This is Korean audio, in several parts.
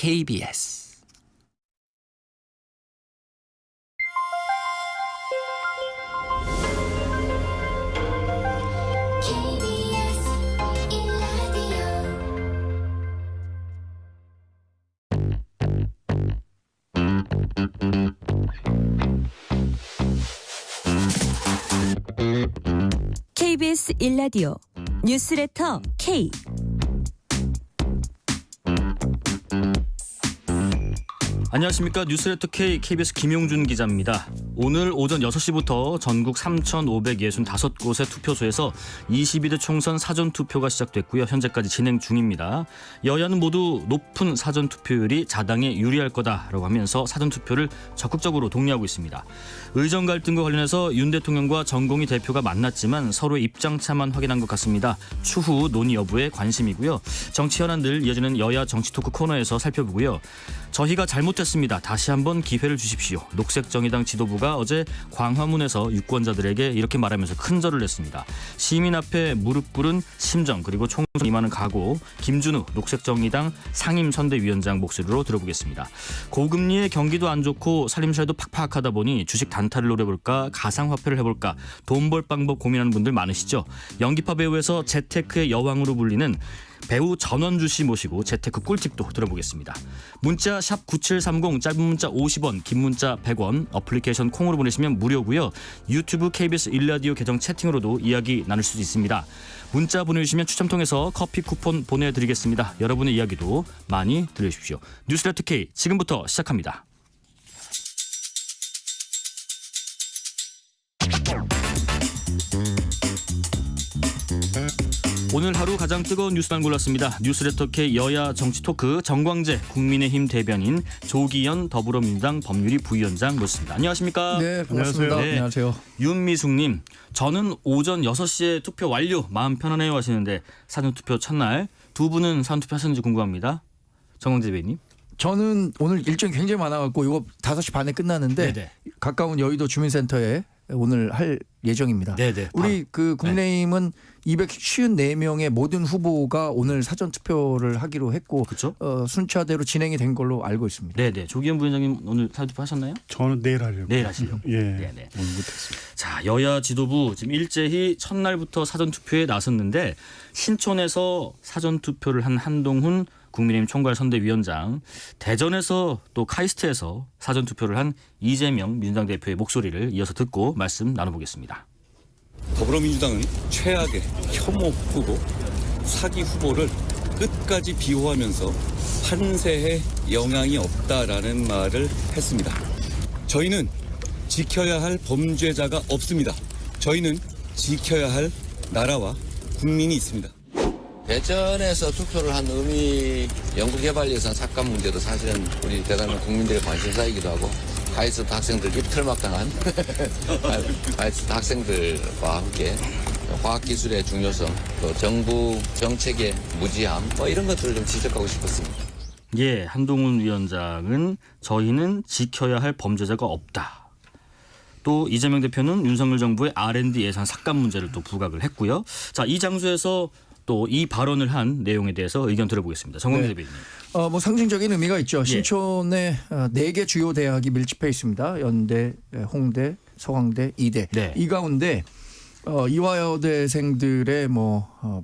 KBS KBS 1라디오 뉴스레터 K. 안녕하십니까. 뉴스레터 K KBS 김용준 기자입니다. 오늘 오전 6시부터 전국 3,565곳의 투표소에서 22대 총선 사전투표가 시작됐고요. 현재까지 진행 중입니다. 여야는 모두 높은 사전투표율이 자당에 유리할 거다라고 하면서 사전투표를 적극적으로 독려하고 있습니다. 의정 갈등과 관련해서 윤 대통령과 정공희 대표가 만났지만 서로의 입장차만 확인한 것 같습니다. 추후 논의 여부에 관심이고요. 정치 현안들 이어지는 여야 정치 토크 코너에서 살펴보고요. 저희가 잘못했습니다. 다시 한번 기회를 주십시오. 녹색정의당 지도부가 어제 광화문에서 유권자들에게 이렇게 말하면서 큰절을 냈습니다. 시민 앞에 무릎 꿇은 심정 그리고 총선 임하는 각오, 김준우 녹색정의당 상임선대위원장 목소리로 들어보겠습니다. 고금리에 경기도 안 좋고 살림살이도 팍팍하다 보니 주식 단타를 노려볼까, 가상화폐를 해볼까, 돈 벌 방법 고민하는 분들 많으시죠. 연기파 배우에서 재테크의 여왕으로 불리는 배우 전원주 씨 모시고 재테크 꿀팁도 들어보겠습니다. 문자 샵 9730, 짧은 문자 50원, 긴 문자 100원, 어플리케이션 콩으로 보내시면 무료고요. 유튜브 KBS 1라디오 계정 채팅으로도 이야기 나눌 수 있습니다. 문자 보내주시면 추첨 통해서 커피 쿠폰 보내드리겠습니다. 여러분의 이야기도 많이 들려주십시오. 뉴스레터 K 지금부터 시작합니다. 오늘 하루 가장 뜨거운 뉴스만 골랐습니다. 뉴스레터 K 여야 정치 토크 정광재 국민의힘 대변인, 조기현 더불어민주당 법률위 부위원장 모셨습니다. 안녕하십니까? 네, 반갑습니다. 네. 안녕하세요. 윤미숙님, 저는 오전 6시에 투표 완료, 마음 편안해요 하시는데 사전투표 첫날 두 분은 사전투표 하셨는지 궁금합니다. 정광재 대변인. 저는 오늘 일정이 굉장히 많아갖고 이거 5시 반에 끝나는데 네네. 가까운 여의도 주민센터에 오늘 할 예정입니다. 네네. 우리 그 국민의힘은 254명의 모든 후보가 오늘 사전 투표를 하기로 했고 그렇죠? 순차대로 진행이 된 걸로 알고 있습니다. 네네. 조기현 부위원장님 오늘 사전투표 하셨나요? 저는 내일 하려고. 내일 하시려고. 예. 네네. 오늘 못했습니다. 자, 여야 지도부 지금 일제히 첫날부터 사전투표에 나섰는데 신촌에서 사전투표를 한 한동훈 국민의힘 총괄선대위원장, 대전에서 또 카이스트에서 사전투표를 한 이재명 민주당 대표의 목소리를 이어서 듣고 말씀 나눠보겠습니다. 더불어민주당은 최악의 혐오 후보, 사기 후보를 끝까지 비호하면서 판세에 영향이 없다라는 말을 했습니다. 저희는 지켜야 할 범죄자가 없습니다. 저희는 지켜야 할 나라와 국민이 있습니다. 대전에서 투표를 한 의미 연구개발 예산 삭감 문제도 사실은 우리 대단한 국민들의 관심사이기도 하고, 카이스트 학생들 입틀막당한 카이스트 학생들과 함께 과학기술의 중요성, 또 정부 정책의 무지함, 이런 것들을 좀 지적하고 싶었습니다. 예, 한동훈 위원장은 저희는 지켜야 할 범죄자가 없다. 또 이재명 대표는 윤석열 정부의 R&D 예산 삭감 문제를 또 부각을 했고요. 자, 이 장소에서 또 이 발언을 한 내용에 대해서 의견 들어보겠습니다. 정광재 대변인. 뭐 상징적인 의미가 있죠. 신촌에 4개 주요 대학이 밀집해 있습니다. 연대, 홍대, 서강대, 이대. 네. 이 가운데 이화여대생들의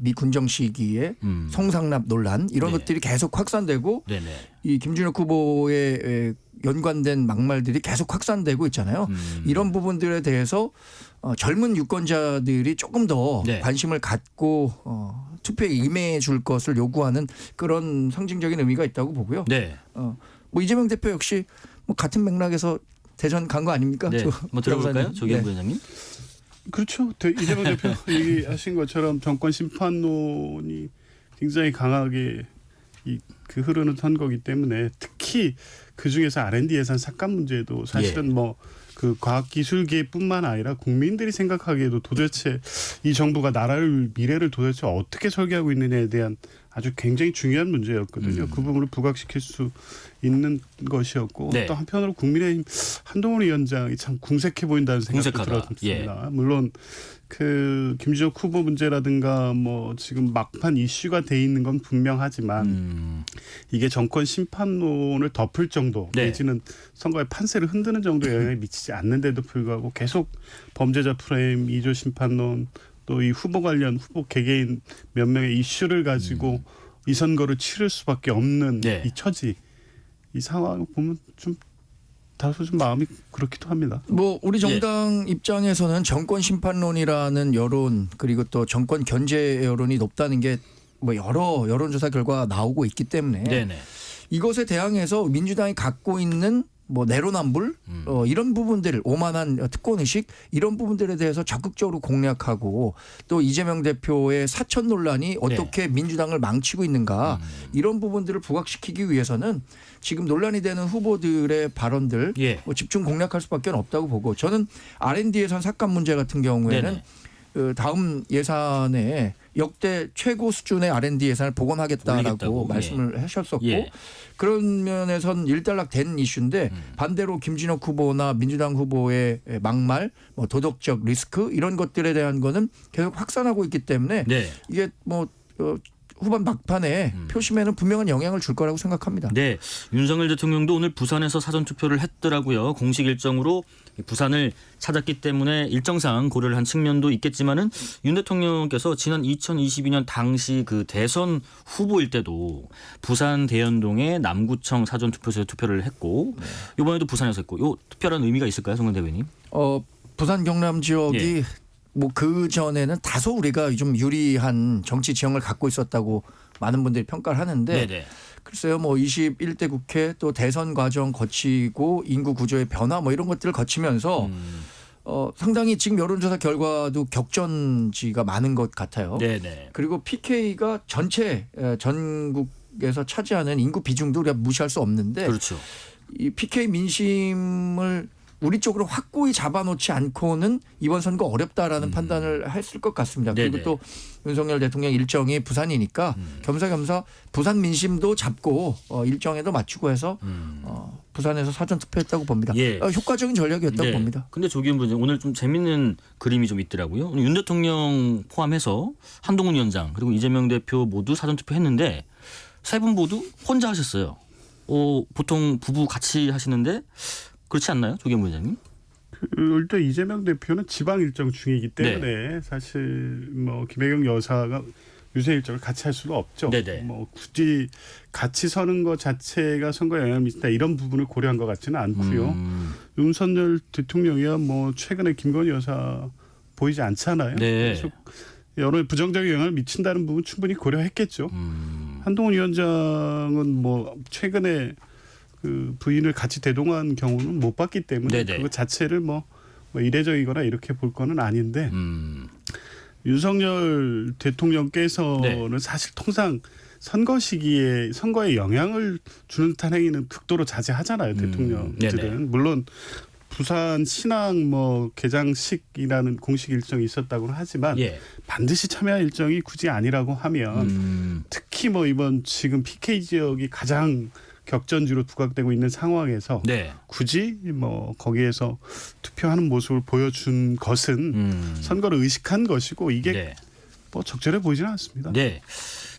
미군정 시기에 성상납 논란 이런 네. 것들이 계속 확산되고 네네. 이 김준혁 후보의 연관된 막말들이 계속 확산되고 있잖아요. 이런 부분들에 대해서 젊은 유권자들이 조금 더 네. 관심을 갖고 투표에 임해 줄 것을 요구하는 그런 상징적인 의미가 있다고 보고요. 네. 이재명 대표 역시 같은 맥락에서 대전 간 거 아닙니까? 네. 한번 들어볼까요? 조기현 네. 부회장님. 그렇죠. 이재명 대표 얘기하신 것처럼 정권 심판론이 굉장히 강하게 그 흐르는 선거기 때문에 특히 그 중에서 R&D 예산 삭감 문제도 사실은 그 과학기술계뿐만 아니라 국민들이 생각하기에도 도대체 이 정부가 나라를 미래를 도대체 어떻게 설계하고 있느냐에 대한 아주 굉장히 중요한 문제였거든요. 그 부분을 부각시킬 수 있는 것이었고 네. 또 한편으로 국민의힘 한동훈 위원장이 참 궁색해 보인다는 생각도 궁색하다. 들었습니다. 물론 그 김진욱 후보 문제라든가 뭐 지금 막판 이슈가 돼 있는 건 분명하지만 이게 정권 심판론을 덮을 정도 네. 내지는 선거의 판세를 흔드는 정도의 영향을 미치지 않는데도 불구하고 계속 범죄자 프레임, 2조 심판론 또 이 후보 관련 후보 개개인 몇 명의 이슈를 가지고 이 선거를 치를 수밖에 없는 네. 이 처지, 이 상황을 보면 좀 다소 좀 마음이 그렇기도 합니다. 뭐 우리 정당 입장에서는 정권 심판론이라는 여론 그리고 또 정권 견제 여론이 높다는 게 뭐 여러 여론조사 결과가 나오고 있기 때문에 네네. 이것에 대항해서 민주당이 갖고 있는 뭐 내로남불 이런 부분들 오만한 특권 의식 이런 부분들에 대해서 적극적으로 공략하고 또 이재명 대표의 사천 논란이 어떻게 민주당을 망치고 있는가 이런 부분들을 부각시키기 위해서는 지금 논란이 되는 후보들의 발언들 예. 뭐 집중 공략할 수밖에 없다고 보고 저는 R&D 예산 삭감 문제 같은 경우에는 네네. 그 다음 예산에 역대 최고 수준의 R&D 예산을 복원하겠다라고 올리겠다고. 말씀을 하셨었고 예. 그런 면에선 일단락된 이슈인데 반대로 김진욱 후보나 민주당 후보의 막말, 뭐 도덕적 리스크 이런 것들에 대한 거는 계속 확산하고 있기 때문에 네. 이게 뭐 후반 막판에 표심에는 분명한 영향을 줄 거라고 생각합니다. 네, 윤석열 대통령도 오늘 부산에서 사전 투표를 했더라고요. 공식 일정으로 부산을 찾았기 때문에 일정상 고려를 한 측면도 있겠지만은 윤 대통령께서 지난 2022년 당시 그 대선 후보일 때도 부산 대연동의 남구청 사전 투표소에 투표를 했고 이번에도 부산에서 했고 요 특별한 의미가 있을까요, 송영 대변인? 부산 경남 지역이 예. 뭐 그 전에는 다소 우리가 좀 유리한 정치 지형을 갖고 있었다고 많은 분들이 평가를 하는데 네네. 글쎄요 뭐 21대 국회 또 대선 과정 거치고 인구 구조의 변화 뭐 이런 것들을 거치면서 상당히 지금 여론조사 결과도 격전지가 많은 것 같아요. 네네. 그리고 PK가 전체 전국에서 차지하는 인구 비중도 우리가 무시할 수 없는데 그렇죠. 이 PK 민심을 우리 쪽으로 확고히 잡아놓지 않고는 이번 선거 어렵다라는 판단을 했을 것 같습니다. 네네. 그리고 또 윤석열 대통령 일정이 부산이니까 겸사겸사 부산 민심도 잡고 일정에도 맞추고 해서 부산에서 사전 투표했다고 봅니다. 예. 효과적인 전략이었다고 봅니다. 근데 조기현 부장 오늘 좀 재밌는 그림이 좀 있더라고요. 윤 대통령 포함해서 한동훈 위원장 그리고 이재명 대표 모두 사전 투표했는데 세 분 모두 혼자 하셨어요. 보통 부부 같이 하시는데 그렇지 않나요, 조기현 부장님? 일단 이재명 대표는 지방 일정 중이기 때문에 사실 뭐 김혜경 여사가 유세 일정을 같이 할 수가 없죠. 네네. 뭐 굳이 같이 서는 것 자체가 선거에 영향을 미친다 이런 부분을 고려한 것 같지는 않고요. 윤석열 대통령이야 뭐 최근에 김건희 여사 보이지 않잖아요. 네. 그래서 여러 부정적인 영향을 미친다는 부분 충분히 고려했겠죠. 한동훈 위원장은 뭐 최근에 그 부인을 같이 대동한 경우는 못 봤기 때문에 네네. 그거 자체를 뭐 이례적이거나 이렇게 볼 거는 아닌데 윤석열 대통령께서는 네. 사실 통상 선거 시기에 선거에 영향을 주는 듯한 행위는 극도로 자제하잖아요. 대통령들은. 네네. 물론 부산 신앙 뭐 개장식이라는 공식 일정이 있었다고는 하지만 예. 반드시 참여할 일정이 굳이 아니라고 하면 특히 뭐 이번 지금 PK 지역이 가장 격전지로 부각되고 있는 상황에서 네. 굳이 뭐 거기에서 투표하는 모습을 보여준 것은 선거를 의식한 것이고 이게 네. 뭐 적절해 보이지는 않습니다. 네.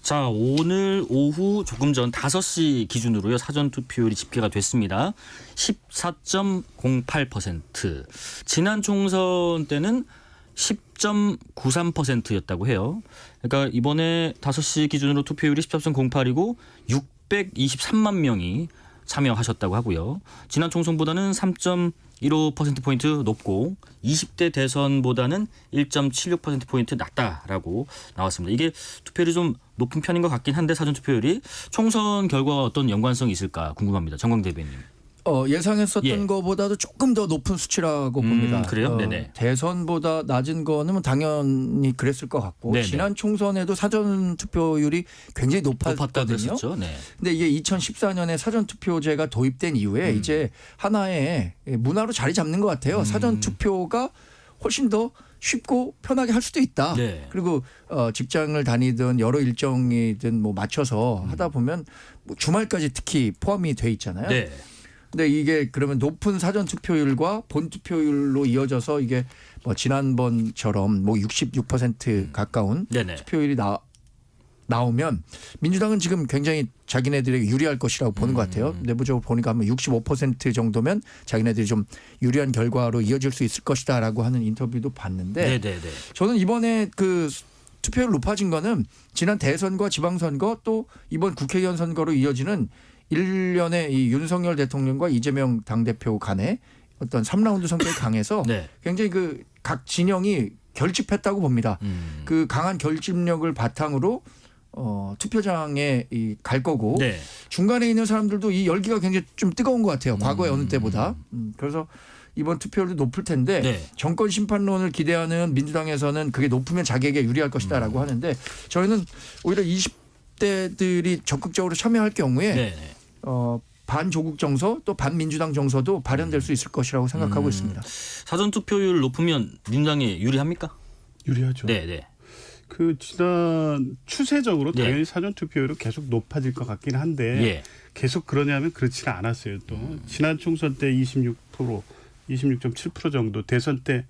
자, 오늘 오후 조금 전 5시 기준으로요. 사전 투표율이 집계가 됐습니다. 14.08%. 지난 총선 때는 10.93%였다고 해요. 그러니까 이번에 5시 기준으로 투표율이 14.08이고 623만 명이 참여하셨다고 하고요. 지난 총선보다는 3.15%포인트 높고 20대 대선보다는 1.76%포인트 낮다라고 나왔습니다. 이게 투표율이 좀 높은 편인 것 같긴 한데 사전 투표율이 총선 결과와 어떤 연관성이 있을까 궁금합니다. 정광 대변인. 예상했었던 예. 것보다도 조금 더 높은 수치라고 봅니다. 그래요? 네네. 대선보다 낮은 거는 뭐 당연히 그랬을 것 같고 네네. 지난 총선에도 사전 투표율이 굉장히 높았다 높았거든요. 그랬었죠. 네. 근데 이게 2014년에 사전 투표제가 도입된 이후에 이제 하나의 문화로 자리 잡는 것 같아요. 사전 투표가 훨씬 더 쉽고 편하게 할 수도 있다. 네. 그리고 직장을 다니든 여러 일정이든 뭐 맞춰서 하다 보면 뭐 주말까지 특히 포함이 돼 있잖아요. 네. 근데 이게 그러면 높은 사전 투표율과 본 투표율로 이어져서 이게 뭐 지난번처럼 뭐 66% 가까운 네네. 투표율이 나오면 민주당은 지금 굉장히 자기네들에게 유리할 것이라고 보는 것 같아요. 내부적으로 보니까 한 65% 정도면 자기네들이 좀 유리한 결과로 이어질 수 있을 것이다라고 하는 인터뷰도 봤는데 네네네. 저는 이번에 그 투표율 높아진 거는 지난 대선과 지방선거 또 이번 국회의원 선거로 이어지는 일련의 이 윤석열 대통령과 이재명 당대표 간의 어떤 3라운드 성격이 강해서 네. 굉장히 그 각 진영이 결집했다고 봅니다. 그 강한 결집력을 바탕으로 투표장에 갈 거고 네. 중간에 있는 사람들도 이 열기가 굉장히 좀 뜨거운 것 같아요. 과거의 어느 때보다. 그래서 이번 투표율도 높을 텐데 네. 정권 심판론을 기대하는 민주당에서는 그게 높으면 자기에게 유리할 것이다라고 하는데 저희는 오히려 20대들이 적극적으로 참여할 경우에 네네. 반조국 정서 또 반민주당 정서도 발현될 수 있을 것이라고 생각하고 있습니다. 사전 투표율 높으면 민주당이 유리합니까? 유리하죠. 네네. 그 지난 추세적으로 예. 당연히 사전 투표율은 계속 높아질 것 같긴 한데 예. 계속 그러냐면 그렇지는 않았어요. 또 지난 총선 때 26.7% 정도, 대선 때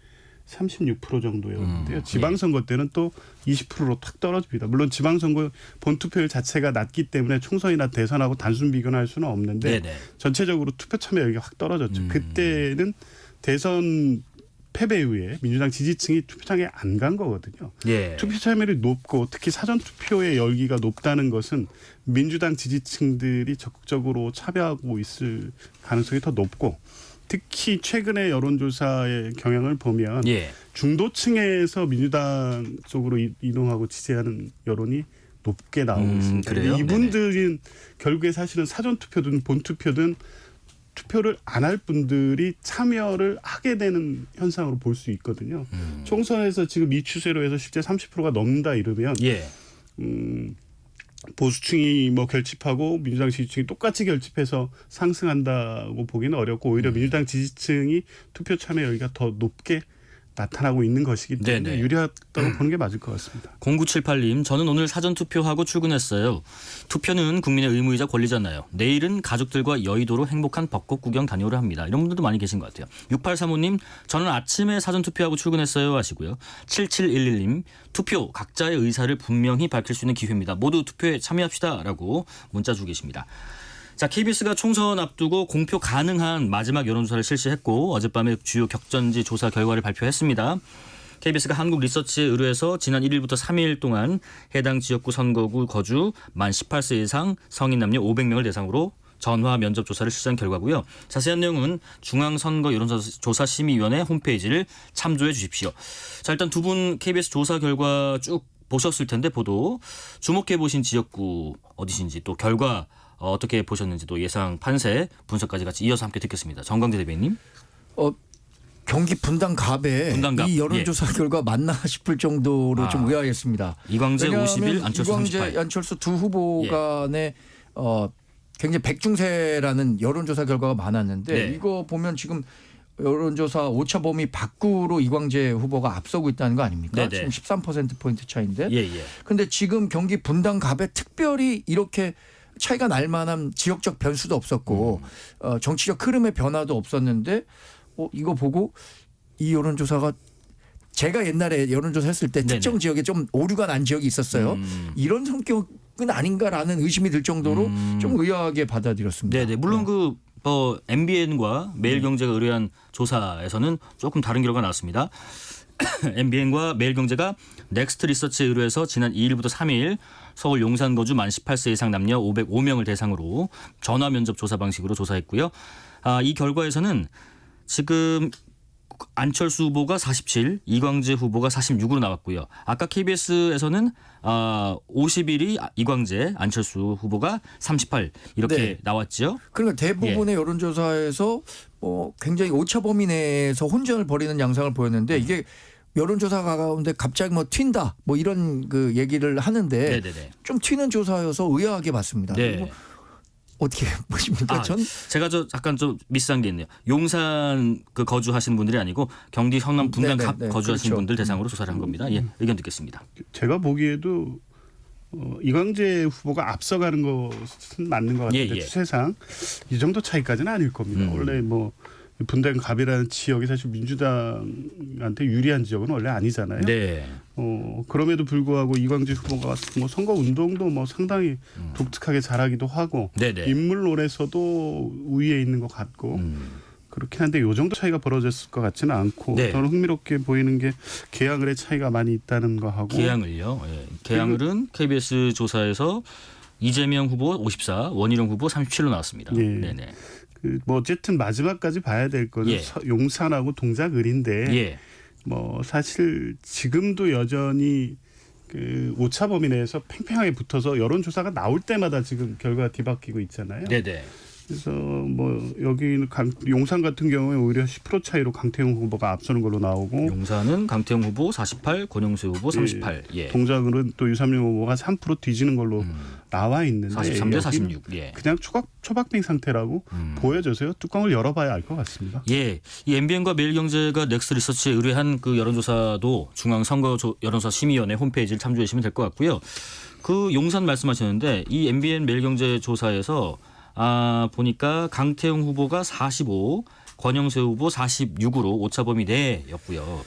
36% 정도였는데요. 지방선거 때는 또 20%로 탁 떨어집니다. 물론 지방선거 본투표율 자체가 낮기 때문에 총선이나 대선하고 단순 비교는 할 수는 없는데 네네. 전체적으로 투표 참여율이 확 떨어졌죠. 그때는 대선 패배 이후에 민주당 지지층이 투표장에 안 간 거거든요. 예. 투표 참여율이 높고 특히 사전 투표의 열기가 높다는 것은 민주당 지지층들이 적극적으로 참여하고 있을 가능성이 더 높고 특히 최근의 여론조사의 경향을 보면 예. 중도층에서 민주당 쪽으로 이동하고 지지하는 여론이 높게 나오고 있습니다. 그래요? 이분들은 결국에 사실은 사전 투표든 본 투표든 투표를 안 할 분들이 참여를 하게 되는 현상으로 볼 수 있거든요. 총선에서 지금 이 추세로 해서 실제 30%가 넘는다 이러면 예. 보수층이 뭐 결집하고 민주당 지지층이 똑같이 결집해서 상승한다고 보기는 어렵고 오히려 민주당 지지층이 투표 참여율이 더 높게 나타나고 있는 것이기 때문에 네네. 유리하다고 보는 게 맞을 것 같습니다. 0978님, 저는 오늘 사전 투표하고 출근했어요. 투표는 국민의 의무이자 권리잖아요. 내일은 가족들과 여의도로 행복한 벚꽃 구경 다녀오려 합니다. 이런 분들도 많이 계신 것 같아요. 6835님, 저는 아침에 사전 투표하고 출근했어요 하시고요. 7711님, 투표 각자의 의사를 분명히 밝힐 수 있는 기회입니다. 모두 투표에 참여합시다라고 문자 주고 계십니다. 자, KBS가 총선 앞두고 공표 가능한 마지막 여론조사를 실시했고 어젯밤에 주요 격전지 조사 결과를 발표했습니다. KBS가 한국리서치에 의뢰해서 지난 1일부터 3일 동안 해당 지역구 선거구 거주 만 18세 이상 성인 남녀 500명을 대상으로 전화 면접 조사를 실시한 결과고요. 자세한 내용은 중앙선거 여론조사심의위원회 홈페이지를 참조해 주십시오. 자, 일단 두 분 KBS 조사 결과 쭉 보셨을 텐데 보도 주목해 보신 지역구 어디신지 또 결과 어떻게 보셨는지 또 예상 판세 분석까지 같이 이어서 함께 듣겠습니다. 정광재 대변인. 경기 분당갑에 분당갑. 이 여론조사 결과 맞나 싶을 정도로 좀 의아했습니다. 이광재 51, 안철수 이광재, 38. 안철수 두 후보 간에 굉장히 백중세라는 여론조사 결과가 많았는데 네. 이거 보면 지금 여론조사 오차 범위 밖으로 이광재 후보가 앞서고 있다는 거 아닙니까? 네네. 지금 13%포인트 차인데. 예. 근데 지금 경기 분당갑에 특별히 이렇게 차이가 날 만한 지역적 변수도 없었고 정치적 흐름의 변화도 없었는데 이거 보고 이 여론조사가 제가 옛날에 여론조사 했을 때 특정 네네. 지역에 좀 오류가 난 지역이 있었어요. 이런 성격은 아닌가라는 의심이 들 정도로 좀 의아하게 받아들였습니다. 네네. 물론 그 MBN과 매일경제가 의뢰한 조사에서는 조금 다른 결과가 나왔습니다. MBN과 매일경제가 넥스트 리서치에 의뢰해서 지난 2일부터 3일 서울 용산 거주 만 18세 이상 남녀 505명을 대상으로 전화 면접 조사 방식으로 조사했고요. 이 결과에서는 지금 안철수 후보가 47, 이광재 후보가 46으로 나왔고요. 아까 KBS에서는 51위 이광재, 안철수 후보가 38 이렇게 네. 나왔죠. 그러니까 대부분의 여론조사에서 굉장히 오차 범위 내에서 혼전을 벌이는 양상을 보였는데 이게 여론조사 가운데 갑자기 뭐 튄다 뭐 이런 그 얘기를 하는데 네네네. 좀 튀는 조사여서 의아하게 봤습니다. 네. 그리고 어떻게 보십니까? 전 제가 잠깐 좀 미스한 게 있네요. 용산 그 거주하시는 분들이 아니고 경기 성남 분당 갑 네네네. 거주하시는 그렇죠. 분들 대상으로 조사를 한 겁니다. 예, 의견 듣겠습니다. 제가 보기에도 이광재 후보가 앞서가는 것은 맞는 것 같은데 예. 추세상 이 정도 차이까지는 아닐 겁니다. 원래 뭐 분당 갑이라는 지역이 사실 민주당한테 유리한 지역은 원래 아니잖아요. 네. 그럼에도 불구하고 이광재 후보가 뭐 선거 운동도 뭐 상당히 독특하게 잘하기도 하고 네네. 인물론에서도 우위에 있는 것 같고 그렇긴 한데 요 정도 차이가 벌어졌을 것 같지는 않고 네. 저는 흥미롭게 보이는 게 개항을의 차이가 많이 있다는 거 하고 개항을요. 예. 개항을은 KBS 조사에서 이재명 후보 54, 원희룡 후보 37로 나왔습니다. 예. 네네. 뭐 어쨌든 마지막까지 봐야 될 거는 예. 용산하고 동작을인데 예. 뭐 사실 지금도 여전히 그 오차 범위 내에서 팽팽하게 붙어서 여론조사가 나올 때마다 지금 결과가 뒤바뀌고 있잖아요. 네네. 그래서 뭐 여기는 용산 같은 경우에 오히려 10% 차이로 강태용 후보가 앞서는 걸로 나오고 용산은 강태용 후보 48, 권영수 후보 38. 예. 동작은 또 유삼룡 후보가 3% 뒤지는 걸로 나와 있는데 43대 46. 예. 그냥 초박빙 상태라고 보여져서요. 뚜껑을 열어봐야 알 것 같습니다. 예, 이 MBN과 매일경제가 넥스 리서치에 의뢰한 그 여론조사도 중앙선거 여론조사 심의위원회 홈페이지를 참조해 주시면 될 것 같고요. 그 용산 말씀하셨는데 이 MBN 매일경제 조사에서 보니까 강태용 후보가 45, 권영세 후보 46으로 오차범위 내였고요.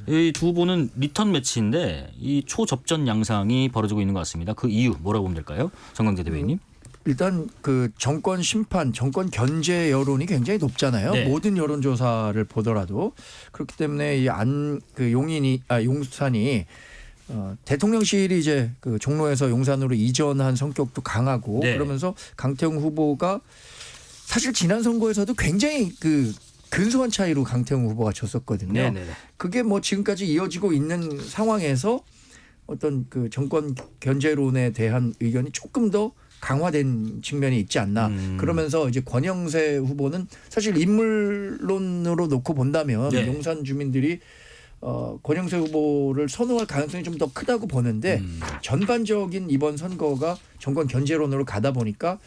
이 두 후보는 리턴 매치인데 이 초접전 양상이 벌어지고 있는 것 같습니다. 그 이유 뭐라고 보면 될까요? 정강재 대변인님. 일단 그 정권 심판, 정권 견제 여론이 굉장히 높잖아요. 네. 모든 여론조사를 보더라도 그렇기 때문에 용산이 대통령실이 이제 그 종로에서 용산으로 이전한 성격도 강하고 네. 그러면서 강태용 후보가 사실 지난 선거에서도 굉장히 그 근소한 차이로 강태용 후보가 졌었거든요. 네네. 그게 뭐 지금까지 이어지고 있는 상황에서 어떤 그 정권 견제론에 대한 의견이 조금 더 강화된 측면이 있지 않나. 그러면서 이제 권영세 후보는 사실 인물론으로 놓고 본다면 네. 용산 주민들이 권영세 후보를 선호할 가능성이 좀 더 크다고 보는데 전반적인 이번 선거가 정권 견제론으로 가다 보니까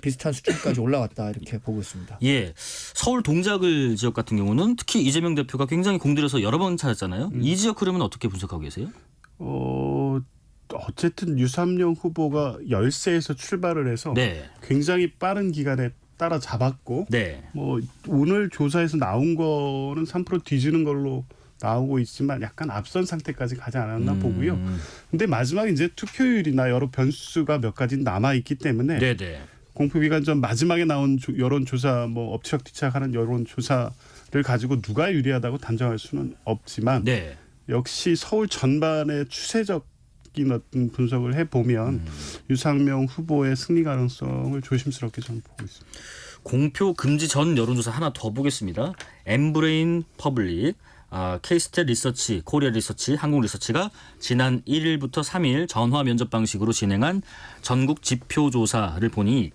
비슷한 수준까지 올라왔다 이렇게 보고 있습니다. 예, 서울 동작을 지역 같은 경우는 특히 이재명 대표가 굉장히 공들여서 여러 번 찾았잖아요. 이 지역 흐름은 어떻게 분석하고 계세요? 어쨌든 유삼룡 후보가 열세에서 출발을 해서 네. 굉장히 빠른 기간에 따라잡았고 네. 뭐 오늘 조사에서 나온 거는 3% 뒤지는 걸로 나오고 있지만 약간 앞선 상태까지 가지 않았나 보고요. 근데 마지막에 이제 투표율이나 여러 변수가 몇 가지 남아 있기 때문에 네네. 공표기간 전 마지막에 나온 여론조사 뭐 엎치락뒤착하는 여론조사를 가지고 누가 유리하다고 단정할 수는 없지만 네. 역시 서울 전반의 추세적인 어떤 분석을 해보면 유상명 후보의 승리 가능성을 조심스럽게 저는 보고 있습니다. 공표 금지 전 여론조사 하나 더 보겠습니다. 엠브레인 퍼블릭, K스탯 리서치, 코리아 리서치, 한국 리서치가 지난 1일부터 3일 전화 면접 방식으로 진행한 전국 지표조사를 보니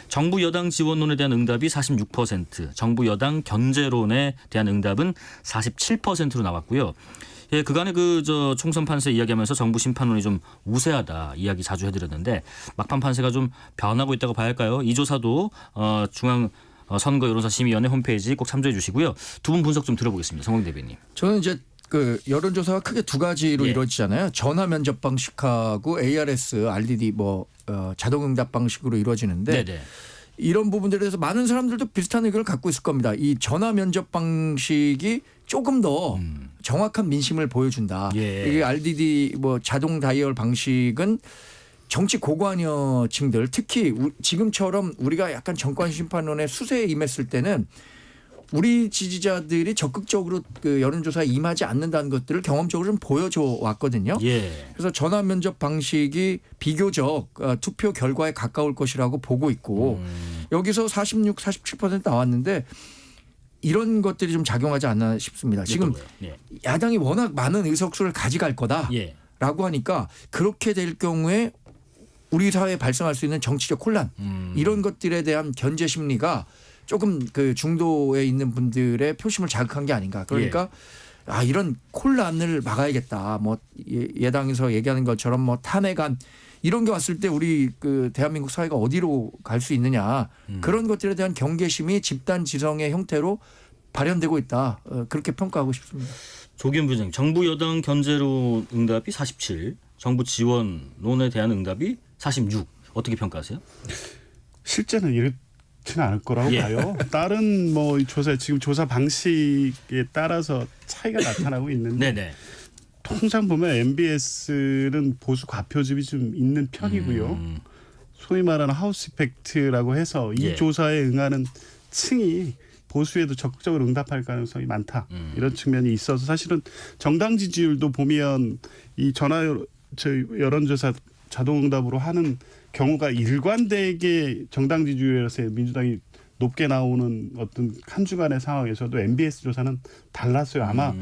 정부 여당 지원론에 대한 응답이 46%, 정부 여당 견제론에 대한 응답은 47%로 나왔고요. 예, 그간의 총선 판세 이야기하면서 정부 심판론이 좀 우세하다 이야기 자주 해드렸는데 막판 판세가 좀 변하고 있다고 봐야 할까요? 이 조사도 중앙 선거 여론조사 심의위원회 홈페이지 꼭 참조해 주시고요. 두 분 분석 좀 들어보겠습니다. 성광 대변인. 저는 이제 그 여론조사가 크게 두 가지로 예. 이루어지잖아요. 전화 면접 방식하고 ARS, RDD 자동응답 방식으로 이루어지는데 네네. 이런 부분들에 대해서 많은 사람들도 비슷한 의견을 갖고 있을 겁니다. 이 전화 면접 방식이 조금 더 정확한 민심을 보여준다. 예. 이게 RDD 자동 다이얼 방식은 정치 고관여층들 특히 지금처럼 우리가 약간 정권 심판론의 수세에 임했을 때는 우리 지지자들이 적극적으로 그 여론조사에 임하지 않는다는 것들을 경험적으로 좀 보여줘 왔거든요. 예. 그래서 전화 면접 방식이 비교적 투표 결과에 가까울 것이라고 보고 있고 여기서 46, 47% 나왔는데 이런 것들이 좀 작용하지 않나 싶습니다. 지금 어떤 거요? 예. 야당이 워낙 많은 의석수를 가져갈 거다라고 예. 하니까 그렇게 될 경우에 우리 사회에 발생할 수 있는 정치적 혼란 이런 것들에 대한 견제 심리가 조금 그 중도에 있는 분들의 표심을 자극한 게 아닌가. 그러니까 아 이런 혼란을 막아야겠다. 뭐 예당에서 얘기하는 것처럼 뭐 탄핵안 이런 게 왔을 때 우리 그 대한민국 사회가 어디로 갈 수 있느냐 그런 것들에 대한 경계심이 집단 지성의 형태로 발현되고 있다. 그렇게 평가하고 싶습니다. 조기현 부장, 정부 여당 견제로 응답이 47, 정부 지원론에 대한 응답이 46. 어떻게 평가하세요? 실제는 이렇지는 않을 거라고 예. 봐요. 다른 뭐 조사 지금 조사 방식에 따라서 차이가 나타나고 있는데 네네. 통상 보면 MBS는 보수 과표집이 좀 있는 편이고요. 소위 말하는 하우스 이펙트라고 해서 이 예. 조사에 응하는 층이 보수에도 적극적으로 응답할 가능성이 많다. 이런 측면이 있어서 사실은 정당 지지율도 보면 이 여론조사 자동응답으로 하는 경우가 일관되게 정당 지지율에서 민주당이 높게 나오는 어떤 한 주간의 상황에서도 MBS 조사는 달랐어요. 아마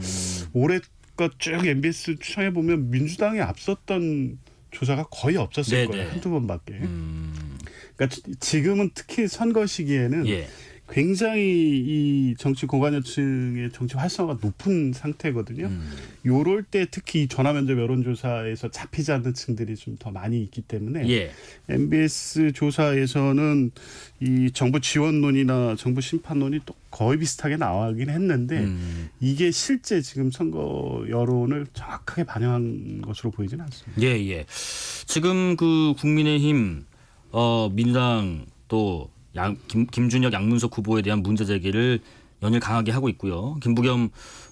올해 것 쭉 MBS 추천해 보면 민주당이 앞섰던 조사가 거의 없었을 네네. 거예요. 한두 번밖에. 그러니까 지금은 특히 선거 시기에는 예. 굉장히 이 정치 고관여층의 정치 활성화가 높은 상태거든요. 요럴 때 특히 이 전화면접 여론조사에서 잡히지 않는 층들이 좀 더 많이 있기 때문에 예. MBS 조사에서는 이 정부 지원론이나 정부 심판론이 또 거의 비슷하게 나오긴 했는데 이게 실제 지금 선거 여론을 정확하게 반영한 것으로 보이지는 않습니다. 예, 예. 지금 그 국민의힘 민주당 또 김준혁 양문석 후보에 대한 문제 제기를 연일 강하게 하고 있고요. 김부겸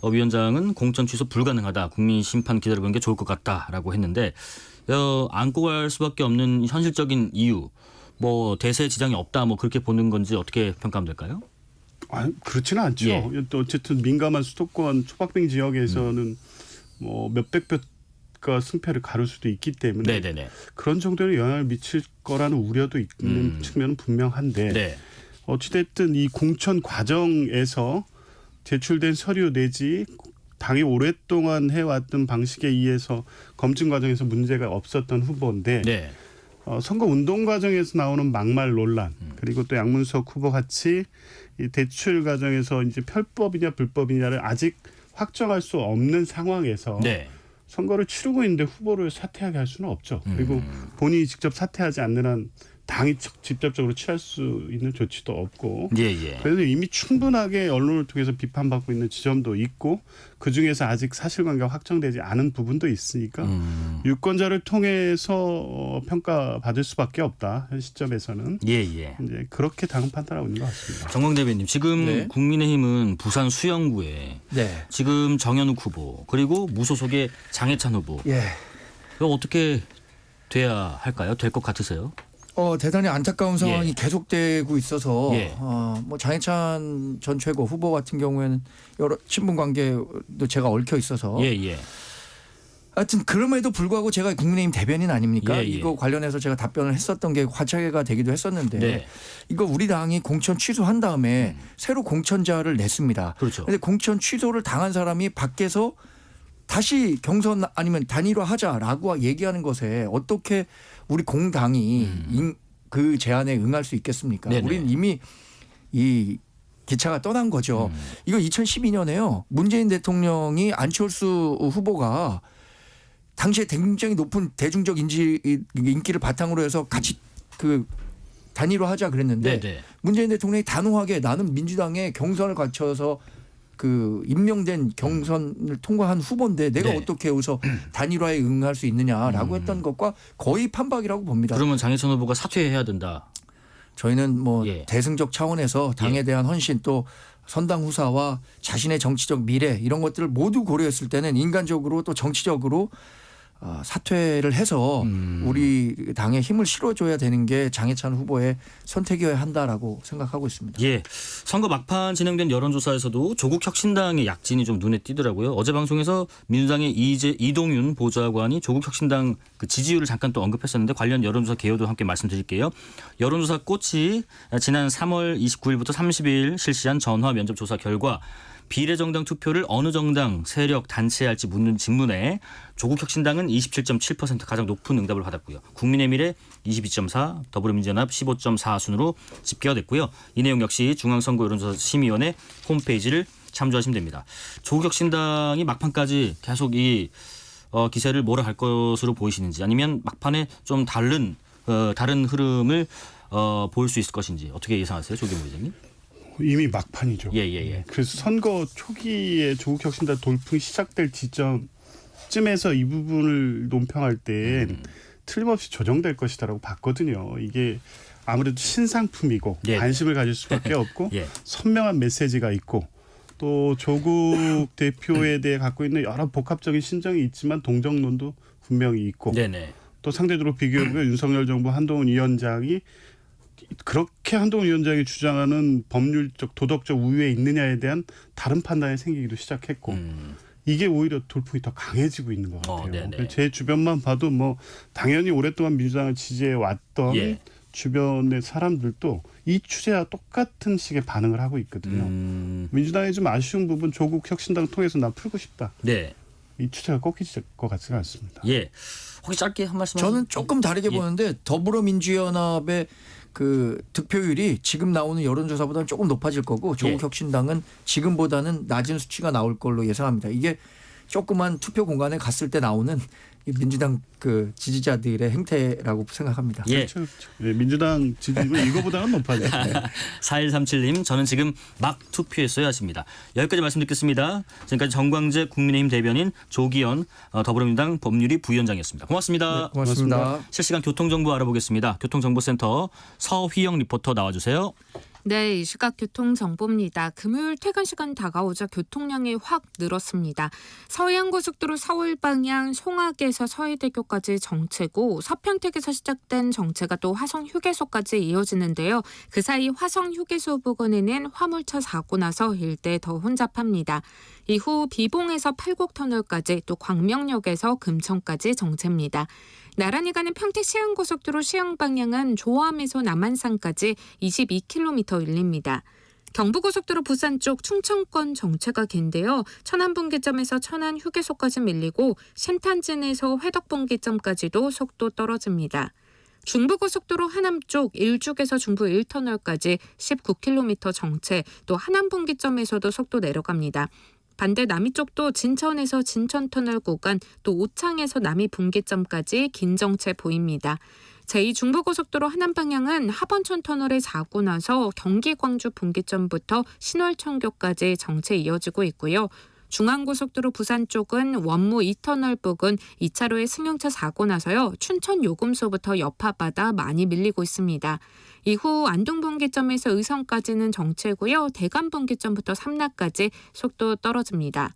위원장은 공천 취소 불가능하다. 국민 심판 기다려보는 게 좋을 것 같다라고 했는데 안고 갈 수밖에 없는 현실적인 이유, 뭐 대세에 지장이 없다, 뭐 그렇게 보는 건지 어떻게 평가하면 될까요? 그렇지는 않죠. 예. 또 어쨌든 민감한 수도권 초박빙 지역에서는 뭐 몇백 표가 승패를 가를 수도 있기 때문에 네네네. 그런 정도의 영향을 미칠 거라는 우려도 있는 측면은 분명한데 네. 어찌됐든 이 공천 과정에서 제출된 서류 내지 당이 오랫동안 해왔던 방식에 의해서 검증 과정에서 문제가 없었던 후보인데 네. 선거 운동 과정에서 나오는 막말 논란 그리고 또 양문석 후보 같이 이 대출 과정에서 이제 편법이냐 불법이냐를 아직 확정할 수 없는 상황에서 네. 선거를 치르고 있는데 후보를 사퇴하게 할 수는 없죠. 그리고 본인이 직접 사퇴하지 않는 한 당이 직접적으로 취할 수 있는 조치도 없고 예, 예. 그래서 이미 충분하게 언론을 통해서 비판받고 있는 지점도 있고 그중에서 아직 사실관계가 확정되지 않은 부분도 있으니까 유권자를 통해서 평가받을 수밖에 없다. 현 시점에서는. 예, 예. 이제 그렇게 당은 판단하고 있는 것 같습니다. 정광 대변님, 지금 네. 국민의힘은 부산 수영구에 네. 지금 정현욱 후보 그리고 무소속의 장해찬 후보 예. 이거 어떻게 돼야 할까요? 될 것 같으세요? 대단히 안타까운 상황이 예. 계속되고 있어서 예. 뭐 장해찬 전 최고 후보 같은 경우에는 여러 친분 관계도 제가 얽혀 있어서 예, 예. 하여튼 그럼에도 불구하고 제가 국민의힘 대변인 아닙니까? 예, 예. 이거 관련해서 제가 답변을 했었던 게 화제가 되기도 했었는데 네. 이거 우리 당이 공천 취소한 다음에 새로 공천자를 냈습니다. 그렇죠. 그런데 공천 취소를 당한 사람이 밖에서 다시 경선 아니면 단일화하자라고 얘기하는 것에 어떻게 우리 공당이 그 제안에 응할 수 있겠습니까? 네네. 우리는 이미 이 기차가 떠난 거죠. 이거 2012년에요. 문재인 대통령이 안철수 후보가 당시에 굉장히 높은 대중적 인기를 바탕으로 해서 같이 그 단일화하자 그랬는데 네네. 문재인 대통령이 단호하게 나는 민주당에 경선을 거쳐서 그 임명된 경선을 통과한 후보인데 내가 네. 어떻게 여기서 단일화에 응할 수 있느냐라고 했던 것과 거의 판박이라고 봅니다. 그러면 장해찬 후보가 사퇴해야 된다. 저희는 뭐 예. 대승적 차원에서 당에 대한 헌신 또 선당 후사와 자신의 정치적 미래 이런 것들을 모두 고려했을 때는 인간적으로 또 정치적으로 사퇴를 해서 우리 당에 힘을 실어줘야 되는 게 장해찬 후보의 선택이어야 한다라고 생각하고 있습니다. 예, 선거 막판 진행된 여론조사에서도 조국 혁신당의 약진이 좀 눈에 띄더라고요. 어제 방송에서 민주당의 이동윤 보좌관이 조국 혁신당 그 지지율을 잠깐 또 언급했었는데 관련 여론조사 개요도 함께 말씀드릴게요. 여론조사 꽃이 지난 3월 29일부터 30일 실시한 전화 면접 조사 결과 비례정당 투표를 어느 정당, 세력, 단체에 할지 묻는 질문에 조국 혁신당은 27.7% 가장 높은 응답을 받았고요. 국민의미래 22.4, 더불어민주연합 15.4 순으로 집계가 됐고요. 이 내용 역시 중앙선거여론조사심의위원회 홈페이지를 참조하시면 됩니다. 조국 혁신당이 막판까지 계속 이 기세를 몰아갈 것으로 보이시는지 아니면 막판에 좀 다른 흐름을 보일 수 있을 것인지 어떻게 예상하세요, 조경호 기자님? 이미 막판이죠. 예. 그래서 선거 초기에 조국 혁신당 돌풍이 시작될 지점쯤에서 이 부분을 논평할 때 틀림없이 조정될 것이다라고 봤거든요. 이게 아무래도 신상품이고 예. 관심을 가질 수밖에 없고 예. 선명한 메시지가 있고 또 조국 대표에 대해 갖고 있는 여러 복합적인 신정이 있지만 동정론도 분명히 있고 네네. 또 상대적으로 비교해보면 윤석열 정부 한동훈 위원장이 그렇게 한동훈 위원장이 주장하는 법률적 도덕적 우위에 있느냐에 대한 다른 판단이 생기기도 시작했고 이게 오히려 돌풍이 더 강해지고 있는 것 같아요. 제 주변만 봐도 뭐 당연히 오랫동안 민주당을 지지해 왔던 예. 주변의 사람들도 이 추세와 똑같은 식의 반응을 하고 있거든요. 민주당의 좀 아쉬운 부분 조국 혁신당 통해서 나 풀고 싶다. 네. 이 추세가 꺾이질 것 같지가 않습니다. 예. 혹시 짧게 한 말씀. 저는 조금 다르게 보는데 더불어민주연합의 그 득표율이 지금 나오는 여론조사보다는 조금 높아질 거고 조국 혁신당은 지금보다는 낮은 수치가 나올 걸로 예상합니다. 이게 조그만 투표 공간에 갔을 때 나오는 민주당 그 지지자들의 행태라고 생각합니다. 예. 그렇죠. 네, 민주당 지지율은 이거보다는 높아요. 4137님 저는 지금 막 투표했어야 하십니다. 여기까지 말씀 듣겠습니다. 지금까지 정광재 국민의힘 대변인 조기현 더불어민주당 법률위 부위원장이었습니다. 고맙습니다. 네, 고맙습니다. 실시간 교통정보 알아보겠습니다. 교통정보센터 서휘영 리포터 나와주세요. 네, 이 시각 교통정보입니다. 금요일 퇴근 시간 다가오자 교통량이 확 늘었습니다. 서해안고속도로 서울 방향 송악에서 서해대교까지 정체고 서평택에서 시작된 정체가 또 화성휴게소까지 이어지는데요. 그 사이 화성휴게소 부근에는 화물차 사고 나서 일대 더 혼잡합니다. 이후 비봉에서 팔곡터널까지 또 광명역에서 금천까지 정체입니다. 나란히 가는 평택 시흥고속도로 시흥 방향은 조암에서 남한산까지 22km 일립니다. 경부고속도로 부산 쪽 충청권 정체가 긴데요. 천안분기점에서 천안휴게소까지 밀리고 신탄진에서 회덕분기점까지도 속도 떨어집니다. 중부고속도로 하남 쪽 일죽에서 중부 1터널까지 19km 정체, 또 하남분기점에서도 속도 내려갑니다. 반대 남이 쪽도 진천에서 진천터널 구간, 또 오창에서 남이분기점까지 긴 정체 보입니다. 제2중부고속도로 하남 방향은 하번천 터널에 사고 나서 경기 광주 분기점부터 신월청교까지 정체 이어지고 있고요. 중앙고속도로 부산 쪽은 원무 2터널 부근 2차로에 승용차 사고 나서요. 춘천 요금소부터 여파받아 많이 밀리고 있습니다. 이후 안동분기점에서 의성까지는 정체고요. 대간분기점부터 삼라까지 속도 떨어집니다.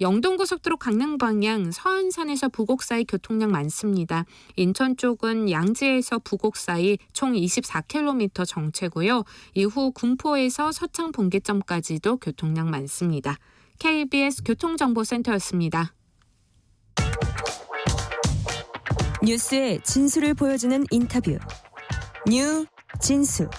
영동고속도로 강릉 방향 서안산에서 부곡 사이 교통량 많습니다. 인천 쪽은 양지에서 부곡 사이 총 24km 정체고요. 이후 군포에서 서창 분기점까지도 교통량 많습니다. KBS 교통정보센터였습니다. 뉴스의 진수를 보여주는 인터뷰. 뉴진수.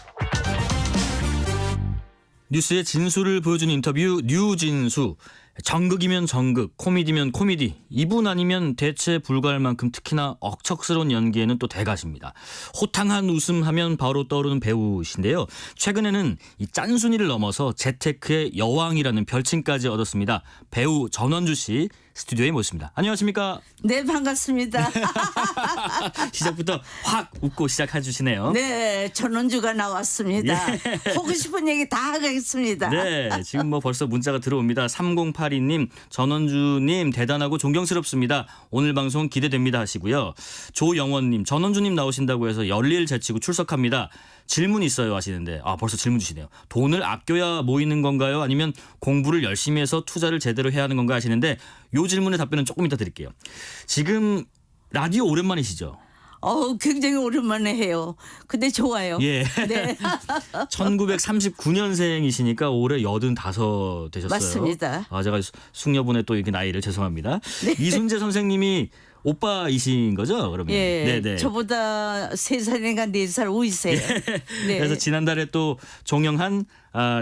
뉴스의 진수를 보여주는 인터뷰 뉴진수. 정극이면 정극, 코미디면 코미디. 이분 아니면 대체 불가할 만큼 특히나 억척스러운 연기에는 또 대가십니다. 호탕한 웃음하면 바로 떠오르는 배우신데요. 최근에는 이 짠순이를 넘어서 재테크의 여왕이라는 별칭까지 얻었습니다. 배우 전원주 씨 스튜디오에 모십니다. 안녕하십니까? 네, 반갑습니다. 시작부터 확 웃고 시작해 주시네요. 네, 전원주가 나왔습니다. 하고 싶은 얘기 다 하겠습니다. 네, 지금 뭐 벌써 문자가 들어옵니다. 3082님, 전원주님 대단하고 존경스럽습니다. 오늘 방송 기대됩니다 하시고요. 조영원님, 전원주님 나오신다고 해서 열일 제치고 출석합니다. 질문 있어요 하시는데 벌써 질문 주시네요. 돈을 아껴야 모이는 건가요? 아니면 공부를 열심히 해서 투자를 제대로 해야 하는 건가 하시는데 요 질문의 답변은 조금 이따 드릴게요. 지금 라디오 오랜만이시죠? 굉장히 오랜만에 해요. 근데 좋아요. 예. 네. 1939년생이시니까 올해 85 되셨어요. 맞습니다. 제가 숙녀분의 또 이렇게 나이를 죄송합니다. 이순재 선생님이 오빠이신 거죠? 그러면. 예. 네네. 저보다 3살인가 4살 우이세요. 네. 그래서 지난달에 또 종영한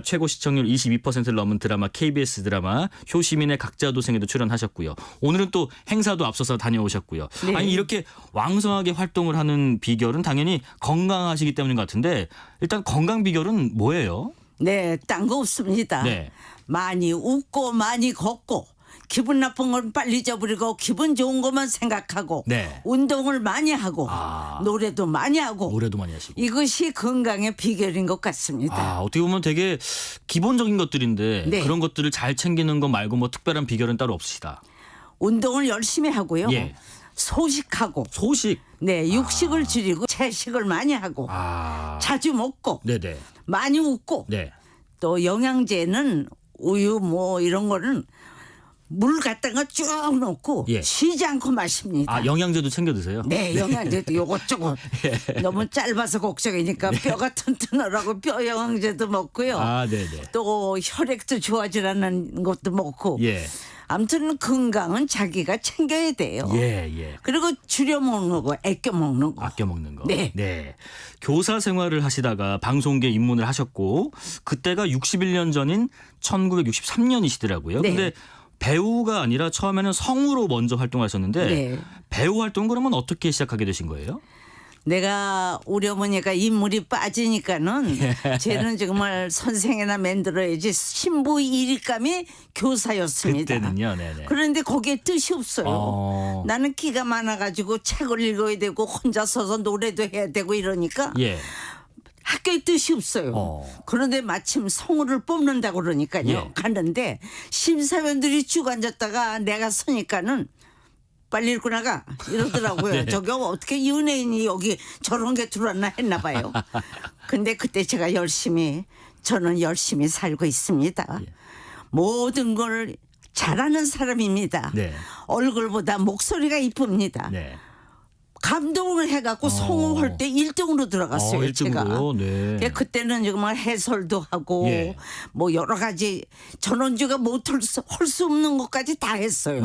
최고 시청률 22%를 넘은 드라마 KBS 드라마 효시민의 각자도생에도 출연하셨고요. 오늘은 또 행사도 앞서서 다녀오셨고요. 네. 아니 이렇게 왕성하게 활동을 하는 비결은 당연히 건강하시기 때문인 것 같은데 일단 건강 비결은 뭐예요? 네, 딴 거 없습니다. 네. 많이 웃고 많이 걷고 기분 나쁜 건 빨리 잊어버리고 기분 좋은 것만 생각하고 네. 운동을 많이 하고 노래도 많이 하고 노래도 많이 하시고. 이것이 건강의 비결인 것 같습니다. 어떻게 보면 되게 기본적인 것들인데 네. 그런 것들을 잘 챙기는 것 말고 뭐 특별한 비결은 따로 없으시다. 운동을 열심히 하고요. 예. 소식하고 소식. 네, 육식을 줄이고 채식을 많이 하고 자주 먹고 네네. 많이 웃고 네. 또 영양제는 우유 뭐 이런 거는 물 갖다가 쭉 넣고 예. 쉬지 않고 마십니다. 영양제도 챙겨 드세요? 네, 영양제도 요것저것 너무 짧아서 걱정이니까 뼈가 튼튼하라고 뼈 영양제도 먹고요. 네네. 또 혈액도 좋아지라는 것도 먹고. 예. 아무튼 건강은 자기가 챙겨야 돼요. 예. 그리고 줄여 먹는 거, 아껴 먹는 거. 아껴 먹는 거. 네. 교사 생활을 하시다가 방송계에 입문을 하셨고 그때가 61년 전인 1963년이시더라고요. 네. 근데 배우가 아니라 처음에는 성우로 먼저 활동하셨는데 네. 배우 활동 그러면 어떻게 시작하게 되신 거예요? 내가 우리 어머니가 인물이 빠지니까는 쟤는 정말 선생이나 만들어야지 신부 일감이 교사였습니다. 그때는요. 네네. 그런데 거기에 뜻이 없어요. 나는 기가 많아가지고 책을 읽어야 되고 혼자 서서 노래도 해야 되고 이러니까 예. 학교에 뜻이 없어요. 그런데 마침 성우를 뽑는다고 그러니까요. 예. 갔는데 심사위원들이 쭉 앉았다가 내가 서니까는 빨리 읽고 나가 이러더라고요. 네. 저기 어떻게 연예인이 여기 저런 게 들어왔나 했나 봐요. 근데 그때 제가 저는 열심히 살고 있습니다. 예. 모든 걸 잘하는 사람입니다. 네. 얼굴보다 목소리가 이쁩니다. 네. 감동을 해갖고 성우할 때 1등으로 들어갔어요. 제가. 1등으로요. 네. 그때는 정말 해설도 하고 예. 뭐 여러 가지 전원주가 못할 수 없는 것까지 다 했어요.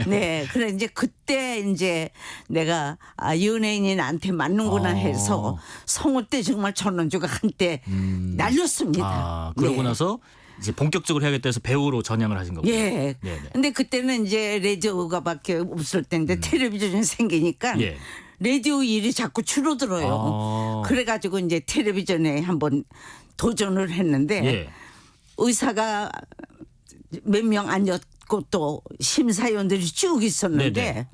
네. 그래 이제 그때 이제 내가 연예인이 나한테 맞는구나 해서 성우 때 정말 전원주가 한때 날렸습니다. 그러고 네. 나서 이제 본격적으로 해야겠다 해서 배우로 전향을 하신 거고요. 예. 네네. 근데 그때는 이제 라디오가밖에 없을 때인데 텔레비전이 생기니까 예. 라디오 일이 자꾸 줄어들어요. 그래가지고 이제 텔레비전에 한번 도전을 했는데 예. 의사가 몇 명 앉았고 또 심사위원들이 쭉 있었는데 네네.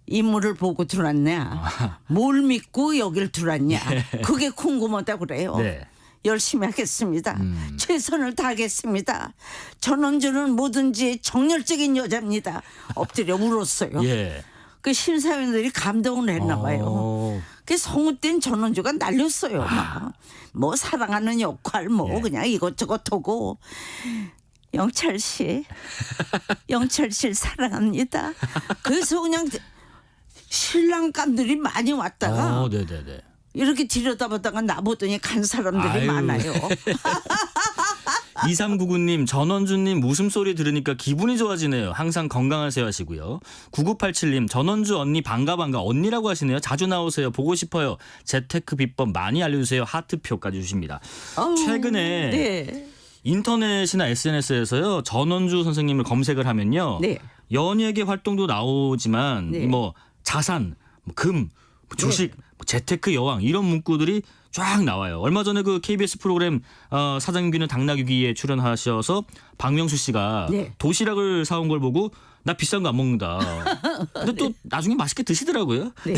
인물을 보고 들어왔냐, 뭘 믿고 여길 들어왔냐, 그게 궁금하다 그래요. 네. 열심히 하겠습니다. 최선을 다하겠습니다. 전원주는 뭐든지 정열적인 여자입니다. 엎드려 울었어요. 예. 그 심사위원들이 감동을 했나 봐요. 그 성우 땐 전원주가 날렸어요. 막. 뭐 사랑하는 역할 뭐 예. 그냥 이것저것 하고 영철 씨 사랑합니다. 그래서 그냥 신랑감들이 많이 왔다가 네네네. 이렇게 들여다보다가 나보더니 간 사람들이 아유. 많아요. 2399님 전원주님 웃음소리 들으니까 기분이 좋아지네요. 항상 건강하세요 하시고요. 9987님 전원주 언니 반가 언니라고 하시네요. 자주 나오세요. 보고 싶어요. 재테크 비법 많이 알려주세요. 하트표까지 주십니다. 최근에 네. 인터넷이나 SNS에서요. 전원주 선생님을 검색을 하면요. 네. 연예계 활동도 나오지만 네. 뭐 자산, 뭐 금, 뭐 주식, 뭐 재테크 여왕 이런 문구들이 쫙 나와요. 얼마 전에 그 KBS 프로그램 사장님 귀는 당나귀에 출연하셔서 박명수 씨가 네. 도시락을 사온 걸 보고 나 비싼 거 안 먹는다. 근데 또 나중에 맛있게 드시더라고요. 네.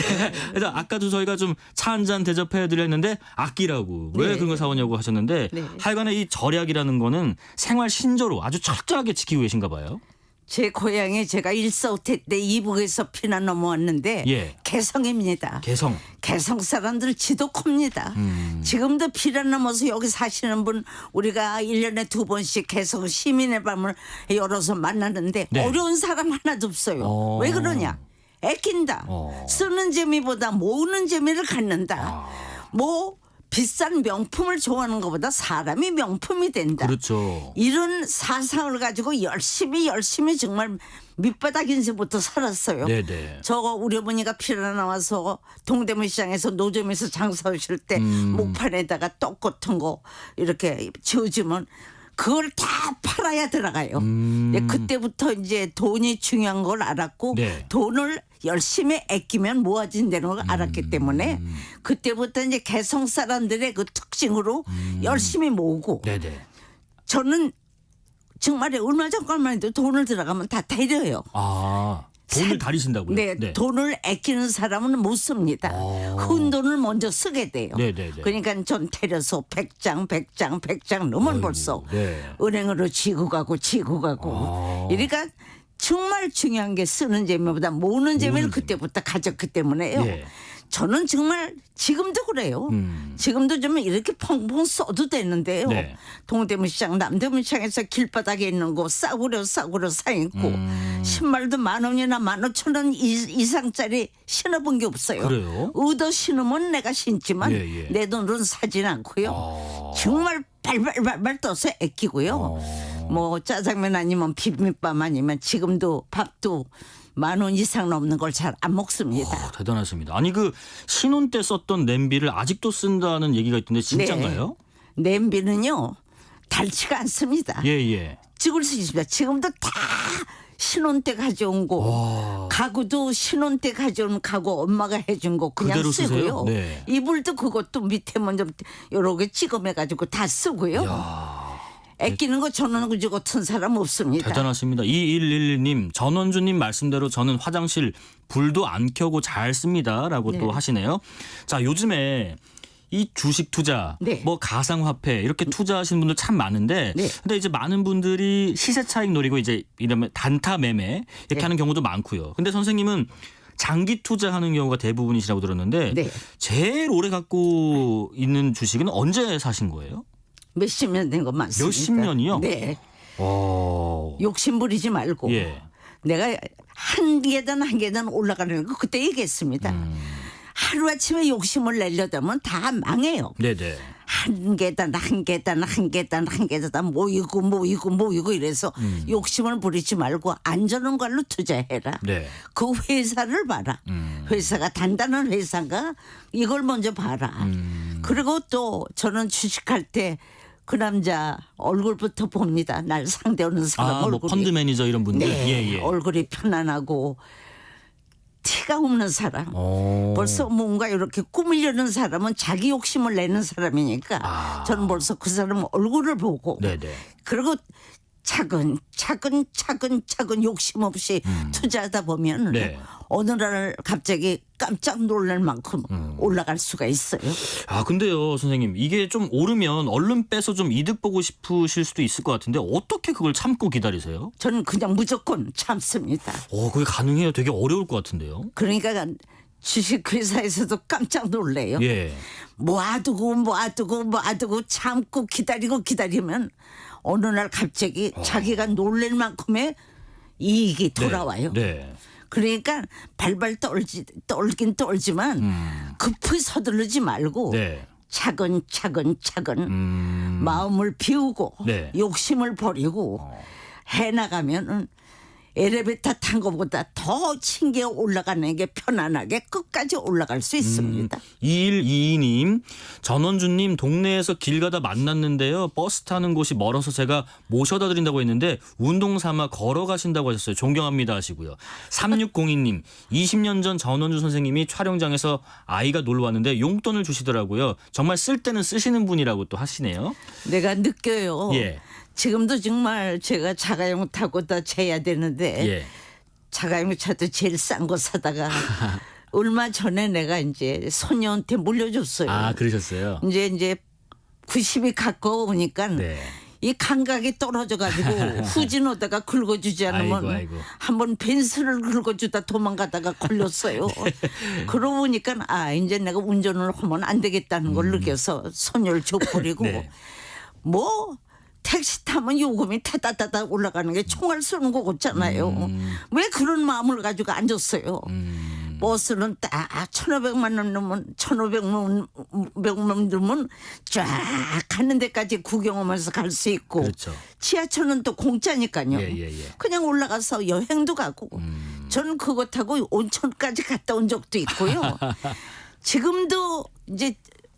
그래서 아까도 저희가 좀 차 한 잔 대접해 드렸는데 아끼라고 왜 네. 그런 거 사오냐고 하셨는데 네. 하여간에 이 절약이라는 거는 생활 신조로 아주 철저하게 지키고 계신가 봐요. 제 고향에 제가 일사후퇴 때 이북에서 피난 넘어왔는데 예. 개성입니다. 개성. 개성 사람들 지독합니다. 지금도 피난 넘어서 여기 사시는 분 우리가 1년에 2번씩 개성 시민의 밤을 열어서 만나는데 네. 어려운 사람 하나도 없어요. 왜 그러냐? 아낀다. 쓰는 재미보다 모으는 재미를 갖는다. 뭐 비싼 명품을 좋아하는 것보다 사람이 명품이 된다. 그렇죠. 이런 사상을 가지고 열심히 정말 밑바닥 인생부터 살았어요. 네네. 저거 우리 어머니가 피라 나와서 동대문 시장에서 노점에서 장사하실 때 목판에다가 떡 같은 거 이렇게 지어주면 그걸 다 팔아야 들어가요. 그때부터 이제 돈이 중요한 걸 알았고 네. 돈을 열심히 아끼면 모아진다는 걸 알았기 때문에 그때부터 이제 개성 사람들의 그 특징으로 열심히 모으고 네네. 저는 정말 얼마 전까지만 해도 돈을 들어가면 다 데려요. 아, 돈을 다리신다고요? 네, 돈을 아끼는 사람은 못 씁니다. 큰 돈을 먼저 쓰게 돼요. 네네네. 그러니까 전 데려서 100장 넘은 벌써 네. 은행으로 지고 가고. 그러니까 정말 중요한 게 쓰는 재미보다 모으는 재미를 그때부터 가졌기 때문에요. 예. 저는 정말 지금도 그래요. 지금도 좀 이렇게 펑펑 써도 되는데요. 네. 동대문 시장, 남대문 시장에서 길바닥에 있는 거 싸구려 사 입고 신발도 10,000원이나 15,000원 이상짜리 신어본 게 없어요. 그래요? 얻어 신으면 내가 신지만 예. 내 돈으로는 사진 않고요. 정말 발발 떠서 아끼고요. 뭐 짜장면 아니면 비빔밥 아니면 지금도 밥도 10,000원 이상 넘는 걸 잘 안 먹습니다. 대단하십니다. 아니 그 신혼 때 썼던 냄비를 아직도 쓴다는 얘기가 있던데 진짜인가요? 네. 냄비는요 닳지가 않습니다. 예. 찍을 수 있습니다. 지금도 다 신혼 때 가져온 거, 가구도 신혼 때 가져온 가구 엄마가 해준 거 그냥 그대로 쓰고요. 쓰세요? 네. 이불도 그것도 밑에 먼저 여러 개 찍어매가지고 다 쓰고요. 아끼는 거 저는 그저 같은 사람 없습니다. 대단하십니다. 2111님 전원주님 말씀대로 저는 화장실 불도 안 켜고 잘 씁니다라고 또 하시네요. 자, 요즘에 이 주식 투자, 네. 뭐 가상화폐 이렇게 투자하시는 분들 참 많은데, 네. 근데 이제 많은 분들이 시세 차익 노리고 이제 이러면 단타 매매 이렇게 네. 하는 경우도 많고요. 근데 선생님은 장기 투자하는 경우가 대부분이시라고 들었는데 네. 제일 오래 갖고 있는 주식은 언제 사신 거예요? 몇십 년 된 거 많습니다. 몇십 년이요? 네. 오. 욕심 부리지 말고 예. 내가 한 계단 올라가는 거 그때 얘기했습니다. 하루아침에 욕심을 내려다면 다 망해요. 네네. 한 계단 모이고 이래서 욕심을 부리지 말고 안전한 걸로 투자해라. 네. 그 회사를 봐라. 회사가 단단한 회사인가 이걸 먼저 봐라. 그리고 또 저는 주식할 때 그 남자 얼굴부터 봅니다. 날 상대하는 사람 뭐 얼굴이. 펀드 매니저 이런 분들. 네, 예. 얼굴이 편안하고 티가 없는 사람. 벌써 뭔가 이렇게 꾸미려는 사람은 자기 욕심을 내는 사람이니까 저는 벌써 그 사람 얼굴을 보고 네네. 그리고 차근차근 욕심 없이 투자하다 보면 네. 어느 날 갑자기 깜짝 놀랄 만큼 올라갈 수가 있어요. 아 근데요 선생님 이게 좀 오르면 얼른 빼서 좀 이득 보고 싶으실 수도 있을 것 같은데 어떻게 그걸 참고 기다리세요? 저는 그냥 무조건 참습니다. 그게 가능해요? 되게 어려울 것 같은데요. 그러니까 주식회사에서도 깜짝 놀래요. 예. 모아두고 참고 기다리면 어느 날 갑자기 자기가 놀랄 만큼의 이익이 돌아와요. 네. 그러니까 발발 떨긴 떨지만 급히 서두르지 말고 네. 차근차근 마음을 비우고 네. 욕심을 버리고 해나가면은 엘리베이터 탄 것보다 더 층계 올라가는 게 편안하게 끝까지 올라갈 수 있습니다. 2122님 전원주님 동네에서 길 가다 만났는데요. 버스 타는 곳이 멀어서 제가 모셔다 드린다고 했는데 운동 삼아 걸어가신다고 하셨어요. 존경합니다 하시고요. 3602님 20년 전 전원주 선생님이 촬영장에서 아이가 놀러 왔는데 용돈을 주시더라고요. 정말 쓸 때는 쓰시는 분이라고 또 하시네요. 내가 느껴요. 예. 지금도 정말 제가 자가용 타고 다 재야 되는데 예. 자가용 차도 제일 싼 거 사다가 얼마 전에 내가 이제 손녀한테 물려줬어요. 아 그러셨어요. 이제 90이 가까우니까 네. 이 감각이 떨어져가지고 후진하다가 긁어주지 않으면 아이고. 한번 벤츠를 긁어주다 도망가다가 걸렸어요. 그러고 보니까 이제 내가 운전을 하면 안 되겠다는 걸 느껴서 손녀를 줘버리고 네. 뭐 택시 타면 요금이 타다다다 올라가는 게 총알 쏘는 거 같잖아요. 왜 그런 마음을 가지고 앉았어요. 버스는 딱 1,500만 원 넣으면 1,500만 넣으면 쫙 가는 데까지 구경하면서 갈 수 있고 그렇죠. 지하철은 또 공짜니까요. 예. 그냥 올라가서 여행도 가고 저는 그거 타고 온천까지 갔다 온 적도 있고요. 지금도 이제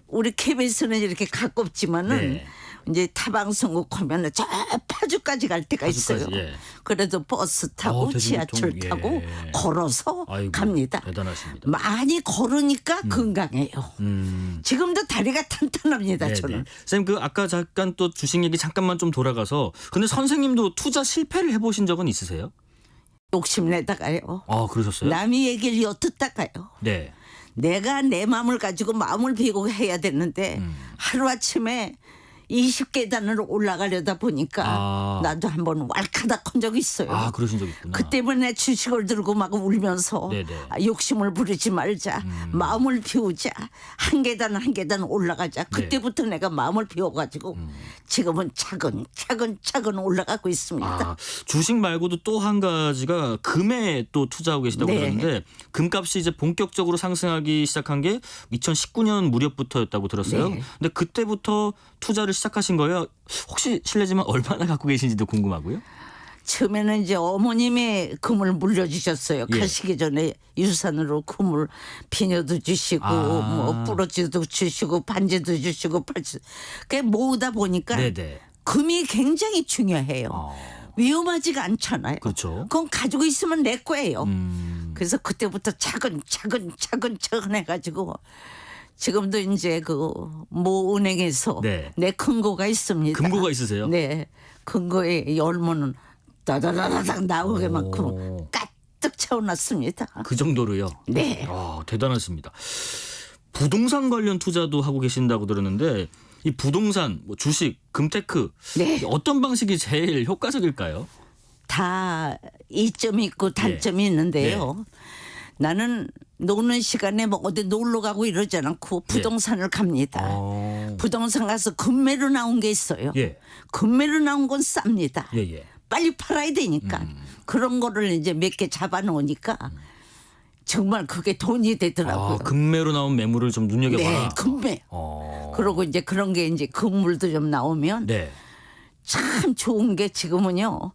우리 KBS는 이렇게 가깝지만은 네. 이제 타방송국 하면은 저 파주까지 갈 때가 파주까지, 있어요. 예. 그래도 버스 타고 대중교통, 지하철 예. 타고 걸어서 아이고, 갑니다. 대단하십니다. 많이 걸으니까 건강해요. 지금도 다리가 탄탄합니다. 네네. 저는. 선생님 그 아까 잠깐 또 주식 얘기 잠깐만 좀 돌아가서 근데 선생님도 투자 실패를 해보신 적은 있으세요? 욕심내다가요. 아 그러셨어요? 남의 얘기를 엿듣다가요. 네. 내가 내 마음을 가지고 마음을 비우고 해야 되는데 하루아침에 20계단으로 올라가려다 보니까 아. 나도 한번 왈카닥 한 적이 있어요. 아 그러신 적 있구나. 그 때문에 주식을 들고 막 울면서 네네. 욕심을 부리지 말자. 마음을 비우자. 한 계단 한 계단 올라가자. 그때부터 내가 마음을 비워가지고 지금은 차근차근 올라가고 있습니다. 아, 주식 말고도 또 한 가지가 금에 또 투자하고 계시다고 네. 들었는데 금값이 이제 본격적으로 상승하기 시작한 게 2019년 무렵부터였다고 들었어요. 네. 근데 그때부터 투자를 시작하신 거예요. 혹시 실례지만 얼마나 갖고 계신지도 궁금하고요. 처음에는 이제 어머님이 금을 물려주셨어요. 예. 가시기 전에 유산으로 금을 비녀도 주시고 뭐 뿌러지도 주시고 반지도 주시고 팔찌. 그게 모으다 보니까 네네. 금이 굉장히 중요해요. 위험하지가 않잖아요. 그렇죠. 그건 가지고 있으면 내 거예요. 그래서 그때부터 차근차근 해가지고 지금도 이제 그 모 은행에서 네. 내 금고가 있습니다. 금고가 있으세요? 네, 금고에 열면은 따다다다닥 나오게 만큼 가득 채워놨습니다. 그 정도로요. 네. 대단하십니다. 부동산 관련 투자도 하고 계신다고 들었는데 이 부동산, 뭐 주식, 금테크 네. 어떤 방식이 제일 효과적일까요? 다 이점이 있고 단점이 있는데요. 나는 노는 시간에 뭐 어디 놀러 가고 이러지 않고 부동산을 갑니다. 부동산 가서 금매로 나온 게 있어요. 예. 금매로 나온 건 쌉니다. 예. 빨리 팔아야 되니까 그런 거를 이제 몇 개 잡아놓으니까 정말 그게 돈이 되더라고요. 금매로 나온 매물을 좀 눈여겨봐라. 네, 금매. 그러고 이제 그런 게 이제 건물도 좀 나오면 네. 참 좋은 게 지금은요.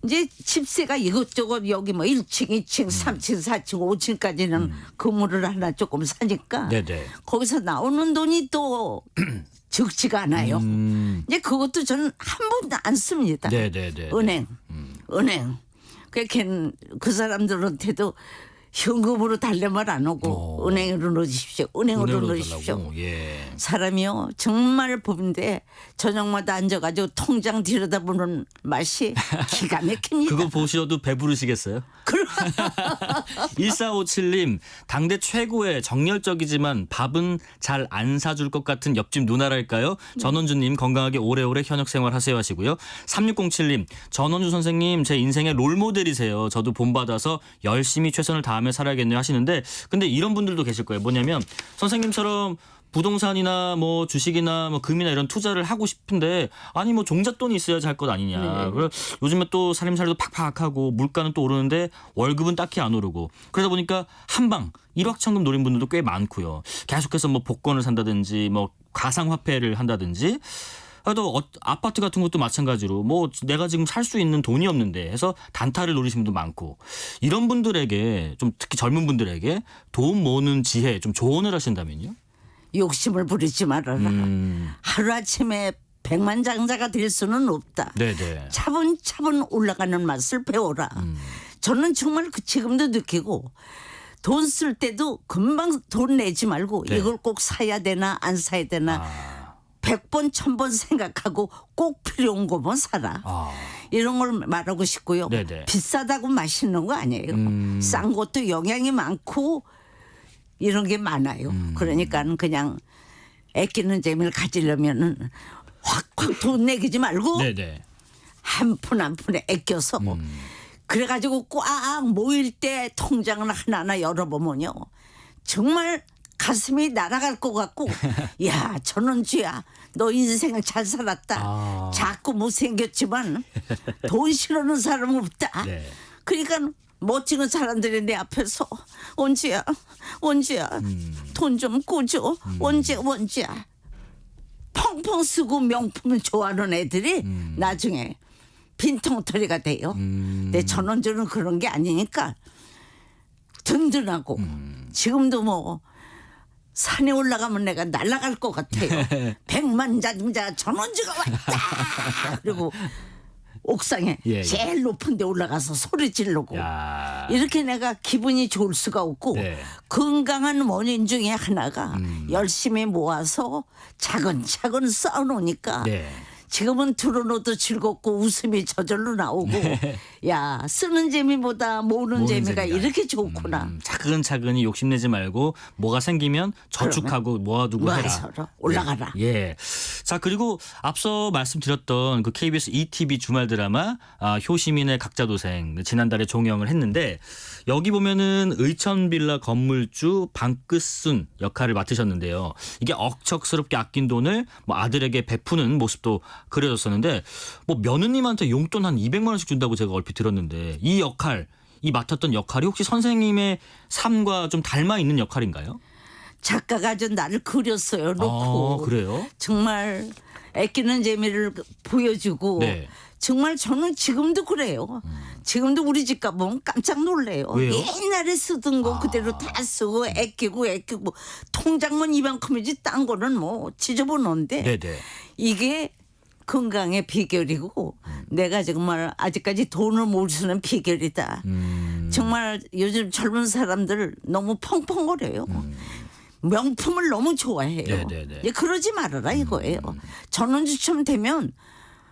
이제 집세가 이것저것 여기 뭐 1층, 2층, 3층, 4층, 5층까지는 건물을 하나 조금 사니까 네네. 거기서 나오는 돈이 또 적지가 않아요. 이제 그것도 저는 한 번도 안 씁니다. 네네네. 은행. 그 사람들한테도 현금으로 달래말 안 오고 은행으로 넣으십시오. 은행으로 넣으십시오. 달라고. 예. 사람이요 정말 법인데 저녁마다 앉아가지고 통장 들여다보는 맛이 기가 막힙니다. 그거 보셔도 배부르시겠어요? 1457님 당대 최고의 정열적이지만 밥은 잘 안 사줄 것 같은 옆집 누나랄까요? 전원주님 건강하게 오래오래 현역 생활하세요 하시고요. 3607님 전원주 선생님 제 인생의 롤모델이세요. 저도 본받아서 열심히 최선을 다하며 살아야겠네요 하시는데 근데 이런 분들도 계실 거예요. 뭐냐면 선생님처럼 부동산이나 뭐 주식이나 뭐 금이나 이런 투자를 하고 싶은데 아니 뭐 종잣돈이 있어야지 할 것 아니냐. 그래 요즘에 또 살림살이도 팍팍하고 물가는 또 오르는데 월급은 딱히 안 오르고 그러다 보니까 한방 일확천금 노린 분들도 꽤 많고요. 계속해서 뭐 복권을 산다든지 뭐 가상화폐를 한다든지 또 아파트 같은 것도 마찬가지로 뭐 내가 지금 살 수 있는 돈이 없는데 해서 단타를 노리시는 분도 많고 이런 분들에게 좀 특히 젊은 분들에게 돈 모으는 지혜 좀 조언을 하신다면요? 욕심을 부리지 말아라. 하루아침에 백만장자가 될 수는 없다. 네네. 차분차분 올라가는 맛을 배워라. 저는 정말 지금도 느끼고 돈 쓸 때도 금방 돈 내지 말고 네. 이걸 꼭 사야 되나 안 사야 되나 100번 1000번 생각하고 꼭 필요한 거만 사라. 이런 걸 말하고 싶고요. 네네. 비싸다고 맛있는 거 아니에요. 싼 것도 영양이 많고 이런 게 많아요. 그러니까 그냥 아끼는 재미를 가지려면은 확 돈 내기지 말고 네네. 한 푼 한 푼에 아껴서 그래가지고 꽉 모일 때 통장을 하나하나 열어보면요. 정말 가슴이 날아갈 것 같고 야 전원주야 너 인생 잘 살았다. 아. 자꾸 못생겼지만 돈 싫어하는 사람은 없다. 네. 그러니까 멋진 사람들이 내 앞에서 원주야 돈 좀 꾸줘 원주야 펑펑 쓰고 명품을 좋아하는 애들이 나중에 빈통터리가 돼요. 근데 전원주는 그런 게 아니니까 든든하고 지금도 뭐 산에 올라가면 내가 날아갈 것 같아요. 백만장자 전원주가 왔다. 그리고 옥상에 예. 제일 높은 데 올라가서 소리 지르고 야. 이렇게 내가 기분이 좋을 수가 없고 네. 건강한 원인 중에 하나가 열심히 모아서 차근차근 쌓아놓으니까 네. 지금은 들어놓도 즐겁고 웃음이 저절로 나오고 야 쓰는 재미보다 모으는 재미가 이렇게 좋구나. 차근차근히 욕심내지 말고 뭐가 생기면 저축하고 모아두고 해라. 모아서 올라가라. 예. 자, 그리고 앞서 말씀드렸던 그 KBS ETV 주말 드라마 효시민의 각자도생 지난달에 종영을 했는데 여기 보면은 의천빌라 건물주 방끝순 역할을 맡으셨는데요. 이게 억척스럽게 아낀 돈을 뭐 아들에게 베푸는 모습도 그려졌었는데 뭐 며느님한테 용돈 한 200만 원씩 준다고 제가 얼핏 들었는데 이 역할, 이 맡았던 역할이 혹시 선생님의 삶과 좀 닮아 있는 역할인가요? 작가가 좀 나를 그렸어요. 놓고. 그래요? 정말 아끼는 재미를 보여주고 네. 정말 저는 지금도 그래요. 지금도 우리 집 가보면 깜짝 놀래요. 왜요? 옛날에 쓰던 거 그대로 다 쓰고 아끼고 통장만 이만큼이지 딴 거는 뭐 지저분한데 네네. 이게 건강의 비결이고 내가 정말 아직까지 돈을 못 쓰는 비결이다. 정말 요즘 젊은 사람들 너무 펑펑거려요. 명품을 너무 좋아해요. 네네네. 이제 그러지 말아라 이거예요. 전원주처럼 되면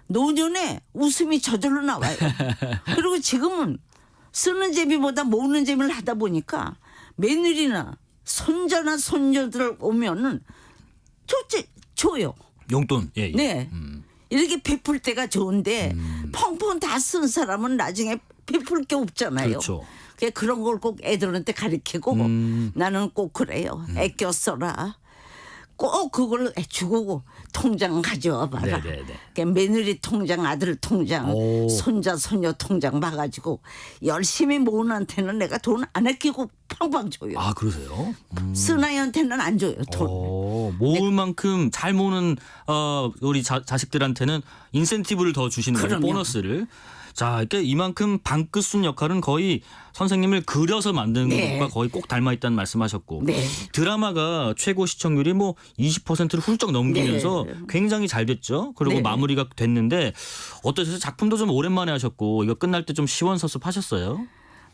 노년에 웃음이 저절로 나와요. 그리고 지금은 쓰는 재미보다 모으는 재미를 하다 보니까 며느리나 손자나 손녀들 오면은 줘요. 용돈. 예, 예. 네. 이렇게 베풀 때가 좋은데 펑펑 다 쓴 사람은 나중에 베풀 게 없잖아요. 그렇죠. 그런 걸 꼭 애들한테 가르치고 나는 꼭 그래요. 아껴 써라. 꼭 그걸 주고 통장 가져와 봐라. 네네네. 며느리 통장, 아들 통장, 오. 손자, 손녀 통장 봐가지고 열심히 모은 한테는 내가 돈 안 아끼고 팡팡 줘요. 아, 그러세요? 쓴 아이한테는 안 줘요. 돈. 모을 만큼 잘 모으는 우리 자식들한테는 인센티브를 더 주시는 거죠. 그럼요. 보너스를. 자, 이렇게 이만큼 방끝순 역할은 거의 선생님을 그려서 만든 네. 것과 거의 꼭 닮아 있다는 말씀하셨고 네. 드라마가 최고 시청률이 뭐 20%를 훌쩍 넘기면서 네. 굉장히 잘 됐죠. 그리고 네. 마무리가 됐는데 어떠세요? 작품도 좀 오랜만에 하셨고 이거 끝날 때 좀 시원섭섭하셨어요?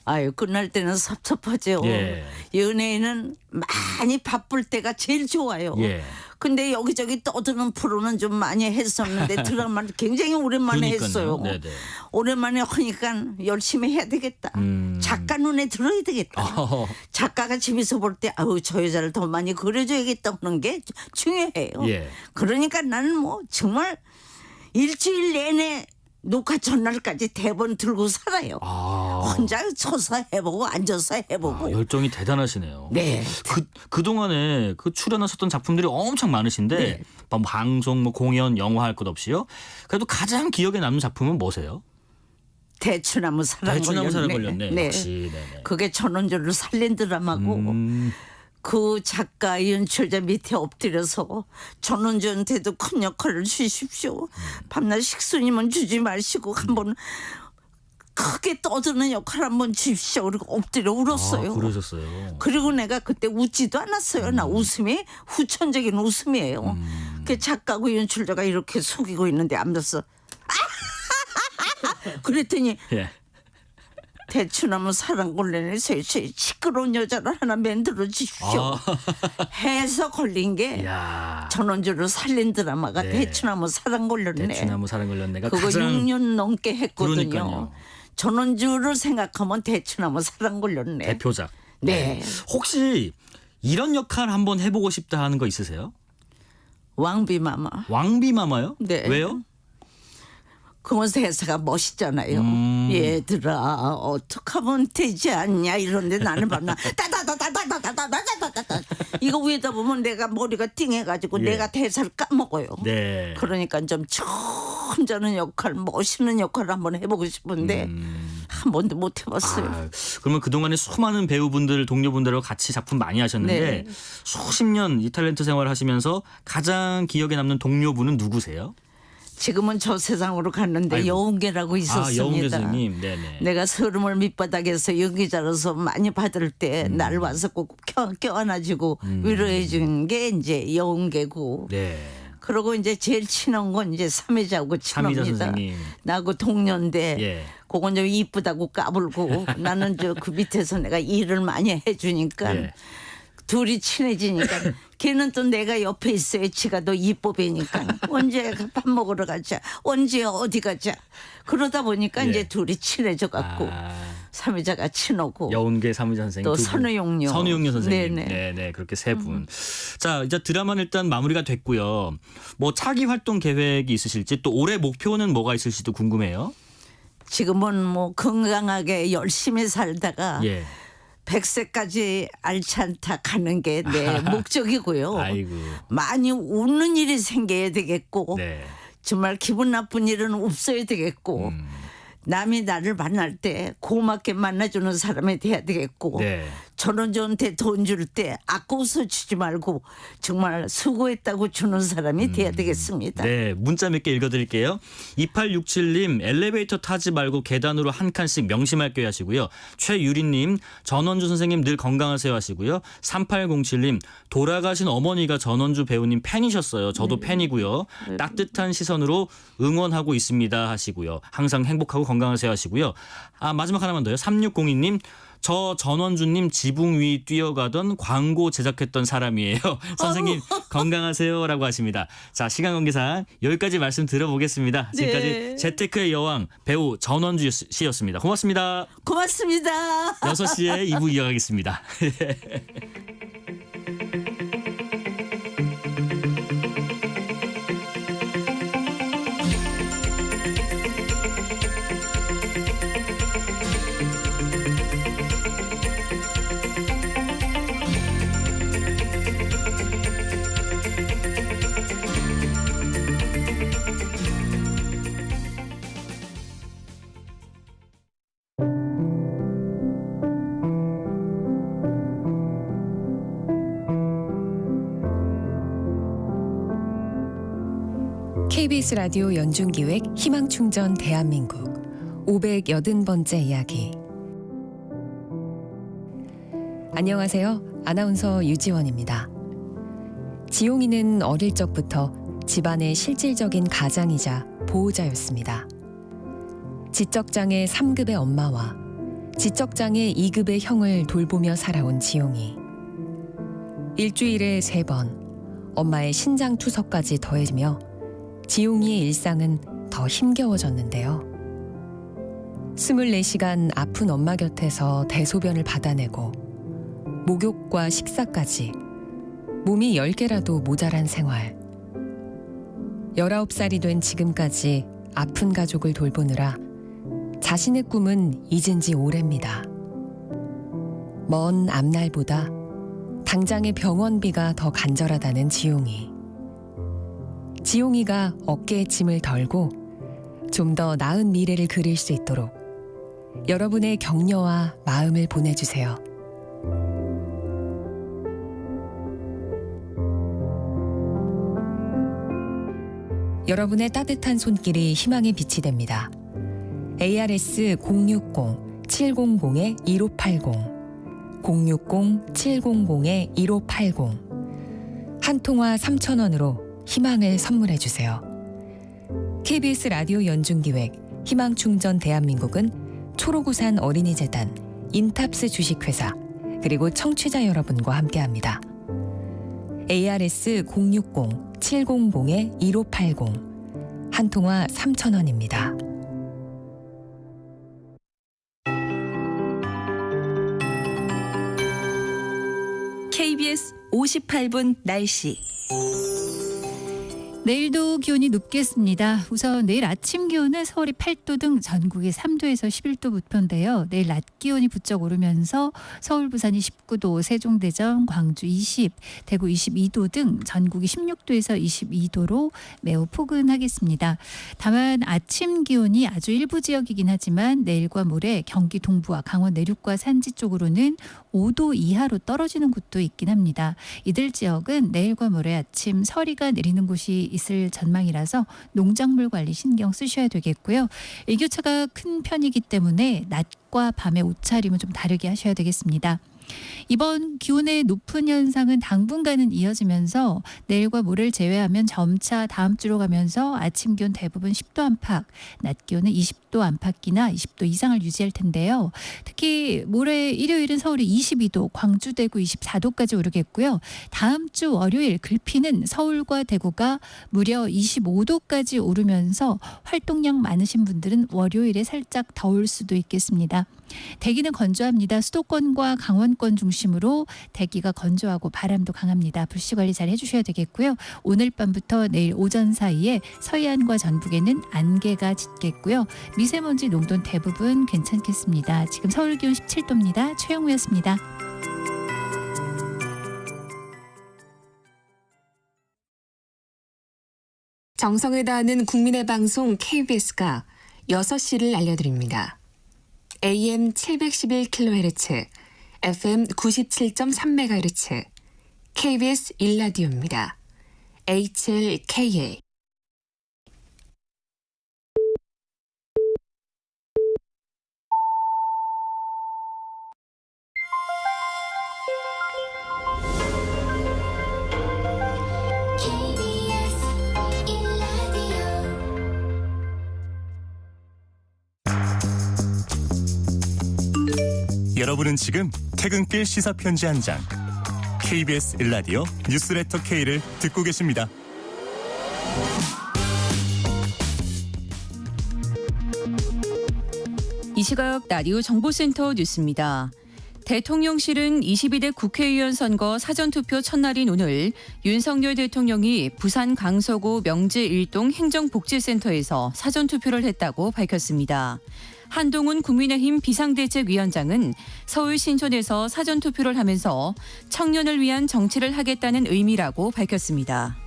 아유 끝날 때는 섭섭하죠. 예. 연예인은 많이 바쁠 때가 제일 좋아요. 예. 근데 여기저기 떠드는 프로는 좀 많이 했었는데 드라마를 굉장히 오랜만에 그러니까요. 했어요. 네네. 오랜만에 하니까 열심히 해야 되겠다. 작가 눈에 들어야 되겠다. 작가가 집에서 볼 때 아우 저 여자를 더 많이 그려줘야겠다 하는 게 중요해요. 예. 그러니까 나는 뭐 정말 일주일 내내 녹화 전날까지 대본 들고 살아요. 혼자 서서 해보고 앉아서 해보고. 열정이 대단하시네요. 네. 그동안에 그 출연하셨던 작품들이 엄청 많으신데 네. 뭐 방송, 뭐 공연, 영화 할 것 없이요. 그래도 가장 기억에 남는 작품은 뭐세요? 대추나무 사랑 대추나무 사랑 걸렸네. 걸렸네. 네. 역시. 네네. 그게 전원주를 살린 드라마고 그 작가 연출자 밑에 엎드려서 전원주한테도 큰 역할을 주십시오. 밤낮 식수님은 주지 마시고 한번 크게 떠드는 역할 한번 주십시오. 그리고 엎드려 울었어요. 그러셨어요. 그리고 내가 그때 웃지도 않았어요. 나 웃음이 후천적인 웃음이에요. 그 작가고 연출자가 이렇게 속이고 있는데 앉아서 그랬더니 예. 대추나무 사랑골레네 셋이 시끄러운 여자를 하나 만들어 주십시오. 해서 걸린 게 이야. 전원주를 살린 드라마가 네. 대추나무 사랑골레네. 대추나무 사랑 걸렸네가 그거 가장 6년 넘게 했거든요. 그러니까요. 전원주를 생각하면 대추나무 사랑골레네. 대표작. 네. 혹시 이런 역할 한번 해보고 싶다 하는 거 있으세요? 왕비마마. 왕비마마요? 네. 왜요? 그건 대사가 멋있잖아요. 얘들아 어떡하면 되지 않냐 이런데 나는 봤나 따다다다다다다다다다다 이거 위에다 보면 내가 머리가 띵해가지고 예. 내가 대사를 까먹어요. 네. 그러니까 좀 점잖은 역할, 멋있는 역할을 한번 해보고 싶은데 한 번도 못 해봤어요. 아, 그러면 그동안에 수많은 배우분들, 동료분들하고 같이 작품 많이 하셨는데 네. 수십 년 이 탤런트 생활을 하시면서 가장 기억에 남는 동료분은 누구세요? 지금은 저 세상으로 갔는데 아이고. 여운계라고 있었습니다. 여운계 선생님. 네네. 내가 서름을 밑바닥에서 연기자로서 많이 받을 때 날 와서 꼭 껴안아주고 위로해 준 게 이제 여운계고. 네. 그리고 이제 제일 친한 건 이제 삼혜자고 삼희자 친합니다. 선생님. 나하고 동년대. 예. 그건 좀 이쁘다고 까불고 나는 저 그 밑에서 내가 일을 많이 해주니까 예. 둘이 친해지니까 걔는 또 내가 옆에 있어야 지가 더 이뻐 보이니까 언제 밥 먹으러 가자 언제 어디 가자 그러다 보니까 예. 이제 둘이 친해져 갖고 삼혜자가 친하고 여운계 삼희자 선생님. 또 두 분. 선우용료. 선우용료 선생님. 네네. 네네. 그렇게 세 분. 자, 이제 드라마는 일단 마무리가 됐고요. 뭐 차기 활동 계획이 있으실지 또 올해 목표는 뭐가 있을지도 궁금해요. 지금은 뭐 건강하게 열심히 살다가 예. 100세까지 알찬타 가는 게 내 목적이고요. 아이고. 많이 웃는 일이 생겨야 되겠고 네. 정말 기분 나쁜 일은 없어야 되겠고 남이 나를 만날 때 고맙게 만나주는 사람이 돼야 되겠고 네. 전원주한테 돈 줄 때 아까워서 주지 말고 정말 수고했다고 주는 사람이 돼야 되겠습니다. 네, 문자 몇 개 읽어드릴게요. 2867님, 엘리베이터 타지 말고 계단으로 한 칸씩 명심할게요 하시고요. 최유리님, 전원주 선생님 늘 건강하세요 하시고요. 3807님, 돌아가신 어머니가 전원주 배우님 팬이셨어요. 저도 팬이고요. 따뜻한 시선으로 응원하고 있습니다 하시고요. 항상 행복하고 건강하세요 하시고요. 아, 마지막 하나만 더요. 3602님, 저 전원주님 지붕 위 뛰어가던 광고 제작했던 사람이에요. 선생님 건강하세요라고 하십니다. 자, 시간 관계상 여기까지 말씀 들어보겠습니다. 지금까지 네. 재테크의 여왕 배우 전원주 씨였습니다. 고맙습니다. 고맙습니다. 6시에 2부 이어가겠습니다. KBS 라디오 연중기획 희망충전 대한민국 580번째 이야기. 안녕하세요. 아나운서 유지원입니다. 지용이는 어릴 적부터 집안의 실질적인 가장이자 보호자였습니다. 지적장애 3급의 엄마와 지적장애 2급의 형을 돌보며 살아온 지용이. 일주일에 3번 엄마의 신장 투석까지 더해지며 지용이의 일상은 더 힘겨워졌는데요. 24시간 아픈 엄마 곁에서 대소변을 받아내고 목욕과 식사까지 몸이 10개라도 모자란 생활. 19살이 된 지금까지 아픈 가족을 돌보느라 자신의 꿈은 잊은 지 오래입니다. 먼 앞날보다 당장의 병원비가 더 간절하다는 지용이. 지용이가 어깨의 짐을 덜고 좀 더 나은 미래를 그릴 수 있도록 여러분의 격려와 마음을 보내주세요. 여러분의 따뜻한 손길이 희망의 빛이 됩니다. ARS 060-700-1580 060-700-1580 한 통화 3,000원으로 희망을 선물해 주세요. KBS 라디오 연중기획 희망충전 대한민국은 초록우산 어린이재단, 인탑스 주식회사, 그리고 청취자 여러분과 함께합니다. ARS 060-700-1580 한 통화 3,000원입니다. KBS 58분 날씨. 내일도 기온이 높겠습니다. 우선 내일 아침 기온은 서울이 8도 등 전국이 3도에서 11도 목표인데요. 내일 낮 기온이 부쩍 오르면서 서울, 부산이 19도, 세종대전, 광주 20, 대구 22도 등 전국이 16도에서 22도로 매우 포근하겠습니다. 다만 아침 기온이 아주 일부 지역이긴 하지만 내일과 모레 경기 동부와 강원 내륙과 산지 쪽으로는 5도 이하로 떨어지는 곳도 있긴 합니다. 이들 지역은 내일과 모레 아침 서리가 내리는 곳이 있을 전망이라서 농작물 관리 신경 쓰셔야 되겠고요. 일교차가 큰 편이기 때문에 낮과 밤의 옷차림은 좀 다르게 하셔야 되겠습니다. 이번 기온의 높은 현상은 당분간은 이어지면서 내일과 모레를 제외하면 점차 다음 주로 가면서 아침 기온 대부분 10도 안팎, 낮 기온은 20도 안팎이나 20도 이상을 유지할 텐데요. 특히 모레 일요일은 서울이 22도, 광주, 대구 24도까지 오르겠고요. 다음 주 월요일 글피는 서울과 대구가 무려 25도까지 오르면서 활동량 많으신 분들은 월요일에 살짝 더울 수도 있겠습니다. 대기는 건조합니다. 수도권과 강원권 중심으로 대기가 건조하고 바람도 강합니다. 불씨 관리 잘 해주셔야 되겠고요. 오늘 밤부터 내일 오전 사이에 서해안과 전북에는 안개가 짙겠고요. 미세먼지 농도는 대부분 괜찮겠습니다. 지금 서울 기온 17도입니다. 최영우였습니다. 정성을 다하는 국민의 방송 KBS가 6시를 알려드립니다. AM 711kHz, FM 97.3MHz, KBS 1라디오입니다. HLKA. 여러분은 지금 퇴근길 시사편지 한 장, KBS 1라디오 뉴스레터 K를 듣고 계십니다. 이 시각 라디오 정보센터 뉴스입니다. 대통령실은 22대 국회의원 선거 사전투표 첫날인 오늘 윤석열 대통령이 부산 강서구 명지 1동 행정복지센터에서 사전투표를 했다고 밝혔습니다. 한동훈 국민의힘 비상대책위원장은 서울 신촌에서 사전투표를 하면서 청년을 위한 정치를 하겠다는 의미라고 밝혔습니다.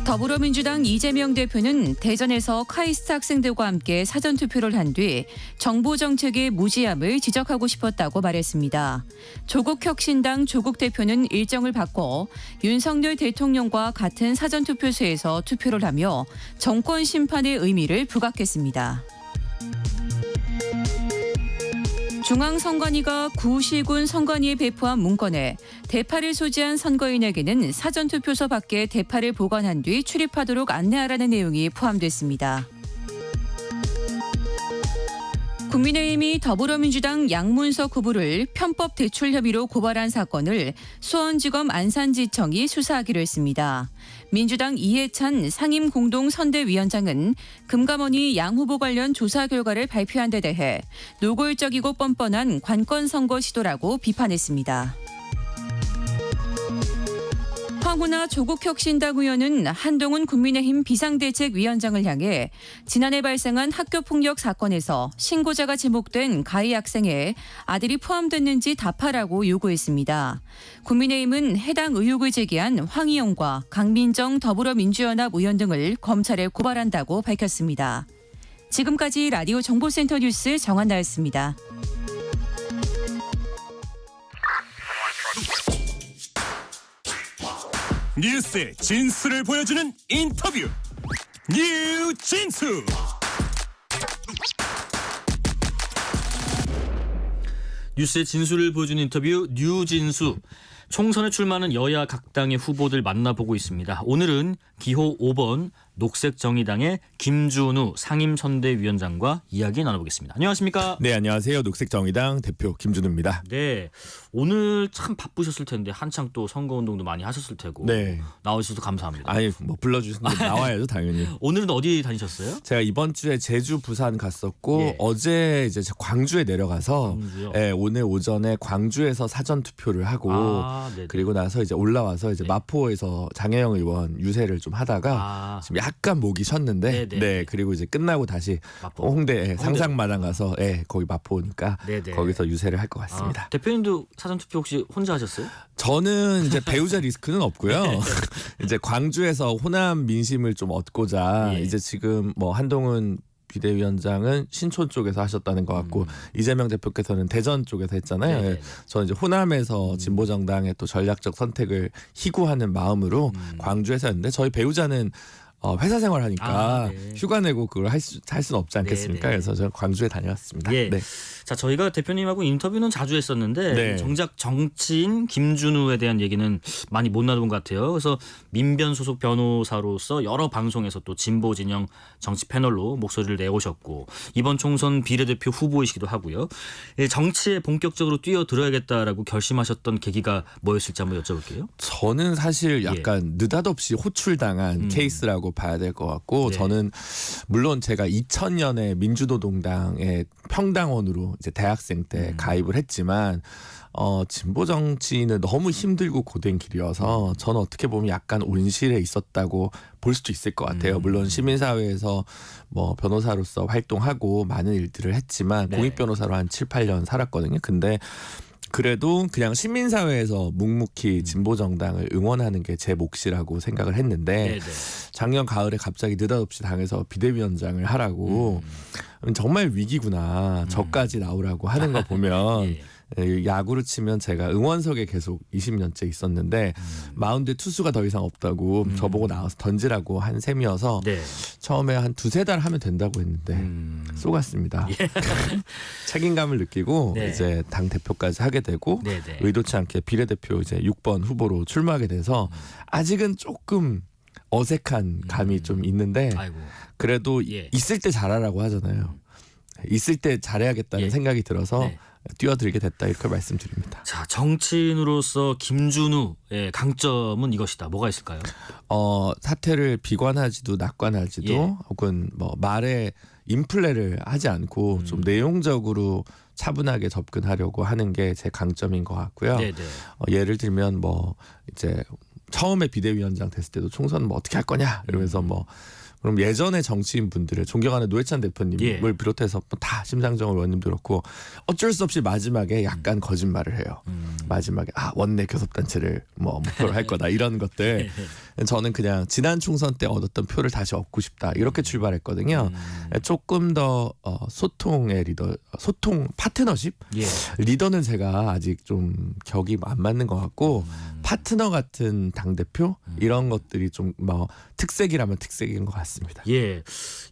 더불어민주당 이재명 대표는 대전에서 카이스트 학생들과 함께 사전투표를 한 뒤 정부 정책의 무지함을 지적하고 싶었다고 말했습니다. 조국혁신당 조국 대표는 일정을 바꿔 윤석열 대통령과 같은 사전투표소에서 투표를 하며 정권 심판의 의미를 부각했습니다. 중앙선관위가 구시군 선관위에 배포한 문건에 대파를 소지한 선거인에게는 사전투표소 밖에 대파를 보관한 뒤 출입하도록 안내하라는 내용이 포함됐습니다. 국민의힘이 더불어민주당 양문석 후보를 편법 대출 혐의로 고발한 사건을 수원지검 안산지청이 수사하기로 했습니다. 민주당 이해찬 상임공동선대위원장은 금감원이 양 후보 관련 조사 결과를 발표한 데 대해 노골적이고 뻔뻔한 관건선거 시도라고 비판했습니다. 황운하 조국혁신당 의원은 한동훈 국민의힘 비상대책위원장을 향해 지난해 발생한 학교폭력 사건에서 신고자가 지목된 가해 학생에 아들이 포함됐는지 답하라고 요구했습니다. 국민의힘은 해당 의혹을 제기한 황희영과 강민정 더불어민주연합 의원 등을 검찰에 고발한다고 밝혔습니다. 지금까지 라디오 정보센터 뉴스 정한나였습니다. 뉴스의 진수를 보여주는 인터뷰, 뉴진수. 뉴스의 진수를 보여주는 인터뷰 뉴진수. 총선에 출마하는 여야 각 당의 후보들 만나보고 있습니다. 오늘은 기호 5번 녹색정의당의 김준우 상임선대위원장과 이야기 나눠보겠습니다. 안녕하십니까? 네, 안녕하세요. 녹색정의당 대표 김준우입니다. 네, 오늘 참 바쁘셨을 텐데 한창 또 선거운동도 많이 하셨을 테고 네. 나와주셔서 감사합니다. 아니, 뭐 불러주셨는데 나와야죠, 당연히. 오늘은 어디 다니셨어요? 제가 이번 주에 제주, 부산 갔었고 예. 어제 이제 광주에 내려가서 광주요? 오늘 오전에 광주에서 사전 투표를 하고 네네. 그리고 나서 이제 올라와서 이제 네. 마포에서 장혜영 의원 유세를 좀 하다가 지금 약간 목이 쉬었는데 네네. 네 그리고 이제 끝나고 다시 마포. 홍대 상상마당 가서 거기 마포니까 네네. 거기서 유세를 할 것 같습니다. 대표님도 사전투표 혹시 혼자 하셨어요? 저는 이제 배우자 리스크는 없고요. 이제 광주에서 호남 민심을 좀 얻고자 예. 이제 지금 뭐 한동훈 비대위원장은 신촌 쪽에서 하셨다는 것 같고 이재명 대표께서는 대전 쪽에서 했잖아요. 네네네. 저는 이제 호남에서 진보정당의 또 전략적 선택을 희구하는 마음으로 광주에서 했는데 저희 배우자는 회사 생활하니까 네. 휴가 내고 그걸 할 수는 없지 않겠습니까? 네네. 그래서 저는 광주에 다녀왔습니다. 예. 네. 자, 저희가 대표님하고 인터뷰는 자주 했었는데 네. 정작 정치인 김준우에 대한 얘기는 많이 못 나눈 것 같아요. 그래서 민변 소속 변호사로서 여러 방송에서 또 진보 진영 정치 패널로 목소리를 내오셨고 이번 총선 비례대표 후보이시기도 하고요. 정치에 본격적으로 뛰어들어야겠다라고 결심하셨던 계기가 뭐였을지 한번 여쭤볼게요. 저는 사실 약간 느닷없이 호출당한 케이스라고 봐야 될 것 같고 네. 저는 물론 제가 2000년에 민주노동당의 평당원으로 이제 대학생 때 가입을 했지만 진보 정치는 너무 힘들고 고된 길이어서 저는 어떻게 보면 약간 온실에 있었다고 볼 수도 있을 것 같아요. 물론 시민사회에서 뭐 변호사로서 활동하고 많은 일들을 했지만 네. 공익 변호사로 한 7, 8년 살았거든요. 근데 그래도 그냥 시민사회에서 묵묵히 진보정당을 응원하는 게 제 몫이라고 생각을 했는데 네네. 작년 가을에 갑자기 느닷없이 당에서 비대위원장을 하라고 정말 위기구나. 저까지 나오라고 하는 거 보면 야구로 치면 제가 응원석에 계속 20년째 있었는데 마운드에 투수가 더 이상 없다고 저보고 나와서 던지라고 한 셈이어서 네. 처음에 한 2-3달 하면 된다고 했는데 쏘갔습니다. 책임감을 느끼고 네. 이제 당 대표까지 하게 되고 네네. 의도치 않게 비례대표 이제 6번 후보로 출마하게 돼서 아직은 조금 어색한 감이 좀 있는데 아이고. 그래도 예. 있을 때 잘하라고 하잖아요. 있을 때 잘해야겠다는 예. 생각이 들어서 네. 뛰어들게 됐다 이렇게 말씀드립니다. 자, 정치인으로서 김준우의 강점은 이것이다. 뭐가 있을까요? 사태를 비관하지도 낙관하지도 예. 혹은 뭐 말에 인플레를 하지 않고 좀 내용적으로 차분하게 접근하려고 하는 게 제 강점인 것 같고요. 네네. 예를 들면 뭐 이제 처음에 비대위원장 됐을 때도 총선 뭐 어떻게 할 거냐 이러면서 뭐 그럼 예전에 정치인 분들을 존경하는 노회찬 대표님을 예. 비롯해서 다 심상정 의원님도 그렇고 어쩔 수 없이 마지막에 약간 거짓말을 해요. 마지막에 원내 교섭단체를 뭐 목표로 할 거다 이런 것들 저는 그냥 지난 총선 때 얻었던 표를 다시 얻고 싶다 이렇게 출발했거든요. 조금 더 소통의 리더, 소통 파트너십 예. 리더는 제가 아직 좀 격이 안 맞는 것 같고 파트너 같은 당 대표 이런 것들이 좀 뭐 특색이라면 특색인 것 같습니다. 예.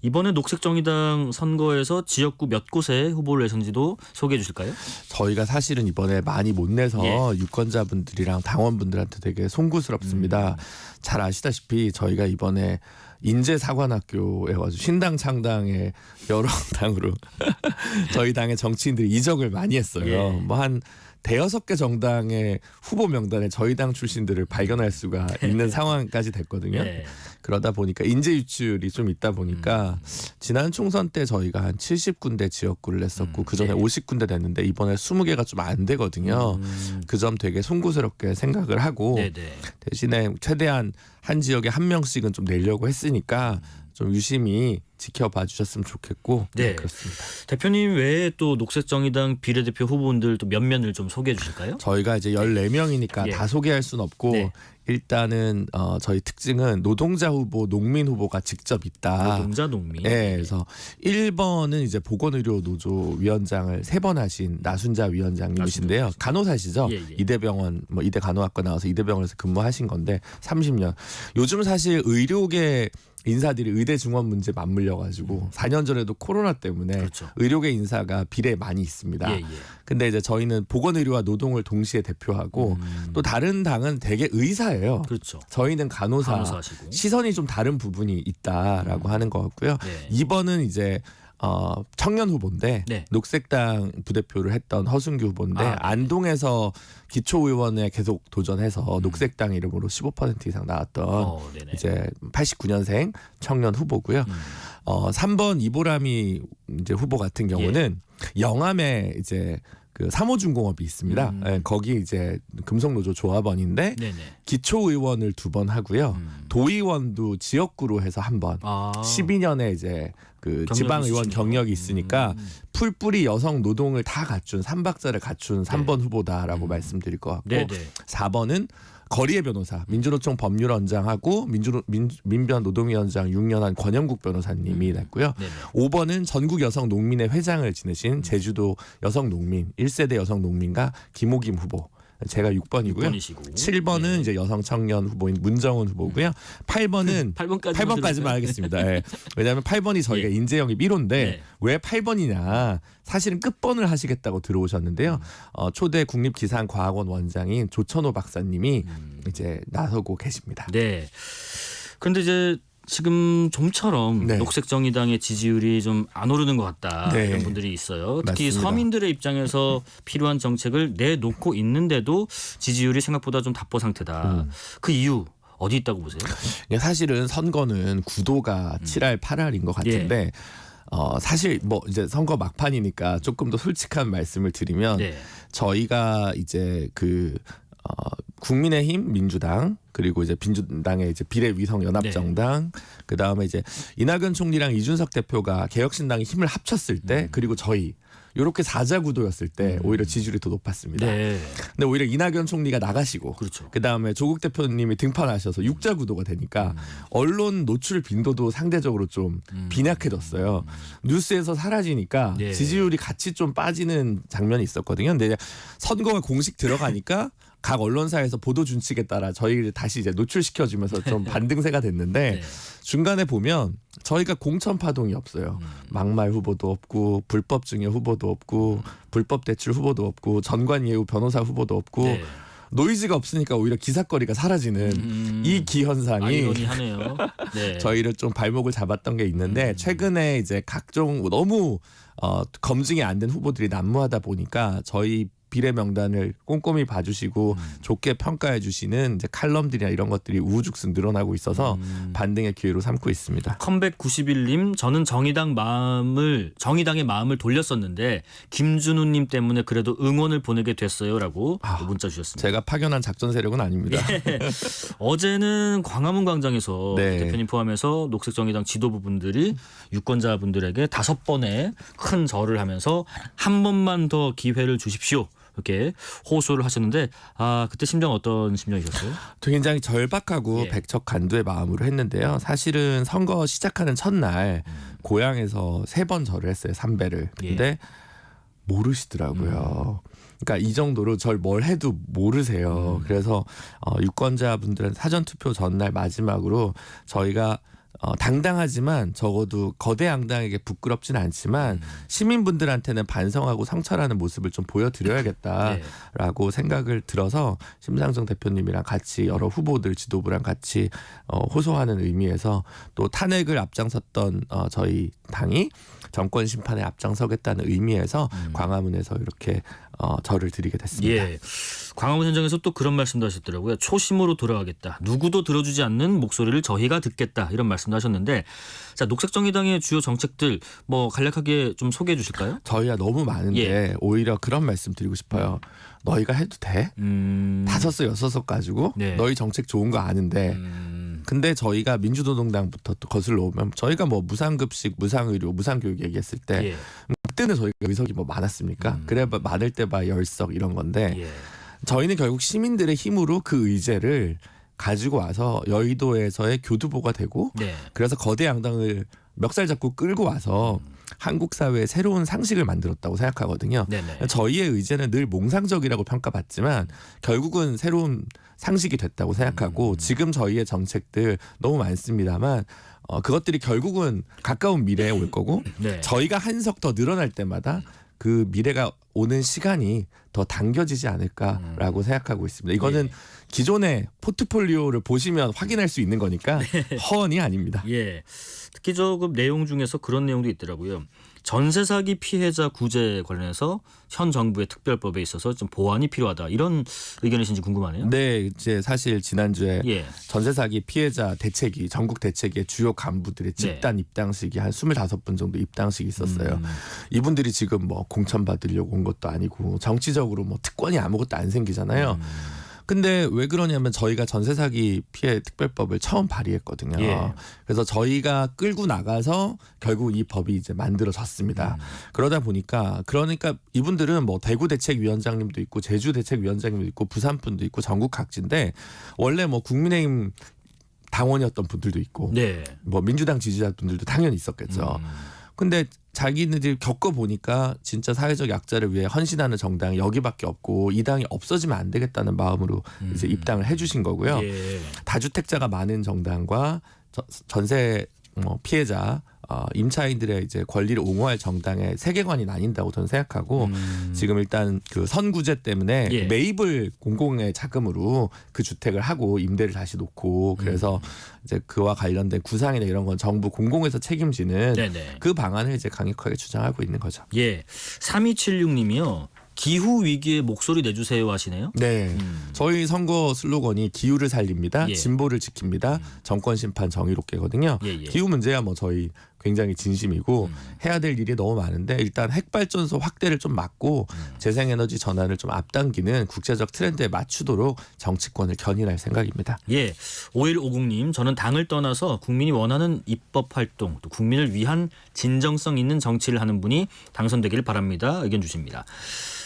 이번에 녹색정의당 선거에서 지역구 몇 곳에 후보를 내선지도 소개해 주실까요? 저희가 사실은 이번에 많이 못 내서 예. 유권자분들이랑 당원분들한테 되게 송구스럽습니다. 잘 아시다시피 저희가 이번에 인제사관학교에 가지고 신당 창당의 여러 당으로 저희 당의 정치인들이 이적을 많이 했어요. 예. 뭐 한 대여섯 개 정당의 후보 명단에 저희 당 출신들을 발견할 수가 있는 상황까지 됐거든요. 예. 그러다 보니까 인재 유출이 좀 있다 보니까 지난 총선 때 저희가 한 70군데 지역구를 냈었고 그 전에 네. 50군데 냈는데 이번에 20개가 좀 안 되거든요. 그 점 되게 송구스럽게 생각을 하고 네네. 대신에 최대한 한 지역에 한 명씩은 좀 내려고 했으니까 좀 유심히 지켜봐 주셨으면 좋겠고 네. 그렇습니다. 대표님 외에 또 녹색정의당 비례대표 후보분들 또 몇 면을 좀 소개해 주실까요? 저희가 이제 14명이니까 예. 다 소개할 수는 없고 네. 일단은 저희 특징은 노동자 후보, 농민 후보가 직접 있다. 노동자 농민. 네, 그래서 1번은 이제 보건의료노조 위원장을 3번 하신 나순자 위원장님이신데요. 간호사시죠. 예, 예. 이대병원 뭐 이대 간호학과 나와서 이대병원에서 근무하신 건데 30년. 요즘 사실 의료계 인사들이 의대 증원 문제 맞물려 가지고 4년 전에도 코로나 때문에 그렇죠. 의료계 인사가 비례 많이 있습니다. 예, 예. 근데 이제 저희는 보건의료와 노동을 동시에 대표하고 또 다른 당은 되게 의사예요. 그렇죠. 저희는 간호사시고. 시선이 좀 다른 부분이 있다라고 하는 것 같고요. 네. 2번은 이제 청년 후보인데 네. 녹색당 부대표를 했던 허순규 후보인데 아, 네. 안동에서 기초의원에 계속 도전해서 녹색당 이름으로 15% 이상 나왔던 네네. 이제 89년생 청년 후보고요. 3번 이보람이 이제 후보 같은 경우는 영암에 이제 그 3호중공업이 있습니다. 예, 거기 이제 금속노조 조합원인데 네네. 기초의원을 2번 하고요. 도의원도 지역구로 해서 한 번. 12년에 이제 그 지방의원 경력이 있으니까 풀뿌리 여성 노동을 다 갖춘 3박자를 갖춘 3번 후보다라고 말씀드릴 것 같고 네네. 4번은 거리의 변호사 민주노총 법률원장하고 민변 노동위원장 6년 한 권영국 변호사님이 냈고요. 네네. 5번은 전국 여성 농민의 회장을 지내신 제주도 여성 농민 1세대 여성 농민가 김호김 후보. 제가 6번이고요. 6번이시고. 7번은 이제 여성 청년 후보인 문정은 후보고요. 8번은 8번까지만 하겠습니다. 예. 왜냐하면 8번이 저희가 인재영입 1호인데 네. 왜 8번이냐? 사실은 끝번을 하시겠다고 들어오셨는데요. 초대 국립기상과학원 원장인 조천호 박사님이 이제 나서고 계십니다. 네. 그런데 이제 지금 좀처럼 네. 녹색정의당의 지지율이 좀 안 오르는 것 같다 네. 이런 분들이 있어요. 특히 맞습니다. 서민들의 입장에서 필요한 정책을 내놓고 있는데도 지지율이 생각보다 좀 답보 상태다. 그 이유 어디 있다고 보세요? 사실은 선거는 구도가 7할 8할인 것 같은데 사실 뭐 이제 선거 막판이니까 조금 더 솔직한 말씀을 드리면 네. 저희가 이제 그 국민의힘, 민주당 그리고 이제 민주당의 이제 비례위성연합정당 그 다음에 이제 이낙연 총리랑 이준석 대표가 개혁신당이 힘을 합쳤을 때 그리고 저희 이렇게 4자 구도였을 때 오히려 지지율이 더 높았습니다. 네. 근데 오히려 이낙연 총리가 나가시고 그렇죠. 그다음에 조국 대표님이 등판하셔서 6자 구도가 되니까 언론 노출 빈도도 상대적으로 좀 빈약해졌어요. 뉴스에서 사라지니까 네. 지지율이 같이 좀 빠지는 장면이 있었거든요. 근데 선거가 공식 들어가니까 각 언론사에서 보도 준칙에 따라 저희를 다시 이제 노출시켜주면서 좀 반등세가 됐는데 네. 중간에 보면 저희가 공천 파동이 없어요. 막말 후보도 없고 불법 증여 후보도 없고 불법 대출 후보도 없고 전관 예우 변호사 후보도 없고 네. 노이즈가 없으니까 오히려 기사거리가 사라지는 이 기현상이 아이러니하네요. 네. 저희를 좀 발목을 잡았던 게 있는데 최근에 이제 각종 너무 검증이 안 된 후보들이 난무하다 보니까 저희 비례 명단을 꼼꼼히 봐주시고 좋게 평가해 주시는 이제 칼럼들이나 이런 것들이 우후죽순 늘어나고 있어서 반등의 기회로 삼고 있습니다. 컴백 91님 저는 정의당의 마음을 돌렸었는데 김준우님 때문에 그래도 응원을 보내게 됐어요라고 문자 주셨습니다. 제가 파견한 작전 세력은 아닙니다. 예. 어제는 광화문 광장에서 네. 대표님 포함해서 녹색정의당 지도부분들이 유권자분들에게 5번의 큰 절을 하면서 한 번만 더 기회를 주십시오. 이렇게 호소를 하셨는데 그때 심정 어떤 심정이셨어요? 굉장히 절박하고 백척간두의 마음으로 했는데요. 사실은 선거 시작하는 첫날 고향에서 3번 절을 했어요. 3배를. 근데 모르시더라고요. 그러니까 이 정도로 절 뭘 해도 모르세요. 그래서 유권자분들은 사전투표 전날 마지막으로 저희가 당당하지만 적어도 거대 양당에게 부끄럽진 않지만 시민분들한테는 반성하고 성찰하는 모습을 좀 보여드려야겠다라고 생각을 들어서 심상정 대표님이랑 같이 여러 후보들 지도부랑 같이 호소하는 의미에서 또 탄핵을 앞장섰던 저희 당이 정권 심판에 앞장서겠다는 의미에서 광화문에서 이렇게 절을 드리게 됐습니다. 예. 광화문 현장에서 또 그런 말씀도 하셨더라고요. 초심으로 돌아가겠다. 누구도 들어주지 않는 목소리를 저희가 듣겠다. 이런 말씀도 하셨는데 자, 녹색정의당의 주요 정책들 뭐 간략하게 좀 소개해 주실까요? 저희가 너무 많은데 오히려 그런 말씀 드리고 싶어요. 너희가 해도 돼? 5, 6 가지고 너희 정책 좋은 거 아는데 근데 저희가 민주노동당부터 또 거슬러 오면 저희가 뭐 무상급식, 무상의료, 무상교육 얘기했을 때 그때는 저희가 의석이 뭐 많았습니까? 그래 많을 때 봐 10석 이런 건데 저희는 결국 시민들의 힘으로 그 의제를 가지고 와서 여의도에서의 교두보가 되고 그래서 거대 양당을 멱살 잡고 끌고 와서 한국 사회에 새로운 상식을 만들었다고 생각하거든요. 저희의 의제는 늘 몽상적이라고 평가받지만 결국은 새로운 상식이 됐다고 생각하고 지금 저희의 정책들 너무 많습니다만 그것들이 결국은 가까운 미래에 올 거고 저희가 한 석 더 늘어날 때마다 그 미래가 오는 시간이 더 당겨지지 않을까라고 생각하고 있습니다. 이거는 기존의 포트폴리오를 보시면 확인할 수 있는 거니까 허언이 아닙니다. 예. 특히 그 내용 중에서 그런 내용도 있더라고요. 전세 사기 피해자 구제 관련해서 현 정부의 특별법에 있어서 좀 보완이 필요하다. 이런 의견이신지 궁금하네요. 네, 이제 사실 지난주에 전세 사기 피해자 대책위, 전국 대책위의 주요 간부들의 집단 입당식이 한 25분 정도 입당식이 있었어요. 이분들이 지금 뭐 공천 받으려고 온 잡은 것도 아니고 정치적으로 뭐 특권이 아무것도 안 생기잖아요. 근데 왜 그러냐면 저희가 전세 사기 피해 특별법을 처음 발의했거든요. 예. 그래서 저희가 끌고 나가서 결국 이 법이 이제 만들어졌습니다. 그러다 보니까 그러니까 이분들은 뭐 대구 대책위원장님도 있고 제주 대책위원장님도 있고 부산 분도 있고 전국 각지인데 원래 뭐 국민의힘 당원이었던 분들도 있고 네. 뭐 민주당 지지자분들도 당연히 있었겠죠. 근데 자기네들이 겪어보니까 진짜 사회적 약자를 위해 헌신하는 정당이 여기밖에 없고 이 당이 없어지면 안 되겠다는 마음으로 이제 입당을 해주신 거고요. 예. 다주택자가 많은 정당과 전세 피해자 임차인들의 이제 권리를 옹호할 정당의 세계관이 나뉜다고 저는 생각하고 지금 일단 그 선구제 때문에 예. 매입을 공공의 자금으로 그 주택을 하고 임대를 다시 놓고 그래서 이제 그와 관련된 구상이나 이런 건 정부 공공에서 책임지는 네네. 그 방안을 이제 강력하게 주장하고 있는 거죠. 예. 3276님이요. 기후 위기에 목소리 내주세요 하시네요. 네. 저희 선거 슬로건이 기후를 살립니다. 예. 진보를 지킵니다. 정권 심판 정의롭게거든요. 예, 예. 기후 문제야 뭐 저희 굉장히 진심이고 해야 될 일이 너무 많은데 일단 핵발전소 확대를 좀 막고 재생에너지 전환을 좀 앞당기는 국제적 트렌드에 맞추도록 정치권을 견인할 생각입니다. 예. 5150님, 저는 당을 떠나서 국민이 원하는 입법 활동, 또 국민을 위한 진정성 있는 정치를 하는 분이 당선되길 바랍니다. 의견 주십니다.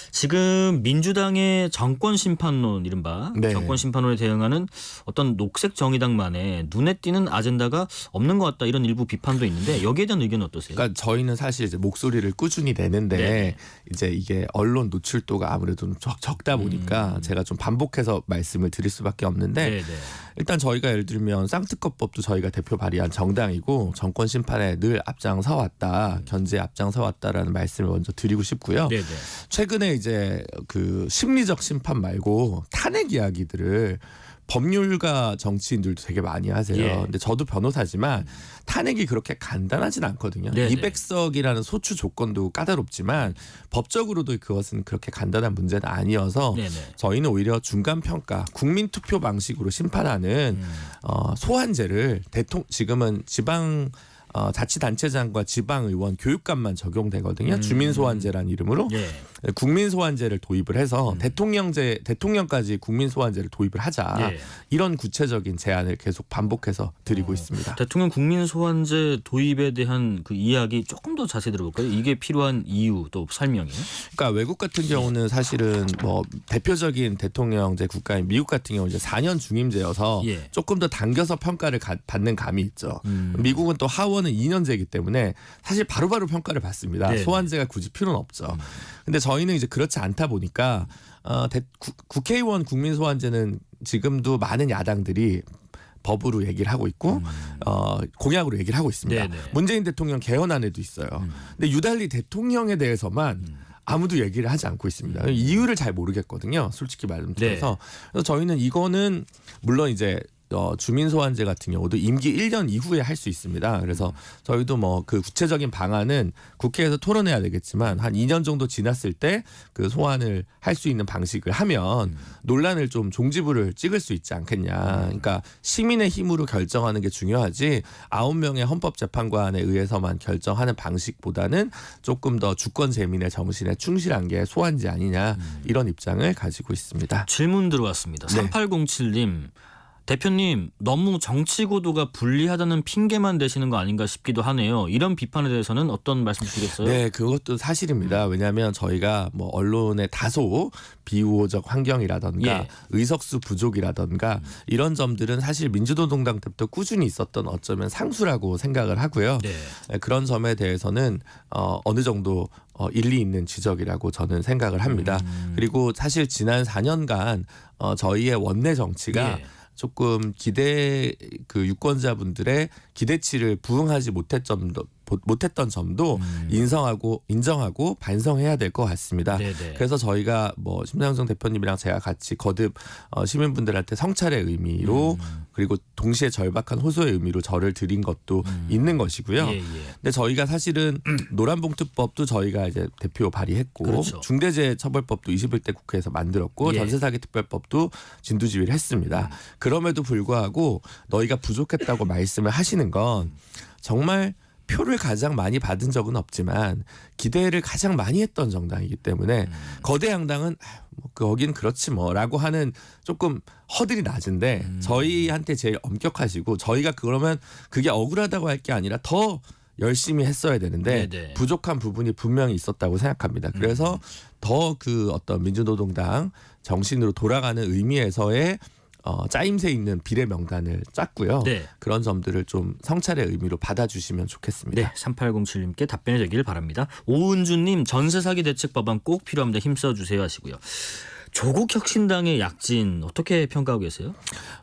지금 민주당의 정권 심판론, 이른바 네. 정권 심판론에 대응하는 어떤 녹색 정의당만의 눈에 띄는 아젠다가 없는 것 같다, 이런 일부 비판도 있는데 여기에 대한 의견은 어떠세요? 그러니까 저희는 사실 이제 목소리를 꾸준히 내는데 네. 이제 이게 언론 노출도가 아무래도 좀 적다 보니까 제가 좀 반복해서 말씀을 드릴 수밖에 없는데 네, 네. 일단 저희가 예를 들면 쌍특검법도 저희가 대표 발의한 정당이고 정권 심판에 늘 앞장서 왔다, 견제에 앞장서 왔다라는 말씀을 먼저 드리고 싶고요. 네, 네. 최근에 이제 그 심리적 심판 말고 탄핵 이야기들을 법률가 정치인들도 되게 많이 하세요. 예. 근데 저도 변호사지만 탄핵이 그렇게 간단하진 않거든요. 네네. 200석이라는 소추 조건도 까다롭지만 법적으로도 그것은 그렇게 간단한 문제는 아니어서 네네. 저희는 오히려 중간 평가, 국민 투표 방식으로 심판하는 소환제를 지금은 지방 자치단체장과 지방의원 교육감만 적용되거든요. 주민소환제라는 이름으로 예. 국민소환제를 도입을 해서 대통령까지 국민소환제를 도입을 하자. 예. 이런 구체적인 제안을 계속 반복해서 드리고 있습니다. 대통령 국민소환제 도입에 대한 그 이야기 조금 더 자세히 들어볼까요? 이게 필요한 이유, 또 설명이. 그러니까 외국 같은 경우는 사실은 뭐 대표적인 대통령제 국가인 미국 같은 경우 이제 4년 중임제여서 예. 조금 더 당겨서 평가를 받는 감이 있죠. 미국은 또 하원은 2년제이기 때문에 사실 바로바로 평가를 받습니다. 네네. 소환제가 굳이 필요는 없죠. 근데 저희는 이제 그렇지 않다 보니까 국회의원 국민소환제는 지금도 많은 야당들이 법으로 얘기를 하고 있고 공약으로 얘기를 하고 있습니다. 네네. 문재인 대통령 개헌안에도 있어요. 근데 유달리 대통령에 대해서만 아무도 얘기를 하지 않고 있습니다. 이유를 잘 모르겠거든요. 솔직히 말씀드려서. 그래서 저희는 이거는 물론 이제 주민소환제 같은 경우도 임기 1년 이후에 할 수 있습니다. 그래서 저희도 뭐 그 구체적인 방안은 국회에서 토론해야 되겠지만 한 2년 정도 지났을 때 그 소환을 할 수 있는 방식을 하면 논란을 좀 종지부를 찍을 수 있지 않겠냐. 그러니까 시민의 힘으로 결정하는 게 중요하지 9명의 헌법재판관에 의해서만 결정하는 방식보다는 조금 더 주권 재민의 정신에 충실한 게 소환제 아니냐, 이런 입장을 가지고 있습니다. 질문 들어왔습니다. 네. 3807님. 대표님, 너무 정치 구도가 불리하다는 핑계만 대시는 거 아닌가 싶기도 하네요. 이런 비판에 대해서는 어떤 말씀 주시겠어요? 네, 그것도 사실입니다. 왜냐하면 저희가 뭐 언론의 다소 비우호적 환경이라든가 예. 의석수 부족이라든가 이런 점들은 사실 민주노동당 때부터 꾸준히 있었던 어쩌면 상수라고 생각을 하고요. 네. 네, 그런 점에 대해서는 어느 정도 일리 있는 지적이라고 저는 생각을 합니다. 그리고 사실 지난 4년간 저희의 원내 정치가 예. 조금 그 유권자분들의 기대치를 부응하지 못했던 점도 인정하고 반성해야 될 것 같습니다. 네네. 그래서 저희가 뭐 심상정 대표님이랑 제가 같이 거듭 시민분들한테 성찰의 의미로 그리고 동시에 절박한 호소의 의미로 절을 드린 것도 있는 것이고요. 예, 예. 근데 저희가 사실은 노란봉투법도 저희가 이제 대표 발의했고 그렇죠. 중대재해처벌법도 21대 국회에서 만들었고 예. 전세사기특별법도 진두지휘를 했습니다. 그럼에도 불구하고 너희가 부족했다고 말씀을 하시는 건 정말 표를 가장 많이 받은 적은 없지만 기대를 가장 많이 했던 정당이기 때문에 거대 양당은 뭐 거긴 그렇지 뭐라고 하는 조금 허들이 낮은데 저희한테 제일 엄격하시고 저희가 그러면 그게 억울하다고 할 게 아니라 더 열심히 했어야 되는데 네네. 부족한 부분이 분명히 있었다고 생각합니다. 그래서 더 그 어떤 민주노동당 정신으로 돌아가는 의미에서의 짜임새 있는 비례 명단을 짰고요. 네. 그런 점들을 좀 성찰의 의미로 받아주시면 좋겠습니다. 네, 3807님께 답변이 되길 바랍니다. 오은주님 전세 사기 대책 법안 꼭 필요합니다. 힘써주세요 하시고요. 조국 혁신당의 약진 어떻게 평가하고 계세요?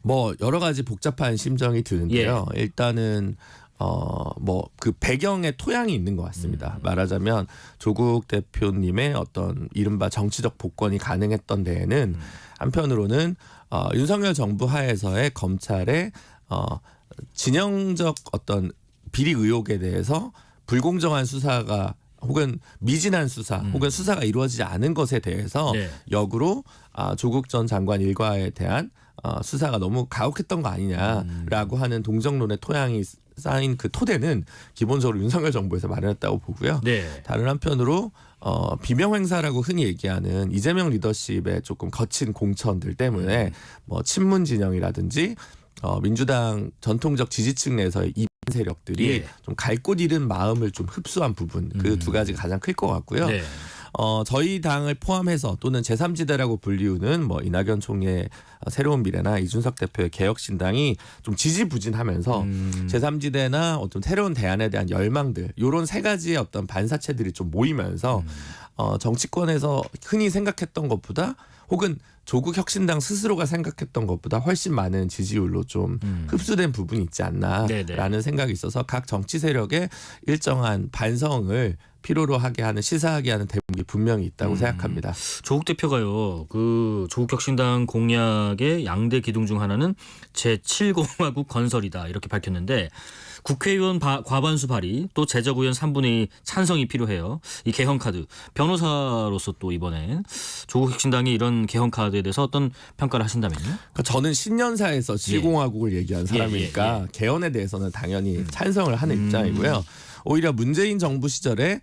뭐 여러 가지 복잡한 심정이 드는데요. 예. 일단은 뭐 그 배경에 토양이 있는 것 같습니다. 말하자면 조국 대표님의 어떤 이른바 정치적 복권이 가능했던 데에는 한편으로는 윤석열 정부 하에서의 검찰의 진영적 어떤 비리 의혹에 대해서 불공정한 수사가 혹은 미진한 수사 혹은 수사가 이루어지지 않은 것에 대해서 네. 역으로 조국 전 장관 일가에 대한 수사가 너무 가혹했던 거 아니냐라고 하는 동정론의 토양이 쌓인 그 토대는 기본적으로 윤석열 정부에서 마련했다고 보고요. 네. 다른 한편으로 비명 행사라고 흔히 얘기하는 이재명 리더십의 조금 거친 공천들 때문에 뭐 친문 진영이라든지 민주당 전통적 지지층 내에서의 이반 세력들이 예. 좀 갈 곳 잃은 마음을 좀 흡수한 부분 그 두 가지가 가장 클 것 같고요. 네. 저희 당을 포함해서 또는 제3지대라고 불리우는 뭐 이낙연 총리의 새로운 미래나 이준석 대표의 개혁신당이 좀 지지부진하면서 제3지대나 어떤 새로운 대안에 대한 열망들 이런 세 가지의 어떤 반사체들이 좀 모이면서 정치권에서 흔히 생각했던 것보다 혹은 조국 혁신당 스스로가 생각했던 것보다 훨씬 많은 지지율로 좀 흡수된 부분이 있지 않나라는 네네. 생각이 있어서 각 정치 세력의 일정한 반성을 필요로 하게 하는 시사하게 하는 대목이 분명히 있다고 생각합니다. 조국 대표가요. 그 조국 혁신당 공약의 양대 기둥 중 하나는 제7공화국 건설이다 이렇게 밝혔는데 국회의원 과반수 발의 또 재적의원 3분의 2 찬성이 필요해요. 이 개헌 카드 변호사로서 또 이번에 조국 혁신당이 이런 개헌 카드에 대해서 어떤 평가를 하신다면요? 그러니까 저는 신년사에서 7공화국을 얘기한 사람이니까 개헌에 대해서는 당연히 찬성을 하는 입장이고요. 오히려 문재인 정부 시절에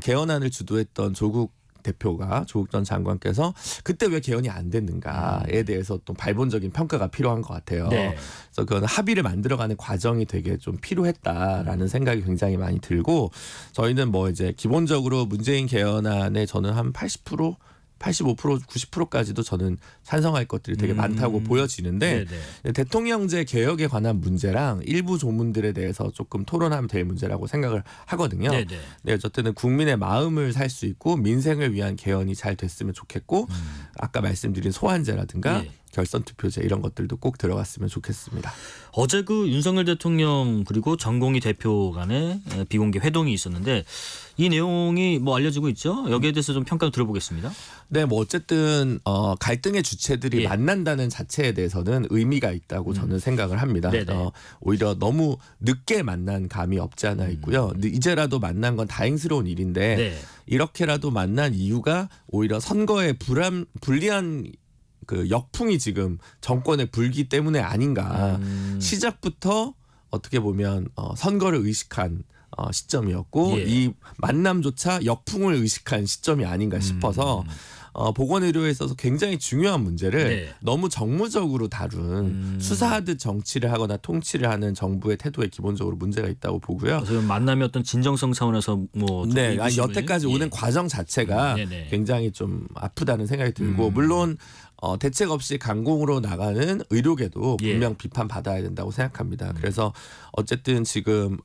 개헌안을 주도했던 조국 대표가 조국 전 장관께서 그때 왜 개헌이 안 됐는가에 대해서 또 발본적인 평가가 필요한 것 같아요. 네. 그래서 그건 합의를 만들어가는 과정이 되게 좀 필요했다라는 생각이 굉장히 많이 들고 저희는 뭐 이제 기본적으로 문재인 개헌안에 저는 한 80%, 85%, 90%까지도 저는 찬성할 것들이 되게 많다고 보여지는데 네네. 대통령제 개혁에 관한 문제랑 일부 조문들에 대해서 조금 토론하면 될 문제라고 생각을 하거든요. 네네. 네, 어쨌든 국민의 마음을 살 수 있고 민생을 위한 개헌이 잘 됐으면 좋겠고 아까 말씀드린 소환제라든가 네. 결선 투표제 이런 것들도 꼭 들어갔으면 좋겠습니다. 어제 그 윤석열 대통령 그리고 전공희 대표 간의 비공개 회동이 있었는데 이 내용이 뭐 알려지고 있죠. 여기에 대해서 좀 평가 들어보겠습니다. 네, 뭐 어쨌든 갈등의 주체들이 예. 만난다는 자체에 대해서는 의미가 있다고 저는 생각을 합니다. 네네. 오히려 너무 늦게 만난 감이 없지 않아 있고요. 이제라도 만난 건 다행스러운 일인데 네. 이렇게라도 만난 이유가 오히려 선거에 불리한 그 역풍이 지금 정권에 불기 때문에 아닌가. 시작부터 어떻게 보면 선거를 의식한 시점이었고 예. 이 만남조차 역풍을 의식한 시점이 아닌가 싶어서 보건의료에 있어서 굉장히 중요한 문제를 네. 너무 정무적으로 다룬 수사하듯 정치를 하거나 통치를 하는 정부의 태도에 기본적으로 문제가 있다고 보고요. 그래서 만남의 어떤 진정성 차원에서 뭐 네, 아니, 여태까지 오는 과정 자체가 네네. 굉장히 좀 아프다는 생각이 들고 물론 대책 없이 강공으로 나가는 의료계도 예. 분명 비판받아야 된다고 생각합니다. 그래서 어쨌든 지금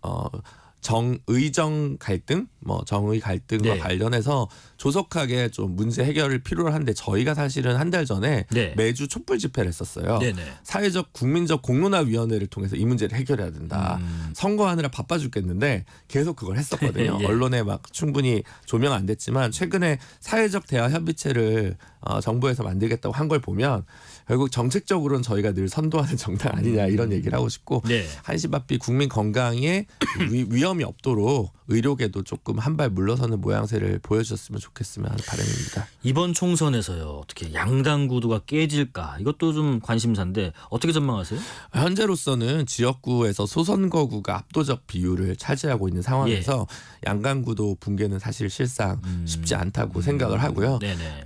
정의정 갈등, 뭐 정의 갈등과 네. 관련해서 조속하게 좀 문제 해결을 필요로 한데 저희가 사실은 한 달 전에 네. 매주 촛불 집회를 했었어요. 네네. 사회적 국민적 공론화위원회를 통해서 이 문제를 해결해야 된다. 선거하느라 바빠 죽겠는데 계속 그걸 했었거든요. 예. 언론에 막 충분히 조명 안 됐지만 최근에 사회적 대화 협의체를 정부에서 만들겠다고 한 걸 보면 결국 정책적으로는 저희가 늘 선도하는 정당 아니냐 이런 얘기를 하고 싶고 네. 한시바삐 국민 건강에 위험이 없도록 의료계도 조금 한 발 물러서는 모양새를 보여주셨으면 좋겠으면 하는 바람입니다. 이번 총선에서요. 어떻게 양당 구도가 깨질까? 이것도 좀 관심사인데 어떻게 전망하세요? 현재로서는 지역구에서 소선거구가 압도적 비율을 차지하고 있는 상황에서 양강 구도 붕괴는 사실 실상 쉽지 않다고 생각을 하고요. 네네.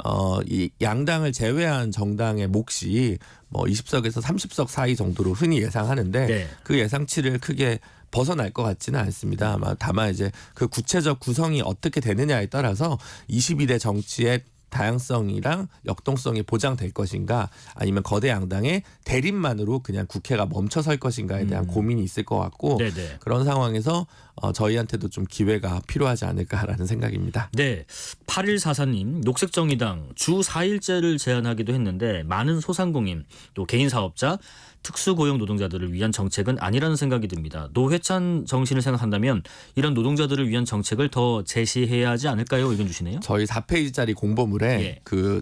이 양당을 제외한 정당의 몫이 뭐 20석에서 30석 사이 정도로 흔히 예상하는데 네. 그 예상치를 크게 벗어날 것 같지는 않습니다. 다만 이제 그 구체적 구성이 어떻게 되느냐에 따라서 22대 정치의 다양성이랑 역동성이 보장될 것인가 아니면 거대 양당의 대립만으로 그냥 국회가 멈춰설 것인가에 대한 고민이 있을 것 같고 네네. 그런 상황에서 저희한테도 좀 기회가 필요하지 않을까라는 생각입니다. 네, 8144님 녹색정의당 주 4일제를 제안하기도 했는데 많은 소상공인 또 개인 사업자 특수고용 노동자들을 위한 정책은 아니라는 생각이 듭니다. 노회찬 정신을 생각한다면 이런 노동자들을 위한 정책을 더 제시해야 하지 않을까요? 의견 주시네요. 저희 4페이지짜리 공보물에 그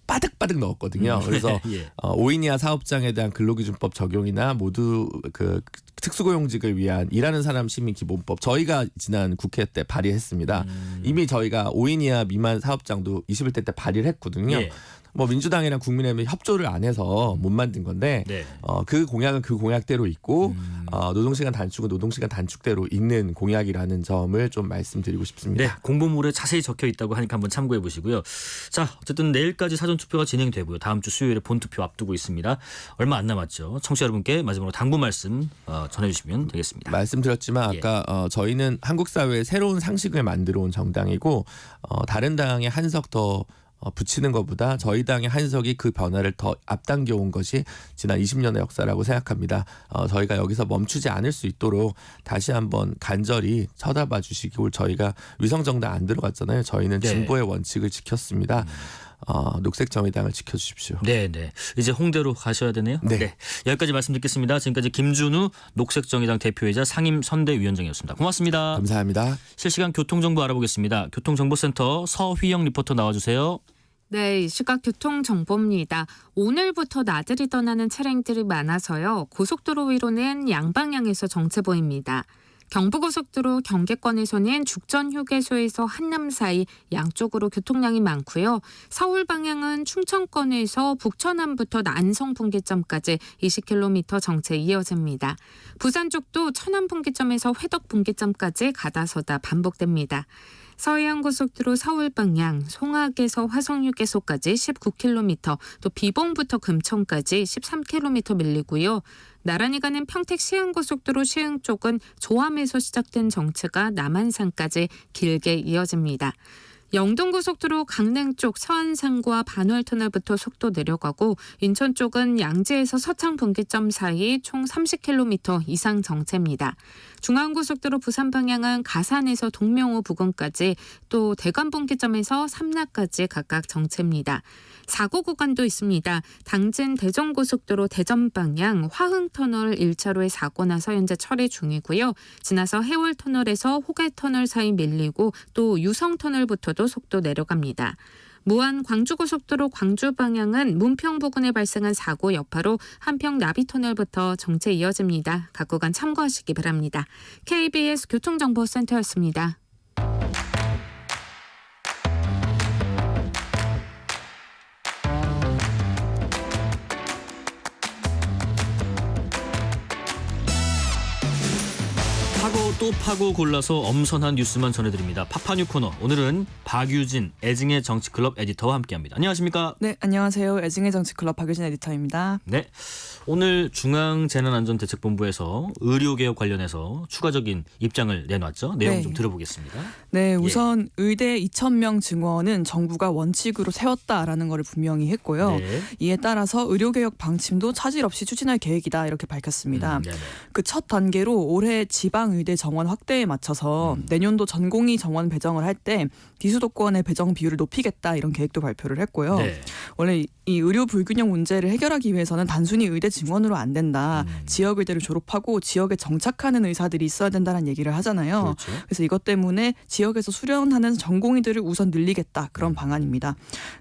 빠득빠득 넣었거든요. 그래서 예. 5인 이하 사업장에 대한 근로기준법 적용이나 모두 그 특수고용직을 위한 일하는 사람 시민 기본법 저희가 지난 국회 때 발의했습니다. 이미 저희가 5인 이하 미만 사업장도 21대 때 발의를 했거든요. 예. 뭐 민주당이랑 국민의힘이 협조를 안 해서 못 만든 건데 네. 그 공약은 그 공약대로 있고 노동시간 단축은 노동시간 단축대로 있는 공약이라는 점을 좀 말씀드리고 싶습니다. 네, 공보물에 자세히 적혀 있다고 하니까 한번 참고해 보시고요. 자, 어쨌든 내일까지 사전투표가 진행되고요. 다음 주 수요일에 본투표 앞두고 있습니다. 얼마 안 남았죠. 청취자 여러분께 마지막으로 당부 말씀 전해주시면 되겠습니다. 말씀드렸지만 아까 저희는 한국 사회에 새로운 상식을 만들어 온 정당이고 다른 당에 한 석 더 붙이는 것보다 저희 당의 한석이 그 변화를 더 앞당겨 온 것이 지난 20년의 역사라고 생각합니다. 저희가 여기서 멈추지 않을 수 있도록 다시 한번 간절히 쳐다봐 주시고 저희가 위성정당 안 들어갔잖아요. 저희는 진보의 원칙을 지켰습니다. 녹색정의당을 지켜주십시오. 네네. 이제 홍대로 가셔야 되네요. 네. 여기까지 말씀 듣겠습니다. 지금까지 김준우 녹색정의당 대표이자 상임선대위원장이었습니다. 고맙습니다. 감사합니다. 실시간 교통정보 알아보겠습니다. 교통정보센터 서휘영 리포터 나와주세요. 네, 이 시각 교통정보입니다. 오늘부터 나들이 떠나는 차량들이 많아서요. 고속도로 위로는 양방향에서 정체 보입니다. 경부고속도로 경계권에서는 죽전 휴게소에서 한남 사이 양쪽으로 교통량이 많고요. 서울 방향은 충청권에서 북천안부터 난성 분기점까지 20km 정체 이어집니다. 부산 쪽도 천안 분기점에서 회덕 분기점까지 가다서다 반복됩니다. 서해안고속도로 서울 방향 송악에서 화성휴게소까지 19km, 또 비봉부터 금천까지 13km 밀리고요. 나란히 가는 평택 시흥고속도로 시흥 쪽은 조함에서 시작된 정체가 남한산까지 길게 이어집니다. 영동고속도로 강릉 쪽 서안산과 반월터널부터 속도 내려가고 인천 쪽은 양재에서 서창 분기점 사이 총 30km 이상 정체입니다. 중앙고속도로 부산 방향은 가산에서 동명호 부근까지 또 대관 분기점에서 삼라까지 각각 정체입니다. 사고 구간도 있습니다. 당진 대전고속도로 대전 방향 화흥터널 1차로에 사고 나서 현재 처리 중이고요. 지나서 해월터널에서 호계터널 사이 밀리고 또 유성터널부터도 속도 내려갑니다. 무안 광주고속도로 광주 방향은 문평 부근에 발생한 사고 여파로 한평 나비터널부터 정체 이어집니다. 각 구간 참고하시기 바랍니다. KBS 교통정보센터였습니다. 파고 또 파고 골라서 엄선한 뉴스만 전해드립니다. 파파뉴 코너. 오늘은 박유진 애증의 정치클럽 에디터와 함께합니다. 안녕하십니까? 네, 안녕하세요. 애증의 정치클럽 박유진 에디터입니다. 네, 오늘 중앙재난안전대책본부에서 의료개혁 관련해서 추가적인 입장을 내놨죠. 내용 좀 들어보겠습니다. 네, 우선 의대 2,000명 증원은 정부가 원칙으로 세웠다라는 것을 분명히 했고요. 이에 따라서 의료개혁 방침도 차질 없이 추진할 계획이다 이렇게 밝혔습니다. 그 첫 단계로 올해 지방의대 정원 확대에 맞춰서 내년도 전공의 정원 배정을 할 때 비수도권의 배정 비율을 높이겠다 이런 계획도 발표를 했고요. 원래 이 의료 불균형 문제를 해결하기 위해서는 단순히 의대 증원으로 안 된다. 지역 의대를 졸업하고 지역에 정착하는 의사들이 있어야 된다는 얘기를 하잖아요. 그렇죠. 그래서 이것 때문에 지역에서 수련하는 전공의들을 우선 늘리겠다 그런 방안입니다.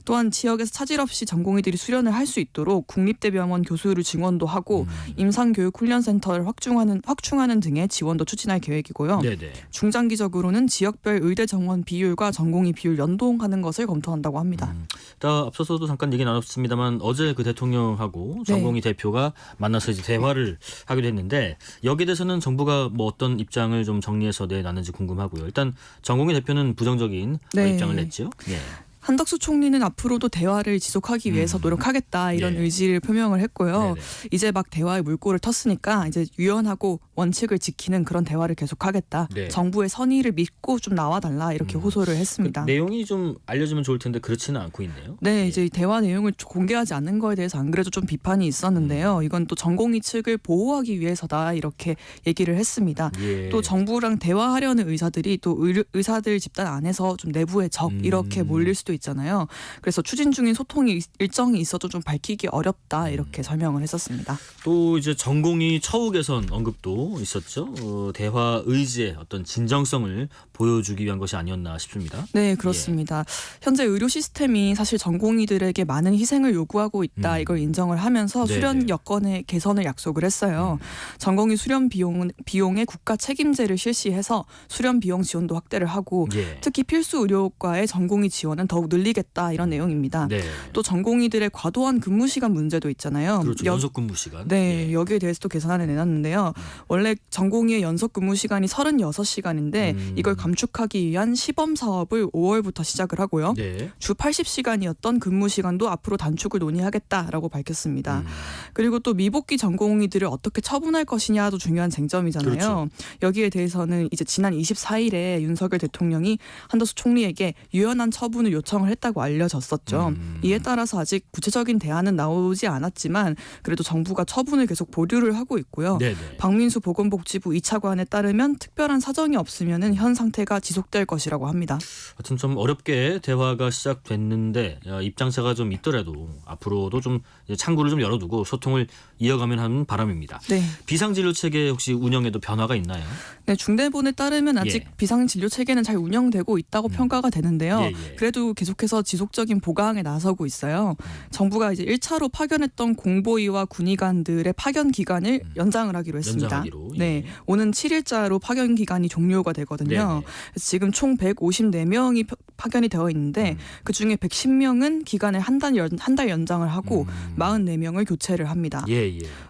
또한 지역에서 차질 없이 전공의들이 수련을 할 수 있도록 국립대병원 교수를 증원도 하고 임상교육훈련센터를 확충하는 등의 지원도 추진할 계획입니다. 계획이고요. 네네. 중장기적으로는 지역별 의대 정원 비율과 전공의 비율 연동하는 것을 검토한다고 합니다. 앞서서도 잠깐 얘기 나눴습니다만 어제 그 대통령하고 전공의 대표가 만나서 이제 대화를 하기도 했는데 여기에 대해서는 정부가 뭐 어떤 입장을 좀 정리해서 내놨는지 궁금하고요. 일단 전공의 대표는 부정적인 입장을 냈죠. 네. 한덕수 총리는 앞으로도 대화를 지속하기 위해서 노력하겠다 이런 의지를 표명을 했고요. 이제 막 대화의 물꼬를 텄으니까 이제 유연하고 원칙을 지키는 그런 대화를 계속하겠다. 네. 정부의 선의를 믿고 좀 나와달라 이렇게 호소를 했습니다. 내용이 좀 알려주면 좋을 텐데 그렇지는 않고 있네요. 네, 이제 대화 내용을 공개하지 않는 거에 대해서 안 그래도 좀 비판이 있었는데요. 이건 또 전공의 측을 보호하기 위해서다 이렇게 얘기를 했습니다. 또 정부랑 대화하려는 의사들이 또 의사들 집단 안에서 좀 내부의 적 이렇게 몰릴 수도 있잖아요. 그래서 추진 중인 소통이 일정이 있어도 좀 밝히기 어렵다 이렇게 설명을 했었습니다. 또 이제 전공의 처우 개선 언급도 있었죠. 대화 의지의 어떤 진정성을 보여주기 위한 것이 아니었나 싶습니다. 네, 그렇습니다. 현재 의료 시스템이 사실 전공의들에게 많은 희생을 요구하고 있다 이걸 인정을 하면서 수련 여건의 개선을 약속을 했어요. 전공의 수련 비용의 국가 책임제를 실시해서 수련 비용 지원도 확대를 하고 특히 필수 의료과의 전공의 지원은 더욱 늘리겠다 이런 내용입니다. 또 전공의들의 과도한 근무 시간 문제도 있잖아요. 그렇죠. 연속 근무 시간. 네, 여기에 대해서도 계산안을 내놨는데요. 원래 전공의의 연속 근무 시간이 36시간인데 이걸 감축하기 위한 시범 사업을 5월부터 시작을 하고요. 주 80시간이었던 근무 시간도 앞으로 단축을 논의하겠다라고 밝혔습니다. 그리고 또 미복귀 전공의들을 어떻게 처분할 것이냐도 중요한 쟁점이잖아요. 그렇죠. 여기에 대해서는 이제 지난 24일에 윤석열 대통령이 한덕수 총리에게 유연한 처분을 요청을 했다고 알려졌었죠. 이에 따라서 아직 구체적인 대안은 나오지 않았지만 그래도 정부가 처분을 계속 보류를 하고 있고요. 박민수 보건복지부 2차관에 따르면 특별한 사정이 없으면은 현 상태가 지속될 것이라고 합니다. 하여튼 좀 어렵게 대화가 시작됐는데 입장차가 좀 있더라도 앞으로도 좀 창구를 좀 열어두고 소통을 이어가면 하는 바람입니다. 비상진료 체계 혹시 운영에도 변화가 있나요? 네, 중대본에 따르면 아직 비상진료 체계는 잘 운영되고 있다고 평가가 되는데요. 그래도 계속해서 지속적인 보강에 나서고 있어요. 정부가 이제 1차로 파견했던 공보위와 군의관들의 파견 기간을 연장을 하기로 했습니다. 네, 오는 7일자로 파견 기간이 종료가 되거든요. 그래서 지금 총 154명이 파견이 되어 있는데 그중에 110명은 기간을 한 달 연장을 하고 44명을 교체를 합니다.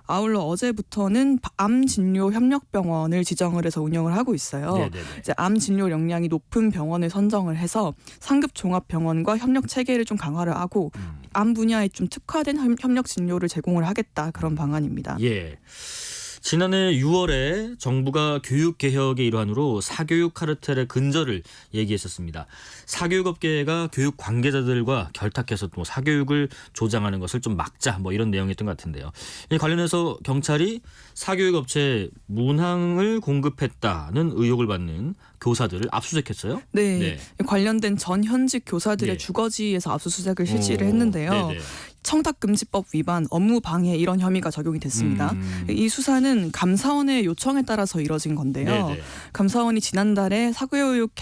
아울러 어제부터는 암진료협력병원을 지정을 해서 운영을 하고 있어요. 이제 암진료 역량이 높은 병원을 선정을 해서 상급 종합병원과 협력 체계를 좀 강화를 하고 암 분야에 좀 특화된 협력 진료를 제공을 하겠다 그런 방안입니다. 지난해 6월에 정부가 교육개혁의 일환으로 사교육 카르텔의 근절을 얘기했었습니다. 사교육업계가 교육 관계자들과 결탁해서 또 사교육을 조장하는 것을 좀 막자 뭐 이런 내용이었던 것 같은데요. 이 관련해서 경찰이 사교육업체에 문항을 공급했다는 의혹을 받는 교사들을 압수수색했어요. 네. 관련된 전 현직 교사들의 주거지에서 압수수색을 실시를 했는데요. 청탁금지법 위반, 업무 방해 이런 혐의가 적용이 됐습니다. 이 수사는 감사원의 요청에 따라서 이뤄진 건데요. 감사원이 지난달에 사교육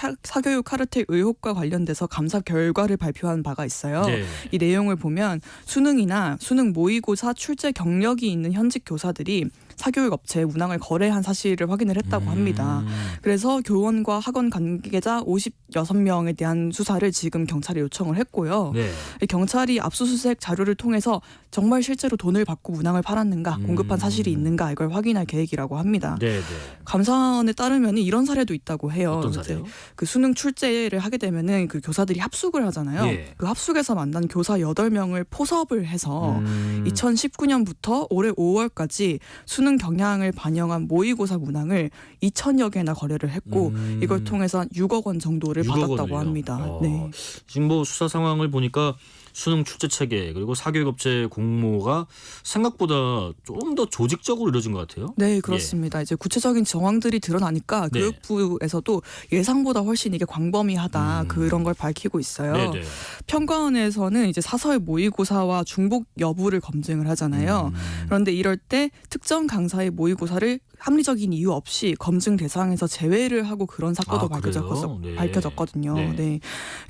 카르텔 의혹과 관련돼서 감사 결과를 발표한 바가 있어요. 이 내용을 보면 수능이나 수능 모의고사 출제 경력이 있는 현직 교사들이 사교육 업체에 문항을 거래한 사실을 확인을 했다고 합니다. 그래서 교원과 학원 관계자 56명에 대한 수사를 지금 경찰에 요청을 했고요. 경찰이 압수수색 자료를 통해서 정말 실제로 돈을 받고 문항을 팔았는가, 공급한 사실이 있는가 이걸 확인할 계획이라고 합니다. 감사원에 따르면 이런 사례도 있다고 해요. 어떤 사례요? 그 수능 출제를 하게 되면은 그 교사들이 합숙을 하잖아요. 그 합숙에서 만난 교사 8명을 포섭을 해서 2019년부터 올해 5월까지 수능 경향을 반영한 모의고사 문항을 2,000여 개나 거래를 했고 이걸 통해서 6억 원 정도를 받았다고 합니다. 지금 뭐 수사 상황을 보니까 수능 출제 체계 그리고 사교육업체 공모가 생각보다 좀 더 조직적으로 이루어진 것 같아요. 네, 그렇습니다. 이제 구체적인 정황들이 드러나니까 교육부에서도 예상보다 훨씬 이게 광범위하다 그런 걸 밝히고 있어요. 평가원에서는 이제 사설 모의고사와 중복 여부를 검증을 하잖아요. 그런데 이럴 때 특정 강사의 모의고사를 합리적인 이유 없이 검증 대상에서 제외를 하고 그런 사건도 밝혀졌거든요.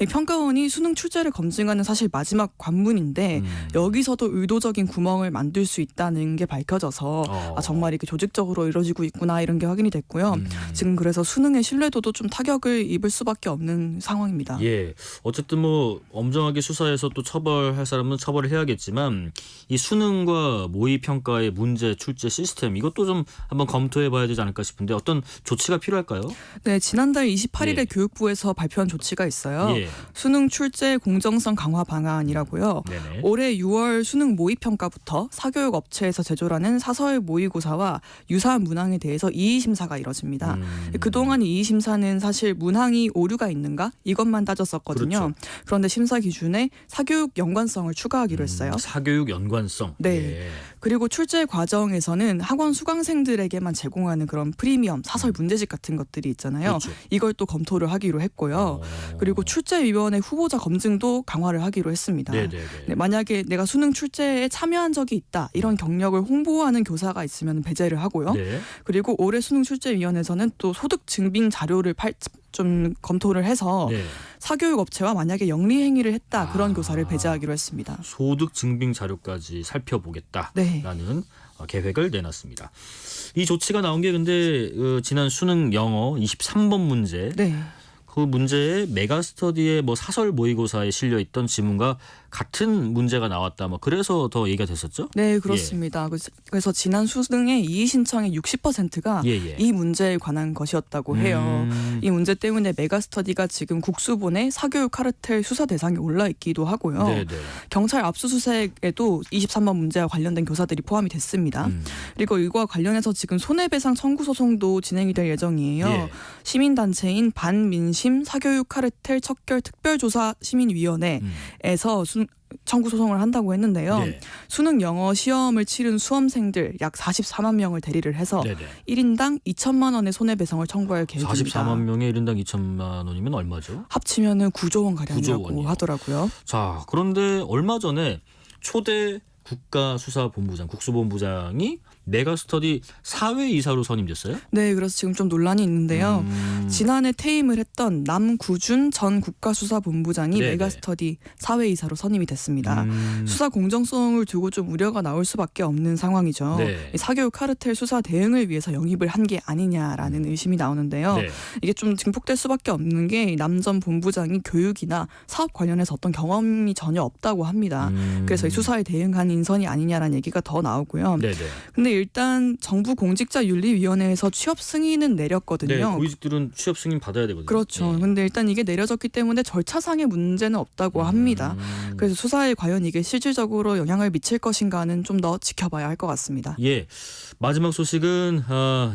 이 평가원이 수능 출제를 검증하는 사실 마지막 마지막 관문인데 여기서도 의도적인 구멍을 만들 수 있다는 게 밝혀져서 정말 이게 조직적으로 이루어지고 있구나 이런 게 확인이 됐고요. 지금 그래서 수능의 신뢰도도 좀 타격을 입을 수밖에 없는 상황입니다. 예, 어쨌든 뭐 엄정하게 수사해서 또 처벌할 사람은 처벌을 해야겠지만 이 수능과 모의 평가의 문제 출제 시스템 이것도 좀 한번 검토해봐야 되지 않을까 싶은데 어떤 조치가 필요할까요? 네, 지난달 28일에 교육부에서 발표한 조치가 있어요. 예. 수능 출제 공정성 강화 방안이라고요. 네네. 올해 6월 수능 모의 평가부터 사교육 업체에서 제조하는 사설 모의고사와 유사한 문항에 대해서 이의 심사가 이뤄집니다. 그동안 이의 심사는 사실 문항이 오류가 있는가 이것만 따졌었거든요. 그렇죠. 그런데 심사 기준에 사교육 연관성을 추가하기로 했어요. 사교육 연관성. 네. 예. 그리고 출제 과정에서는 학원 수강생들에게만 제공하는 그런 프리미엄 사설 문제집 같은 것들이 있잖아요. 그렇죠. 이걸 또 검토를 하기로 했고요. 그리고 출제위원회 후보자 검증도 강화를 하기로 했습니다. 네네네. 네, 만약에 내가 수능 출제에 참여한 적이 있다 이런 경력을 홍보하는 교사가 있으면 배제를 하고요. 네. 그리고 올해 수능 출제위원회에서는 또 소득 증빙 자료를 좀 검토를 해서 네. 사교육 업체와 만약에 영리 행위를 했다 그런 교사를 배제하기로 했습니다. 소득 증빙 자료까지 살펴보겠다라는 계획을 내놨습니다. 이 조치가 나온 게 근데 지난 수능 영어 23번 문제 그 문제에 메가스터디의 뭐 사설 모의고사에 실려 있던 지문과 같은 문제가 나왔다. 뭐 그래서 더 얘기가 됐었죠? 네, 그렇습니다. 그래서 지난 수능의 이의 신청의 60%가 이 문제에 관한 것이었다고 해요. 이 문제 때문에 메가스터디가 지금 국수본의 사교육 카르텔 수사 대상에 올라 있기도 하고요. 네네. 경찰 압수수색에도 23번 문제와 관련된 교사들이 포함이 됐습니다. 그리고 이거와 관련해서 지금 손해배상 청구 소송도 진행이 될 예정이에요. 예. 시민단체인 반민심 사교육 카르텔 척결 특별조사 시민위원회에서 청구 소송을 한다고 했는데요. 네. 수능 영어 시험을 치른 수험생들 약 44만 명을 대리를 해서 네네. 1인당 2천만 원의 손해배상을 청구할 계획입니다. 44만 명에 1인당 2천만 원이면 얼마죠? 합치면은 9조 원 가량이라고 9조 원이요. 하더라고요. 자, 그런데 얼마 전에 초대 국가수사본부장, 국수본부장이 메가스터디 사회이사로 선임됐어요? 네, 그래서 지금 좀 논란이 있는데요. 지난해 퇴임을 했던 남구준 전 국가수사본부장이 네네. 메가스터디 사회이사로 선임이 됐습니다. 수사 공정성을 두고 좀 우려가 나올 수밖에 없는 상황이죠. 네. 이 사교육 카르텔 수사 대응을 위해서 영입을 한 게 아니냐라는 의심이 나오는데요. 네. 이게 좀 증폭될 수밖에 없는 게 남 전 본부장이 교육이나 사업 관련해서 어떤 경험이 전혀 없다고 합니다. 그래서 이 수사에 대응한 인선이 아니냐라는 얘기가 더 나오고요. 네네. 근데 일단 정부 공직자윤리위원회에서 취업 승인은 내렸거든요. 네, 고위직들은 취업 승인 받아야 되거든요. 그렇죠. 네. 근데 일단 이게 내려졌기 때문에 절차상의 문제는 없다고 합니다. 그래서 수사에 과연 이게 실질적으로 영향을 미칠 것인가는 좀 더 지켜봐야 할 것 같습니다. 예, 마지막 소식은